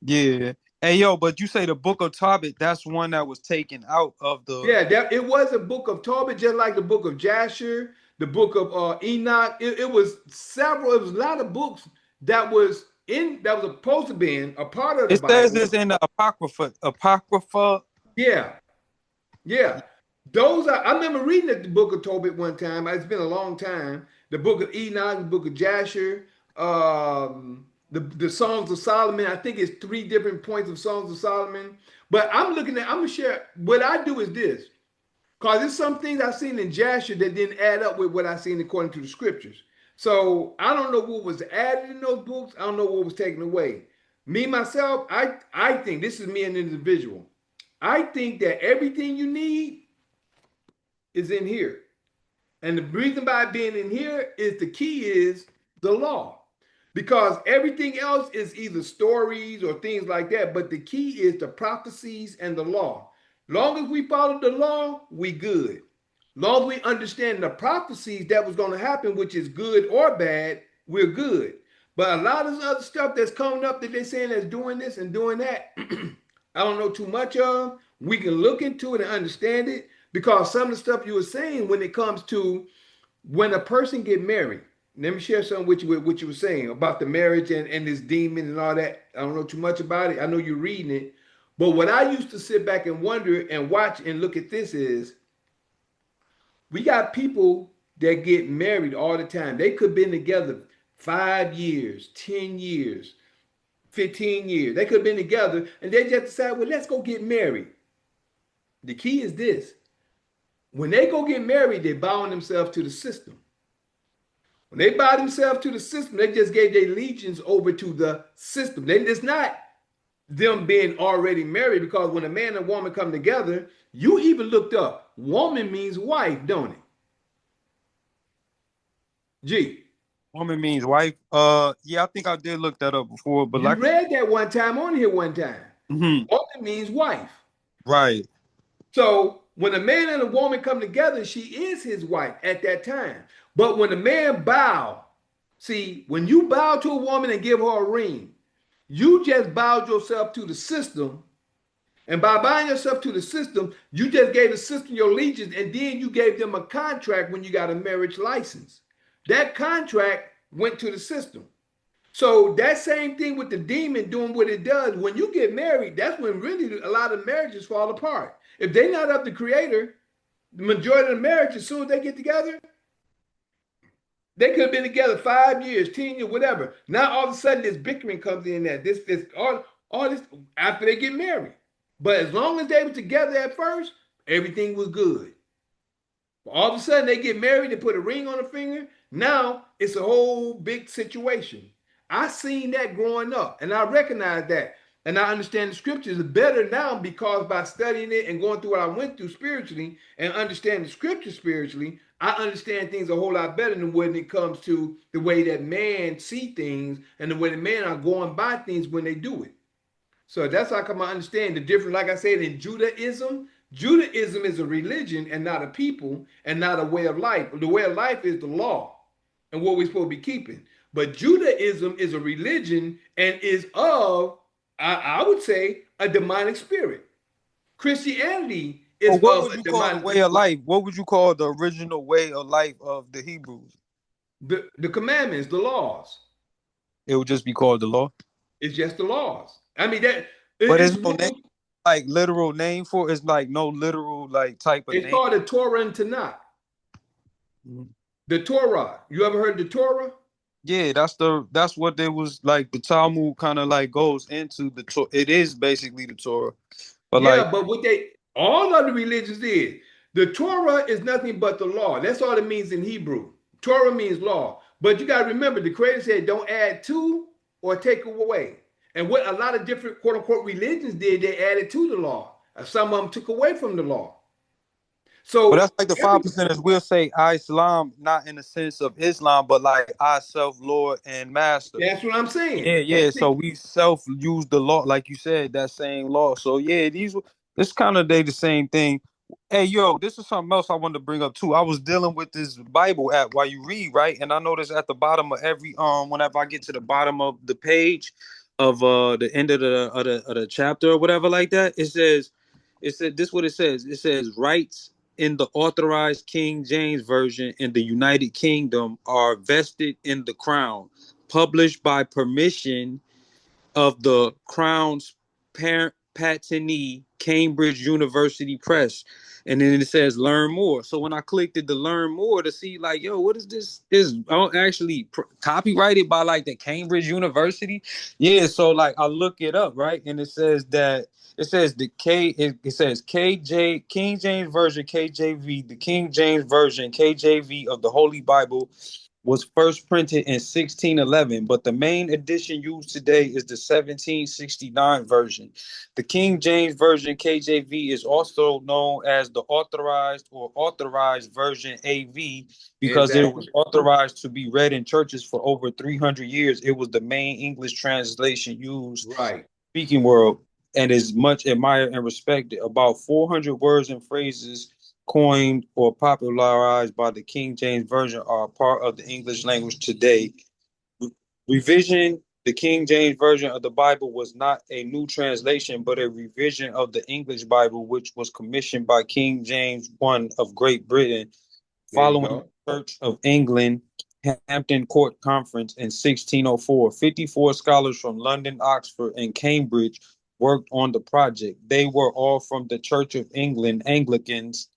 yeah. Hey yo, but you say the book of Tobit, that's one that was taken out of the Yeah, it was a book of Tobit, just like the book of Jasher, the book of Enoch. It was several. It was a lot of books that was supposed to be in a part of the it says Bible. it's in the Apocrypha. Yeah, yeah. Those are. I remember reading the book of Tobit one time. It's been a long time. The book of Enoch, the book of Jasher, the Songs of Solomon. I think it's three different points of Songs of Solomon. But I'm looking at. I'm gonna share. What I do is this. Because there's some things I've seen in Jasher that didn't add up with what I've seen according to the scriptures. So I don't know what was added in those books. I don't know what was taken away. Me, myself, I think this is me an individual. I think that everything you need is in here. And the reason by being in here is the key is the law. Because everything else is either stories or things like that. But the key is the prophecies and the law. Long as we follow the law, we good. Long as we understand the prophecies that was going to happen, which is good or bad, we're good. But a lot of this other stuff that's coming up that they're saying that's doing this and doing that, I don't know too much of. We can look into it and understand it because some of the stuff you were saying when it comes to when a person get married. Let me share something with you with what you were saying about the marriage and this demon and all that. I don't know too much about it. I know you're reading it. But what I used to sit back and wonder and watch and look at this is we got people that get married all the time. They could have been together 5 years, 10 years, 15 years. They could have been together and they just decide, well, let's go get married. The key is this. When they go get married, they're bowing themselves to the system. When they bow themselves to the system, they just gave their allegiance over to the system. It's not them being already married because when a man and woman come together, you even looked up. Woman means wife, don't it? G. Woman means wife. Yeah, I think I did look that up before, but You like, read that one time on here one time. mhm, Woman means wife. right. So when a man and a woman come together, she is his wife at that time. But when a man bow, see, when you bow to a woman and give her a ring, you just bowed yourself to the system. And by buying yourself to the system, you just gave the system your allegiance, and then you gave them a contract when you got a marriage license. That contract went to the system. So that same thing with the demon doing what it does, when you get married, that's when really a lot of marriages fall apart. If they're not of the creator, the majority of the marriage, as soon as they get together, they could have been together 5 years, 10 years, whatever. Now all of a sudden this bickering comes in there. This all this after they get married. But as long as they were together at first, everything was good. All of a sudden they get married, they put a ring on the finger. Now it's a whole big situation. I seen that growing up, and I recognize that. And I understand the scriptures better now because by studying it and going through what I went through spiritually and understanding the scripture spiritually, I understand things a whole lot better than when it comes to the way that man see things and the way the men are going by things when they do it. So that's how come I understand the difference. Like I said, in Judaism, Judaism is a religion and not a people and not a way of life. The way of life is the law and what we're supposed to be keeping. But Judaism is a religion and is of, I would say, a demonic spirit. Christianity Or is what of would a you call the demonic. way of life? What would you call the original way of life of the Hebrews? The commandments, the laws. It would just be called the law. It's just the laws. I mean that But it's there's no name, rules. like literal name for it. It's like no literal like type of It's name. called the Torah and Tanakh. Mhm. The Torah. You ever heard the Torah? Yeah, that's what they was like. The Talmud kind of like goes into the Torah. It is basically the Torah, but like, Yeah, but what they all other religions did. The Torah is nothing but the law. That's all it means in Hebrew. Torah means law. But you got to remember, the Creator said, "Don't add to or take away." And what a lot of different quote unquote religions did, they added to the law. Some of them took away from the law. but So that's like the every 5%ers will say Islam, not in the sense of Islam, but like I self Lord and Master. that's what I'm saying. Yeah, yeah. So we self use the law, like you said, that same law. So yeah, this kind of they the same thing. Hey, yo, this is something else I wanted to bring up too. I was dealing with this Bible app while you read, right? And I noticed at the bottom of every whenever I get to the bottom of the page of the end of the chapter or whatever like that, it said this is what it says. It says rights in the authorized King James Version in the United Kingdom are vested in the Crown, published by permission of the Crown's parent patentee, Cambridge University Press. And then it says learn more. So when I clicked it to learn more to see like, yo, what is this? Is actually copyrighted by like the Cambridge University? Yeah. So like I look it up, right? And it says it says KJ King James Version KJV, the King James Version KJV of the Holy Bible was first printed in 1611, but the main edition used today is the 1769 version. The King James Version KJV is also known as the authorized version AV because it was exactly authorized to be read in churches for over 300 years. It was the main English translation used right. speaking world and is much admired and respected. About 400 words and phrases coined or popularized by the King James Version are a part of the English language today. Revision: the King James Version of the Bible was not a new translation, but a revision of the English Bible, which was commissioned by King James I of Great Britain There you following go. the Church of England Hampton Court Conference in 1604. 54 scholars from London, Oxford, and Cambridge worked on the project. They were all from the Church of England, Anglicans,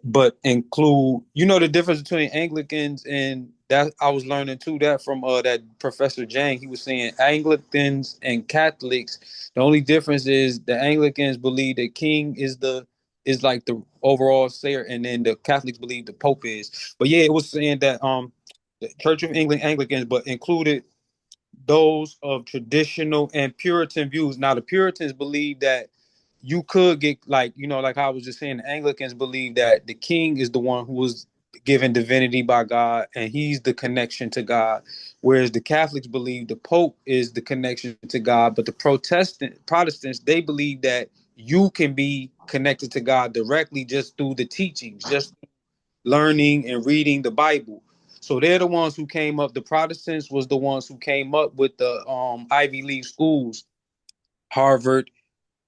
but include, the difference between Anglicans and that I was learning too that from that Professor Jang. He was saying Anglicans and Catholics, the only difference is the Anglicans believe the king is like the overall sayer, and then the Catholics believe the Pope is. But yeah, it was saying that the Church of England Anglicans, but included those of traditional and Puritan views. Now the Puritans believe that you could get like, like I was just saying, the Anglicans believe that the king is the one who was given divinity by God and he's the connection to God. Whereas the Catholics believe the Pope is the connection to God. But the Protestants, they believe that you can be connected to God directly just through the teachings, just learning and reading the Bible. So they're the ones who came up. The Protestants was the ones who came up with the Ivy League schools, Harvard,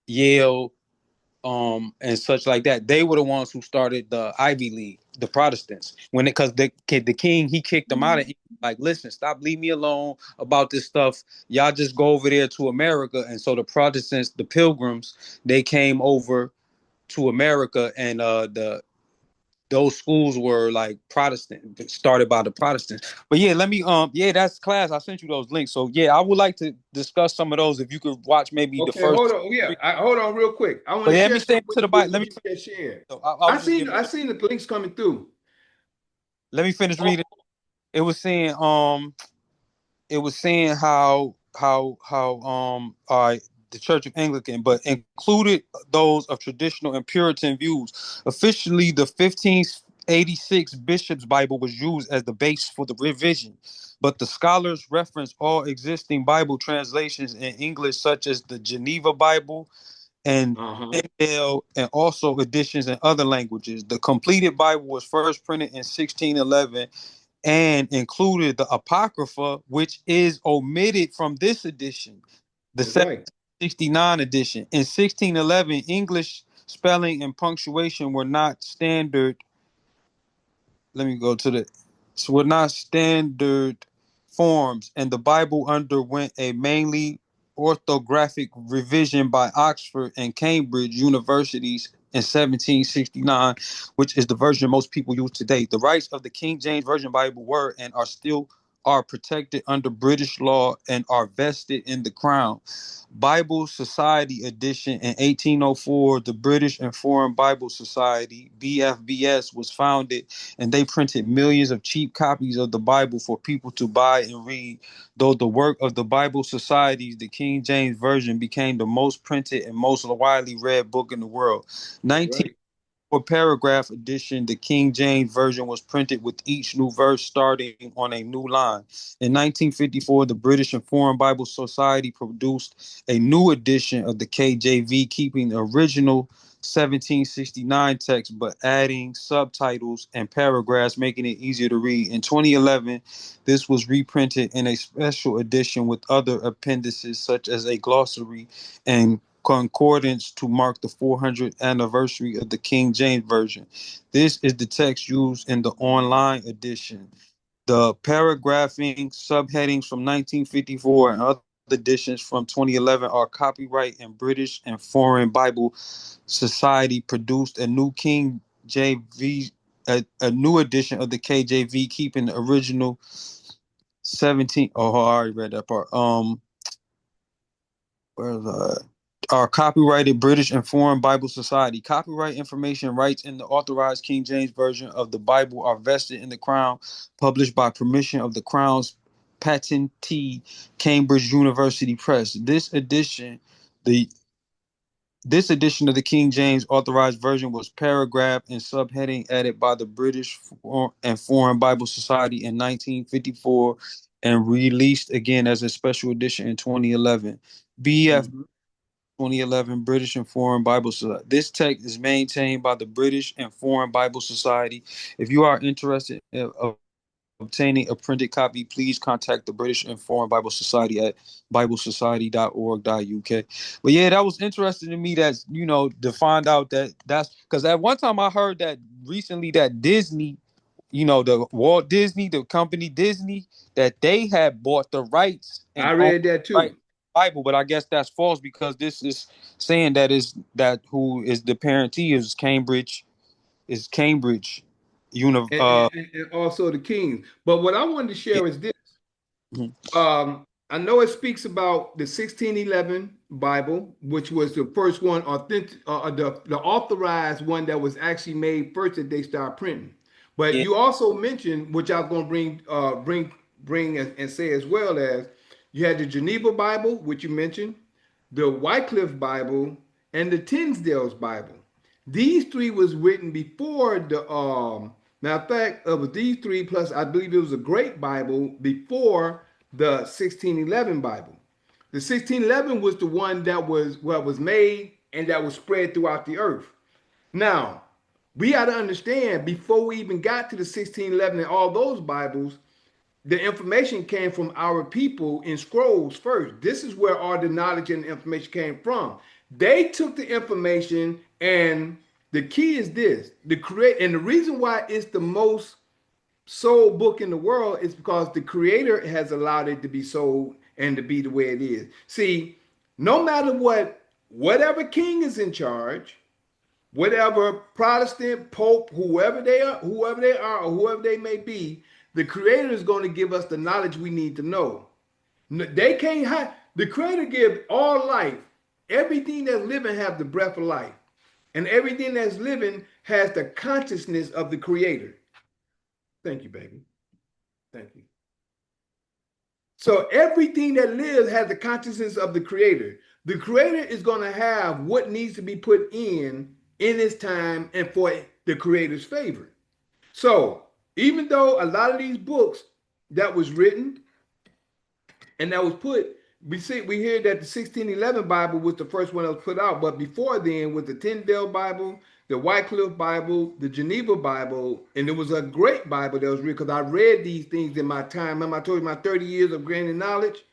Yale, and such like that. They were the ones who started the Ivy League, the Protestants. Because the king, he kicked them out, and like, listen, stop, leave me alone about this stuff. Y'all just go over there to America. And so the Protestants, the Pilgrims, they came over to America, and those schools were like Protestant, started by the Protestants. But yeah, that's class. I sent you those links. So yeah, I would like to discuss some of those if you could watch maybe the Okay, first hold on. Yeah, three. hold on real quick. I want But to yeah, let me share stay something into with the you Bible. what you just shared. I was just giving. I seen the links coming through. Let me finish Oh, reading. It was saying how the Church of Anglican, but included those of traditional and Puritan views. Officially, the 1586 Bishop's Bible was used as the base for the revision. but the scholars reference all existing Bible translations in English, such as the Geneva Bible and Tyndale, and also editions in other languages. The completed Bible was first printed in 1611 and included the Apocrypha, which is omitted from this edition, the 1769 edition. In 1611, English spelling and punctuation were not standard. Let me go to the. So were not standard forms, and the Bible underwent a mainly orthographic revision by Oxford and Cambridge universities in 1769, which is the version most people use today. The rights of the King James Version Bible were and are still are protected under British law and are vested in the Crown. Bible Society edition in 1804, the British and Foreign Bible Society, BFBS, was founded, and they printed millions of cheap copies of the Bible for people to buy and read. Though the work of the Bible Societies, the King James Version became the most printed and most widely read book in the world. 19 For paragraph edition, the King James Version was printed with each new verse starting on a new line. In 1954, the British and Foreign Bible Society produced a new edition of the KJV, keeping the original 1769 text, but adding subtitles and paragraphs, making it easier to read. In 2011, this was reprinted in a special edition with other appendices, such as a glossary and concordance to mark the 400th anniversary of the King James Version. This is the text used in the online edition. The paragraphing subheadings from 1954 and other editions from 2011 are copyright, and British and Foreign Bible Society produced a new King JV, a new edition of the KJV, keeping the original 17. Oh, I already read that part. Where's Our copyrighted British and Foreign Bible Society. Copyright information rights in the authorized King James Version of the Bible are vested in the Crown, published by permission of the Crown's patentee, Cambridge University Press. This edition of the King James Authorized Version was paragraph and subheading added by the British and Foreign Bible Society in 1954 and released again as a special edition in 2011. BF 2011 British and Foreign Bible Society. This text is maintained by the British and Foreign Bible Society. If you are interested in obtaining a printed copy, please contact the British and Foreign Bible Society at biblesociety.org.uk. But yeah, that was interesting to me, that, to find out that's because at one time I heard that recently that Disney, the Walt Disney, the company Disney, that they had bought the rights and I read that too. Bible, but I guess that's false, because this is saying that who is the parentee is Cambridge And also the Kings. But what I wanted to share is this. I know it speaks about the 1611 Bible, which was the first one, authentic, the authorized one that was actually made first that they start printing. But Yeah. you also mentioned, which I was going to bring and say as well, as you had the Geneva Bible, which you mentioned, the Wycliffe Bible, and the Tinsdale's Bible. These three was written before the matter of fact, of these three, plus I believe it was a Great Bible before the 1611 Bible. The 1611 was the one that was made and that was spread throughout the earth. Now, we got to understand, before we even got to the 1611 and all those Bibles, the information came from our people in scrolls first. This is where all the knowledge and information came from. They took the information, and the key is this: and the reason why it's the most sold book in the world is because the creator has allowed it to be sold and to be the way it is. See, no matter whatever king is in charge, whatever Protestant, Pope, whoever they are, or whoever they may be, the creator is going to give us the knowledge we need to know. They can't hide. The creator gives all life. Everything that's living has the breath of life. And everything that's living has the consciousness of the creator. Thank you, baby. Thank you. So everything that lives has the consciousness of the creator. The creator is going to have what needs to be put in its time and for the creator's favor. So even though a lot of these books that was written and that was put. We hear that the 1611 Bible was the first one that was put out, but before then was the Tyndale Bible, the Wycliffe Bible, the Geneva Bible, and it was a great Bible that was written because I read these things in my time. Remember I told you my 30 years of gaining knowledge?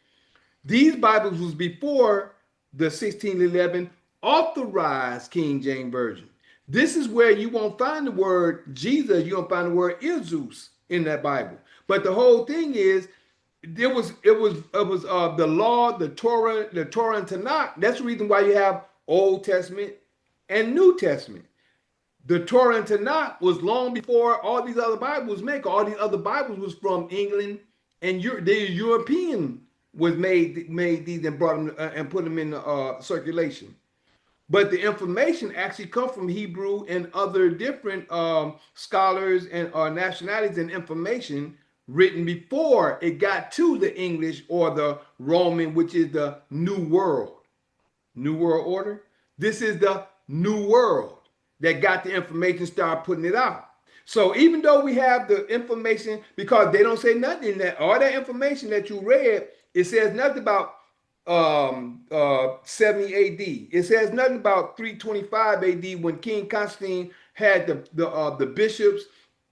These Bibles was before the 1611 authorized King James Version. This is where you won't find the word Jesus, you won't find the word Jesus in that Bible. But the whole thing is, it was the law, the Torah and Tanakh. That's the reason why you have Old Testament and New Testament. The Torah and Tanakh was long before all these other Bibles made. All these other Bibles was from England and the European was made these and brought them and put them in circulation. But the information actually comes from Hebrew and other different scholars and nationalities and information written before it got to the English or the Roman, which is the New World. New World Order. This is the New World that got the information, started putting it out. So even though we have the information, because they don't say nothing in that, all that information that you read, it says nothing about 70 AD. It says nothing about 325 AD when King Constantine had the bishops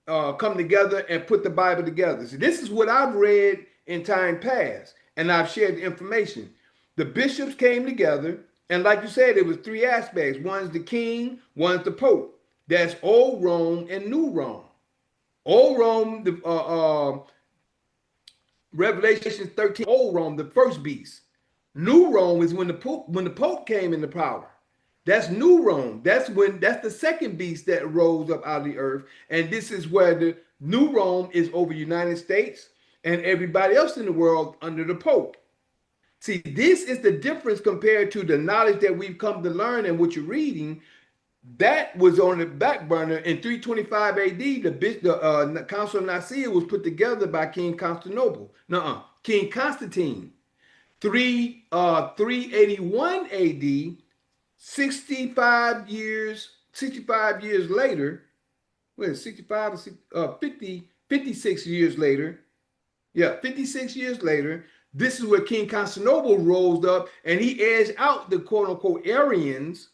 come together and put the Bible together. So this is what I've read in time past, and I've shared the information. The bishops came together, and like you said, it was three aspects. One's the king, one's the pope. That's Old Rome and New Rome. Old Rome, the Revelation 13, Old Rome, the first beast. New Rome is when the Pope came into power. That's New Rome. That's the second beast that rose up out of the earth. And this is where the New Rome is over the United States and everybody else in the world under the Pope. See, this is the difference compared to the knowledge that we've come to learn and what you're reading. That was on the back burner in 325 AD. The Council of Nicaea was put together by King Constantinople. King Constantine. 381 AD, 65 years later. Wait, 65 or 56 years later. Yeah, 56 years later. This is where King Constantinople rose up and he edged out the quote unquote Arians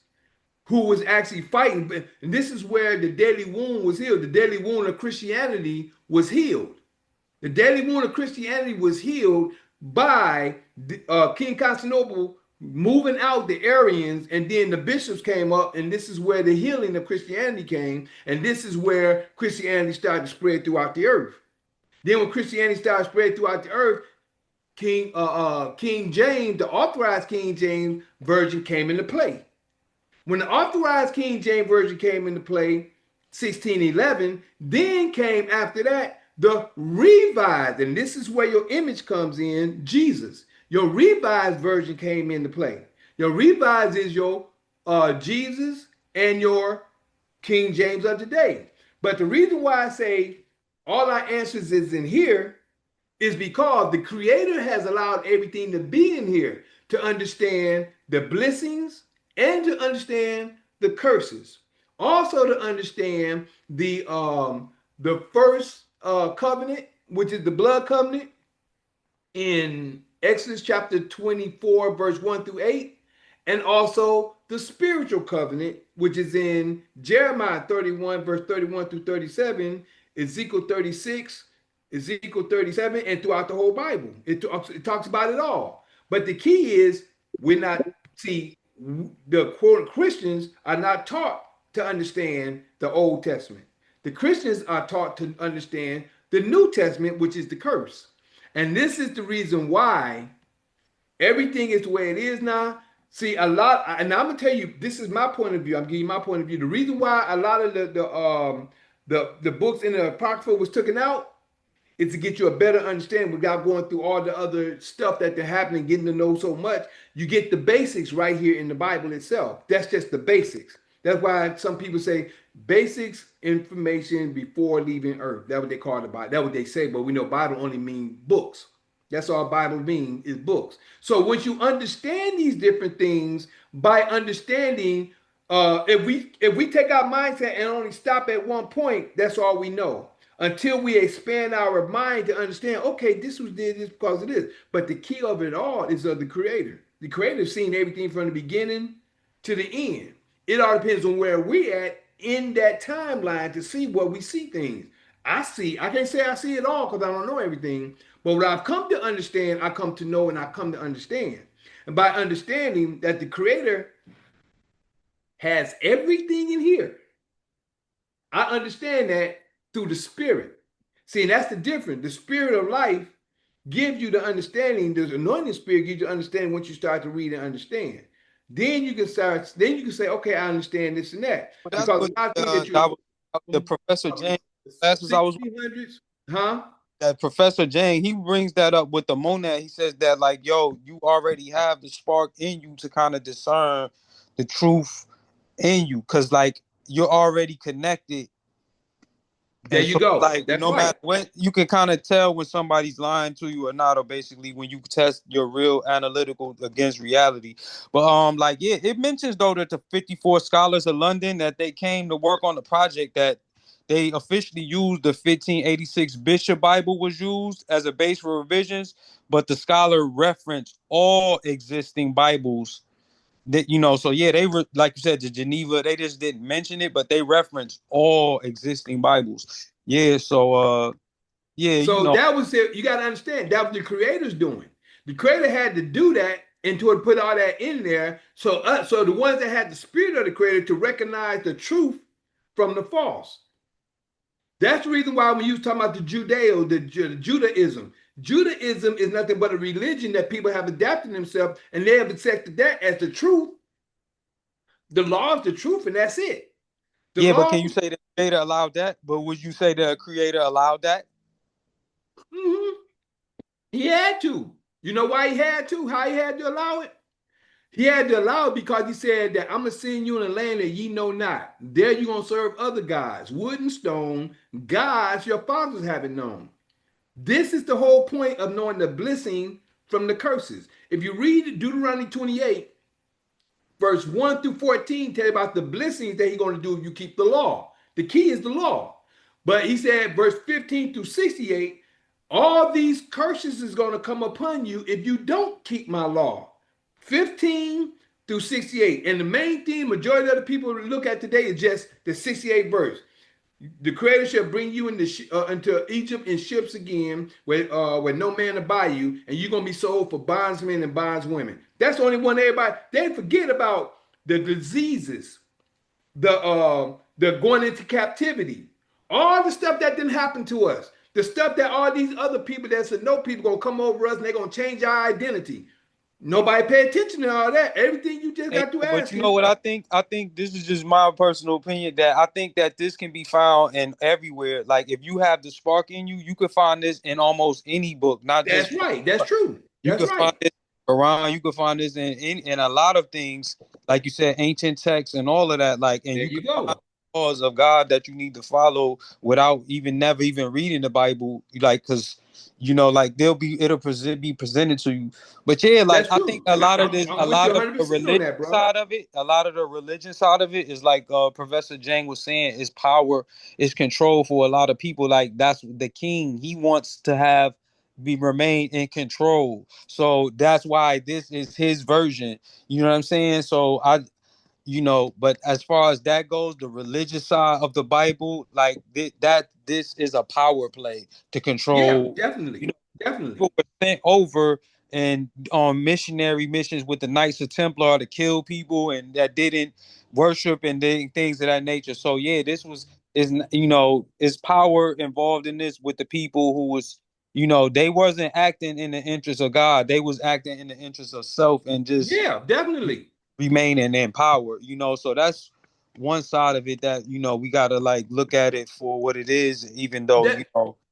who was actually fighting. And this is where the deadly wound was healed. The deadly wound of Christianity was healed. The deadly wound of Christianity was healed by King Constantinople moving out the Arians, and then the bishops came up, and this is where the healing of Christianity came, and this is where Christianity started to spread throughout the earth. Then when Christianity started to spread throughout the earth, King James, the authorized King James Version came into play. When the authorized King James Version came into play, 1611, then came after that the revised, and this is where your image comes in, Jesus. Your revised version came into play. Your revised is your Jesus and your King James of today. But the reason why I say all our answers is in here is because the Creator has allowed everything to be in here to understand the blessings and to understand the curses. Also to understand the first covenant, which is the blood covenant in Exodus chapter 24, verse 1 through 8, and also the spiritual covenant, which is in Jeremiah 31, verse 31 through 37, Ezekiel 36, Ezekiel 37, and throughout the whole Bible. It talks about it all. But the key is the quote Christians are not taught to understand the Old Testament. The Christians are taught to understand the New Testament, which is the curse. And this is the reason why everything is the way it is now. See, and I'm gonna tell you, this is my point of view. I'm giving you my point of view. The reason why a lot of the books in the Apocrypha was taken out is to get you a better understanding without going through all the other stuff that they're happening, getting to know so much. You get the basics right here in the Bible itself. That's just the basics. That's why some people say basics information before leaving earth. That's what they call the Bible. That's what they say, but we know Bible only means books. That's all Bible means is books. So once you understand these different things, by understanding, if we take our mindset and only stop at one point, that's all we know. until we expand our mind to understand, okay, this was did this because of this. But the key of it all is of the creator. The creator's seen everything from the beginning to the end. It all depends on where we at in that timeline to see what we see things. I can't say I see it all because I don't know everything. But what I've come to understand, I come to know and I come to understand. And by understanding that the creator has everything in here, I understand that through the spirit. See, and that's the difference. The spirit of life gives you the understanding. The anointing spirit gives you the understanding once you start to read and understand. Then you can start. Then you can say, "Okay, I understand this and that." But that's Because what a lot of things that that you was the Professor from James classes I was 1600s, huh? that Professor Jane, he brings that up with the monad. He says that like, yo, you already have the spark in you to kind of discern the truth in you, because like you're already connected. There And you so go. like That's no right. matter what, you can kind of tell when somebody's lying to you or not, or basically when you test your real analytical against reality. But like yeah, it mentions though that the 54 scholars of London that they came to work on the project, that they officially used the 1586 Bishop Bible was used as a base for revisions, but the scholar referenced all existing Bibles that, so yeah, they were, like you said, the Geneva, they just didn't mention it, but they referenced all existing Bibles. Yeah, so yeah, So that was it. You got to understand that was the creator's doing. The creator had to do that and to put all that in there. So the ones that had the spirit of the creator to recognize the truth from the false. That's the reason why when you was talking about the Judaism, Judaism is nothing but a religion that people have adapted themselves and they have accepted that as the truth. The law is the truth, and that's it. The yeah, but law, can you say the creator allowed that? But would you say the creator allowed that? mhm, he had to. You know why he had to? How he had to allow it? He had to allow it because he said that I'm going to send you in a land that ye know not. There you're going to serve other gods, wood and stone, gods your fathers haven't known. This is the whole point of knowing the blessing from the curses. If you read Deuteronomy 28, verse 1 through 14, tell you about the blessings that he's going to do if you keep the law. The key is the law. But he said, verse 15 through 68, all these curses is going to come upon you if you don't keep my law. 15 through 68. And the main theme, majority of the people look at today is just the 68th verse. The creator shall bring you into Egypt in ships again, where no man will buy you, and you're gonna be sold for bondsmen and bondswomen. That's the only one everybody they forget about the diseases, the going into captivity, all the stuff that didn't happen to us, the stuff that all these other people that said no people gonna come over us and they're gonna change our identity. Nobody pay attention to all that. Everything you just Hey, got to but you know asking. what I think? I think this is just my personal opinion, that I think that this can be found in everywhere. Like if you have the spark in you, you can find this in almost any book, not just That's right. That's true. you That's can find right. this in Quran, you can find this in a lot of things, like you said, ancient texts and all of that. Like, and There you you can find go. laws of God that you need to follow without even never even reading the Bible. Like, because like be presented to you. But yeah, like That's I think true. a And lot of I'm with you a lot of the 100% on religion that, bro. side of it, a lot of the religion side of it is like Professor Jang was saying, is power, is control for a lot of people. Like that's the king. He wants to have be remain in control. So that's why this is his version. You know what I'm saying? So but as far as that goes, the religious side of the Bible, like this is a power play to Yeah, control. definitely. Definitely. People were sent over and on missionary missions with the Knights of Templar to kill people and that didn't worship and things of that nature. So yeah, this was is power involved in this with the people who was they wasn't acting in the interest of God. They was acting in the interest of self and just Yeah, definitely. remaining in power. So that's one side of it that we gotta like look at it for what it is, even though That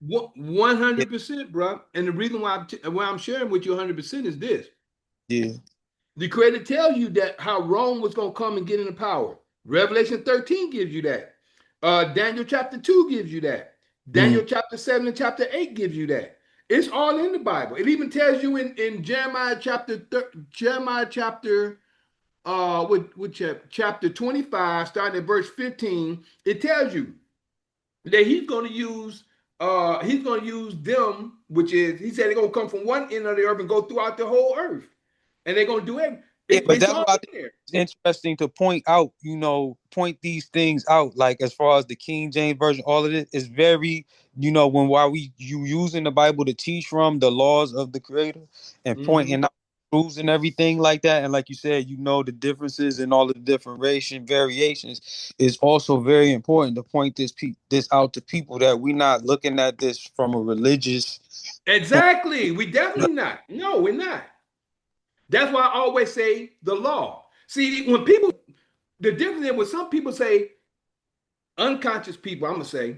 100%, bro. And the reason why I'm sharing with you 100% is this. yeah. The creator tells you that how Rome was going to come and get into power. Revelation 13 gives you that. Daniel chapter 2 gives you that. Daniel Mm. chapter 7 and chapter 8 gives you that. It's all in the Bible. It even tells you in Jeremiah chapter chapter 25, starting at verse 15, it tells you that he's going to use he's going to use them, which is, he said they're going to come from one end of the earth and go throughout the whole earth. And they're going to do it. Yeah, but It's that's all why I think in there. it's interesting to point out, point these things out. Like as far as the King James version, all of it is very, while you using the Bible to teach from the laws of the Creator and pointing out truths and everything like that. And like you said, the differences and all the different variations is also very important to point this out to people that we're not looking at this from a religious. Exactly. We definitely not. No, we're not. That's why I always say the law. See, when people, the difference is when some people say unconscious people, I'm gonna say,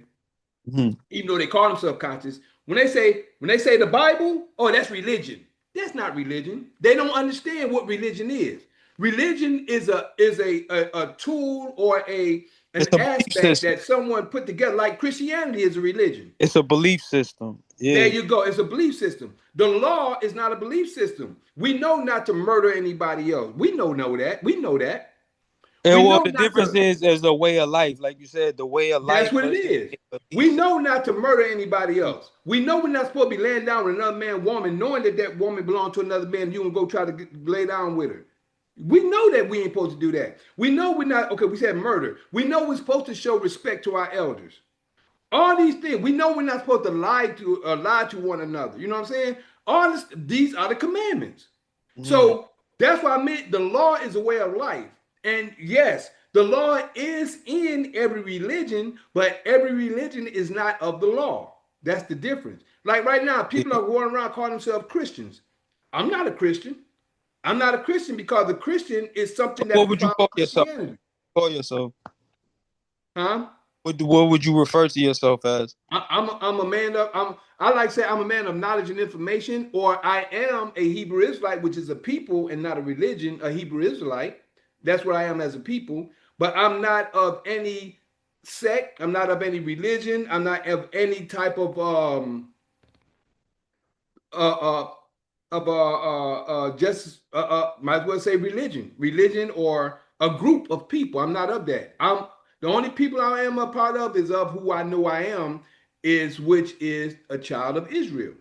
even though they call themselves conscious, when they say the Bible, oh, that's religion. That's not religion. They don't understand what religion is. Religion is a tool or an It's a belief aspect system. that someone put together, like Christianity is a religion. It's a belief system. There Yeah. you go. It's a belief system. The law is not a belief system. We know not to murder anybody else. We know that. We know that. We And well, know the not difference to. is a way of life. Like you said, the way of That's life what it versus is. a We belief know not to murder anybody system. else. We know we're not supposed to be laying down with another man, woman, knowing that that woman belongs to another man. You can go try to lay down with her. We know that we ain't supposed to do that. We know we're not. Okay, we said murder. We know we're supposed to show respect to our elders. All these things. We know we're not supposed to lie to one another. You know what I'm saying? All this, these are the commandments. So that's why I meant the law is a way of life. And yes, the law is in every religion, but every religion is not of the law. That's the difference. Like right now, people are going around calling themselves Christians. I'm not a Christian. I'm not a Christian because a Christian is something that What would you follows call yourself? Christianity. Call yourself? Huh? What would you refer to yourself as? I'm a man of I like to say I'm a man of knowledge and information, or I am a Hebrew Israelite, which is a people and not a religion, a Hebrew Israelite. That's what I am as a people. But I'm not of any sect. I'm not of any religion. I'm not of any type of uh, uh, just might as well say religion or a group of people. I'm not of that. I'm the only people I am a part of is of who I know I am, is which is a child of Israel.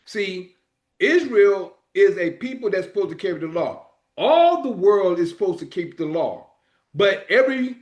See, Israel is a people that's supposed to carry the law. All the world is supposed to keep the law, but every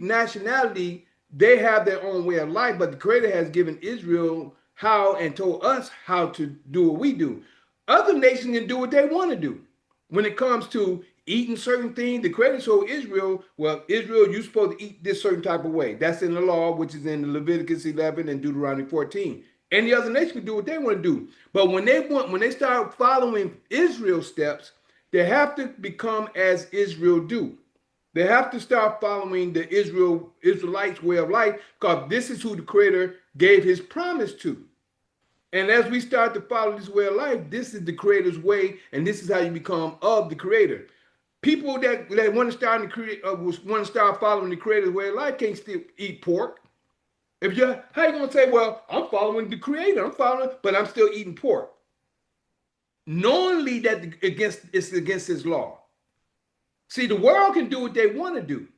nationality, they have their own way of life. But the Creator has given Israel how and told us how to do what we do. Other nations can do what they want to do. When it comes to eating certain things, the Creator told Israel, well, Israel, you're supposed to eat this certain type of way. That's in the law, which is in Leviticus 11 and Deuteronomy 14. Any other nation can do what they want to do. But when they start following Israel's steps, they have to become as Israel do. They have to start following the Israelites' way of life, because this is who the Creator gave his promise to. And as we start to follow this way of life, this is the Creator's way, and this is how you become of the Creator. People that want to start following the Creator's way of life can't still eat pork. If you How you gonna say, well, I'm following the Creator, but I'm still eating pork, knowingly that it's against His law. See, the world can do what they want to do.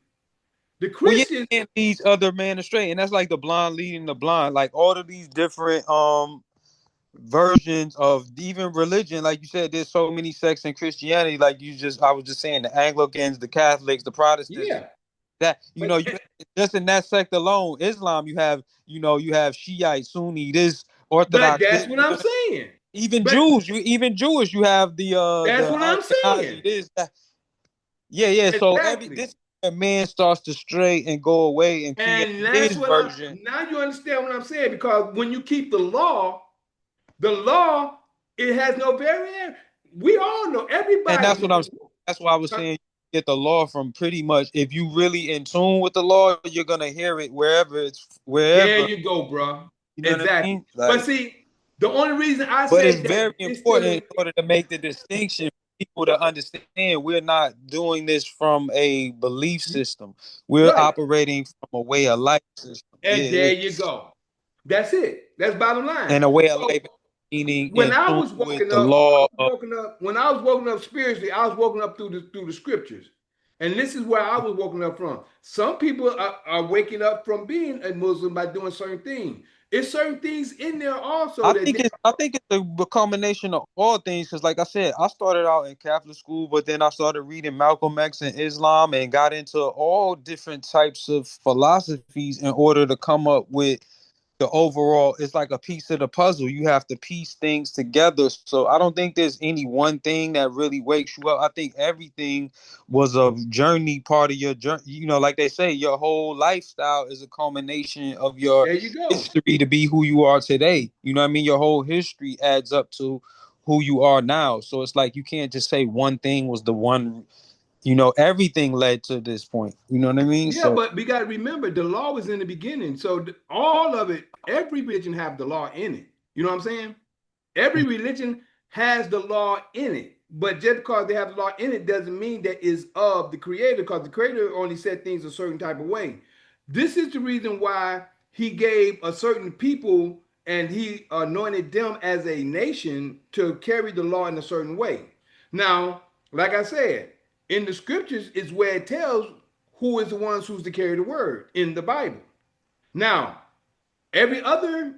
The Well, yeah, Christians, you can't lead other man astray, and that's like the blind leading the blind. Like all of these different versions of even religion, like you said, there's so many sects in Christianity. Like I was just saying, the Anglicans, the Catholics, the Protestants. yeah, That but just in that sect alone, Islam, you have Shiite, Sunni, this Orthodox, that's what I'm saying. even But Jews, even Jewish, you have that's the what I'm Ashkenazi, saying. this that. Yeah, yeah. So Exactly. this a man starts to stray and go away and create And that's his what I version. now you understand what I'm saying, because when you keep the law, it has no variant. We all know, And everybody that's what I'm knows. saying. That's why I was saying you get the law from pretty much, if you really in tune with the law, you're gonna hear it There wherever. you go, bro. You know what I Exactly. mean? But Like, see, the only reason I but it's say that very it's still important in order to make the distinction for people to understand we're not doing this from a belief system. We're right. operating from a way of life system. And there you go. That's it. That's bottom line. And a way of So life meaning when in I tune was with walking the up, law of. when I was woken up spiritually, I was woken up through the scriptures. And this is where I was woken up from. Some people are waking up from being a Muslim by doing certain things. It's certain things in there also I that think it's a combination of all things. Because, like I said, I started out in Catholic school, but then I started reading Malcolm X and Islam, and got into all different types of philosophies in order to come up with the overall. It's like a piece of the puzzle. You have to piece things together. So I don't think there's any one thing that really wakes you up. I think everything was a journey, part of your journey. You know, like they say, your whole lifestyle is a culmination of your there you go. history to be who you are today. You know what I mean? Your whole history adds up to who you are now. So it's like you can't just say one thing was the one. You know, everything led to this point. You know what I mean? Yeah, So but we got to remember the law was in the beginning. So all of it, every religion have the law in it. You know what I'm saying? Every religion has the law in it. But just because they have the law in it doesn't mean that is of the creator, because the creator only said things a certain type of way. This is the reason why he gave a certain people and he anointed them as a nation to carry the law in a certain way. Now, like I said, in the scriptures is where it tells who is the ones who's to carry the word in the Bible. Now, every other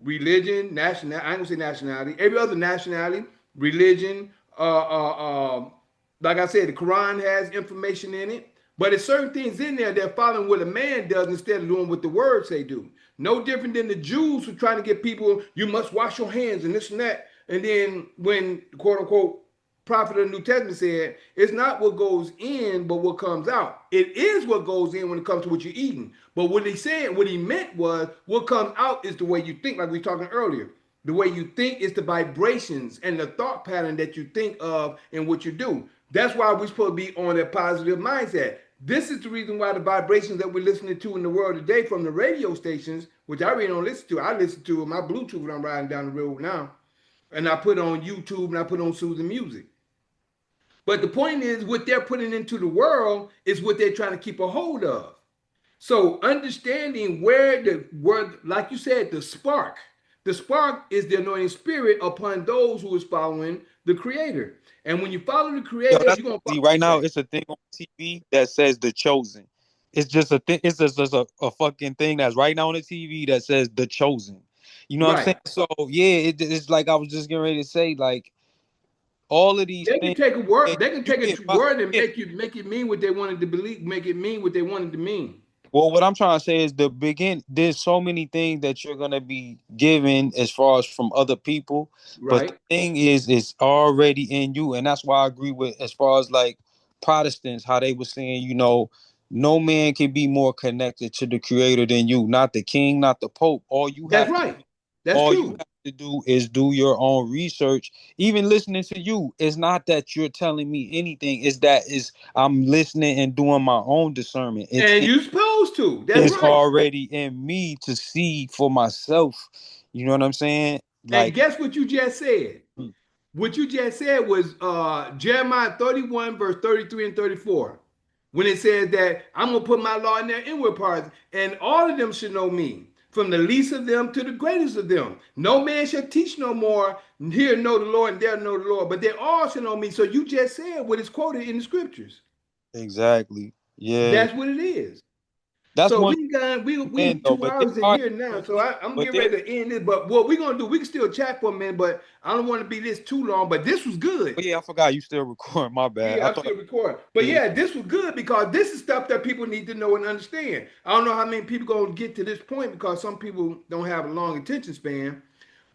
religion, national, I ain't gonna say nationality, every other nationality, religion, like I said, the Quran has information in it, but there's certain things in there that following what a man does instead of doing what the words say do. No different than the Jews who trying to get people, you must wash your hands and this and that. And then when quote unquote prophet of the New Testament said, it's not what goes in, but what comes out. It is what goes in when it comes to what you're eating. But what he said, what he meant was, what comes out is the way you think, like we were talking earlier. The way you think is the vibrations and the thought pattern that you think of and what you do. That's why we're supposed to be on that positive mindset. This is the reason why the vibrations that we're listening to in the world today from the radio stations, which I really don't listen to, I listen to my Bluetooth when I'm riding down the road now. And I put on YouTube and I put on soothing music. But the point is, what they're putting into the world is what they're trying to keep a hold of. So understanding where the word, like you said, the spark is the anointing spirit upon those who is following the Creator. And when you follow the yo, Creator, that's you're gonna crazy. follow. Right now, it's a thing on TV that says The Chosen. It's just a thing. It's just a fucking thing that's right now on the TV that says The Chosen. You know what I'm saying? Right. So yeah, it's like I was just getting ready to say, like all of these They can things. take a word. They can You take can, a word and yeah, make it mean what they wanted to believe. Make it mean what they wanted to mean. well, what I'm trying to say is the begin. There's so many things that you're gonna be given as far as from other people, but the Right. thing is, it's already in you, and that's why I agree with as far as like Protestants, how they were saying, you know, no man can be more connected to the Creator than you, not the King, not the Pope. That's right. That's All you true. have to do is do your own research. Even listening to you, it's not that you're telling me anything. It's that is I'm listening and doing my own discernment. And you're supposed to. That's It's right. already in me to see for myself. You know what I'm saying? And Like, guess what you just said? What you just said was Jeremiah 31, verse 33 and 34. When it says that I'm going to put my law in their inward parts, and all of them should know me, from the least of them to the greatest of them. No man shall teach no more, here know the Lord, and there know the Lord, but they all shall know me. So you just said what is quoted in the scriptures. exactly. Yeah. That's what it is. That's So one we man though, 2 hours in here now. So I'm but getting there ready to end this. But what we're gonna do, we can still chat for a minute, but I don't want to be this too long. But this was good. yeah, I forgot you still recording. My bad. Yeah, I I'm thought still recording. But yeah. yeah, this was good because this is stuff that people need to know and understand. I don't know how many people gonna get to this point because some people don't have a long attention span.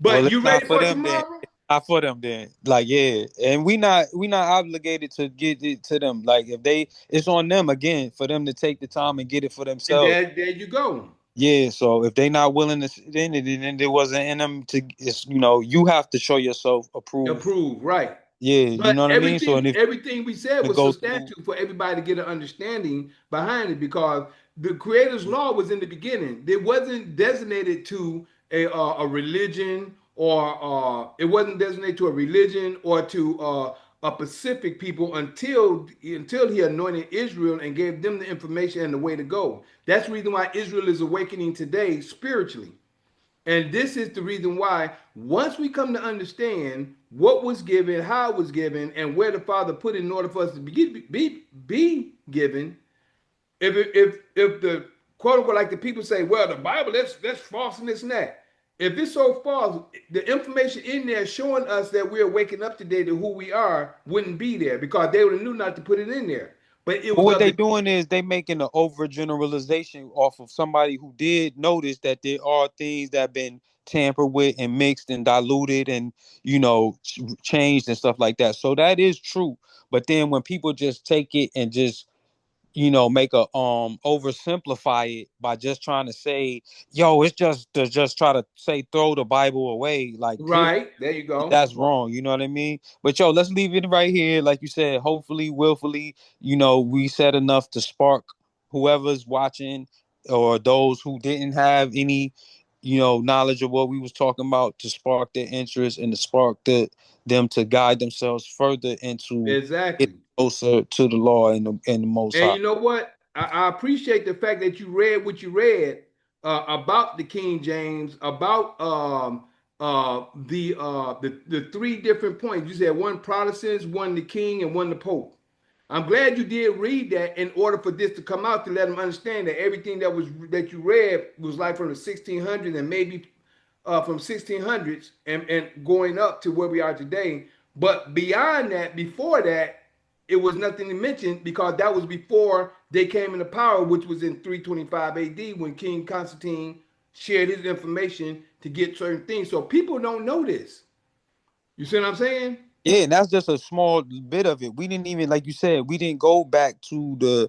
Well, But it's you not ready for for them then. tomorrow? It's not for them then. Like, yeah. And we not obligated to get it to them. Like if they it's on them again for them to take the time and get it for And themselves. there you go. Yeah, so if they not willing to sit in it, then it wasn't in them to. It's you have to show yourself approved. Approve, right? Yeah, you But know what I mean. So and if everything we said to was go through, substantial for everybody to get an understanding behind it because the Creator's law was in the beginning. It wasn't designated to a religion or it wasn't designated to a religion or to a Pacific people until He anointed Israel and gave them the information and the way to go. That's the reason why Israel is awakening today spiritually. And this is the reason why, once we come to understand what was given, how it was given, and where the Father put it in order for us to be given, if the quote unquote, like the people say, well, the Bible, that's false and this and that. If it's so false, the information in there showing us that we're waking up today to who we are wouldn't be there because they would have knew not to put it in there. But it But was what of they the doing is they making an overgeneralization off of somebody who did notice that there are things that have been tampered with and mixed and diluted and changed and stuff like that. So that is true. But then when people just take it and just make a oversimplify it by just trying to say, yo, it's just to just try to say throw the Bible away, like clear. right. There you go. That's wrong, you know what I mean? But yo, let's leave it right here. Like you said, hopefully, willfully, we said enough to spark whoever's watching or those who didn't have any, knowledge of what we was talking about to spark their interest and to spark them to guide themselves further into getting Exactly. closer to the law and the Most And High. you know what? I appreciate the fact that you read what you read about the King James, about the three different points. You said one Protestants, one the King, and one the Pope. I'm glad you did read that in order for this to come out to let them understand that everything that you read was like from the 1600s and maybe from 1600s and going up to where we are today. But beyond that, before that, it was nothing to mention because that was before they came into power, which was in 325 AD when King Constantine shared his information to get certain things. So people don't know this. You see what I'm saying? Yeah, and that's just a small bit of it. We didn't even, like you said, we didn't go back to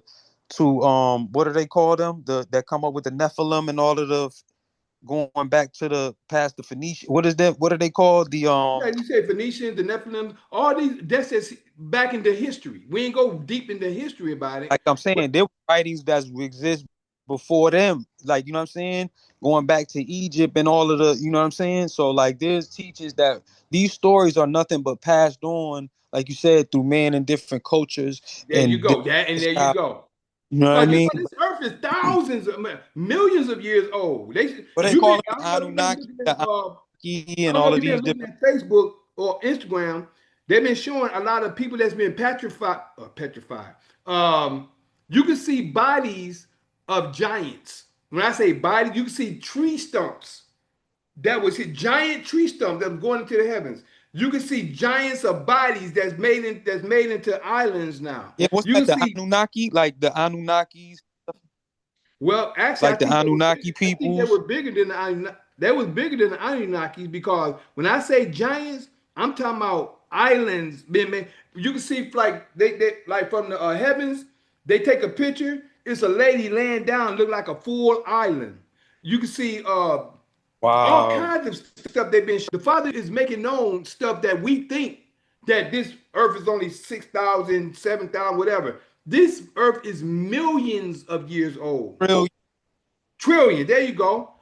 what do they call them? That come up with the Nephilim and all of the going back to the past the Phoenician. What is that? What are they called? The Yeah, you say Phoenicians, the Nephilim, all these. That's just back into history. We ain't go deep into history about it. like I'm But saying, there were writings that exist before them. Like, you know what I'm saying? Going back to Egypt and all of the, you know what I'm saying? So like there's teachings that these stories are nothing but passed on, like you said, through man in different cultures there you and go. different Yeah, and there you styles. go. You know what I Because you mean? know this Earth is thousands of millions of years old. What they You been. call them? I The don't know if you've been Anunnaki, looking the at. Anunnaki I and don't know all if of you've been these looking different. at Facebook or Instagram. They've been showing a lot of people that's been petrified. Petrified. You can see bodies of giants. When I say bodies, you can see tree stumps that was hit giant tree stump that was going into the heavens. You can see giants of bodies that's made into islands now. Yeah, what's You that? can The see. Anunnaki, like the Anunnakis, Well, actually, like the Anunnaki I think they peoples. were bigger than the they was bigger than the Anunnakis because when I say giants, I'm talking about islands being made. You can see like they like from the heavens. They take a picture. It's a lady laying down, look like a full island. You can see all Wow. kinds of stuff they've been. The Father is making known stuff that we think that this earth is only 6,000, 7,000, whatever. This earth is millions of years old. Real. Trillion. There you go.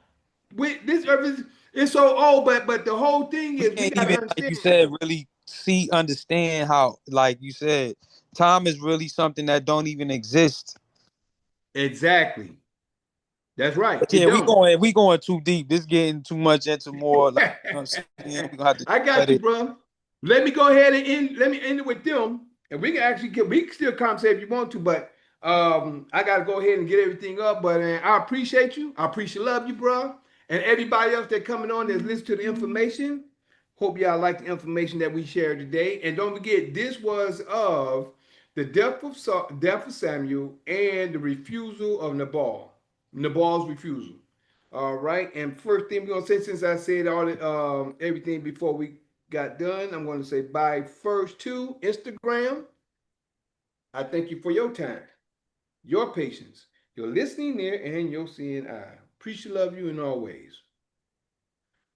This earth is so old, but the whole thing We is we can't got to even, like understand. you said, really understand how, like you said, time is really something that don't even exist. Exactly. That's right. But It yeah, don't. we going too deep. This getting too much into more, like, you know what I'm saying? We gonna have to I got cut you, it. bro. Let me go ahead and end. Let me end it with them, and we can actually get. We can still conversate if you want to, but I got to go ahead and get everything up. But I appreciate you. I appreciate love you, bro, and everybody else that coming on that's listening to the information. Hope y'all like the information that we shared today, and don't forget this was of the death of Samuel and the refusal of Nabal. Nabal's refusal. All right. And first thing we're gonna say, since I said all the everything before we got done, I'm gonna say bye first to Instagram. I thank you for your time, your patience, your listening ear, and your seeing eye. Appreciate love you in all ways.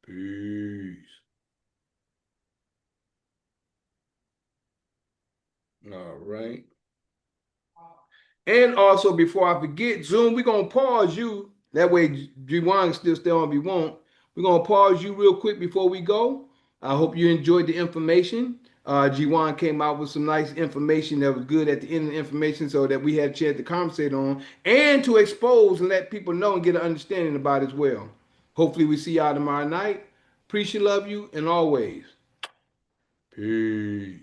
Peace. All right. And also, before I forget, Zoom, we're gonna pause you. That way, G1 can still stay on if you want. We're gonna pause you real quick before we go. I hope you enjoyed the information. G1 came out with some nice information that was good at the end of the information, so that we had a chance to conversate on and to expose and let people know and get an understanding about it as well. Hopefully, we see y'all tomorrow night. Appreciate, love you, and always. Peace.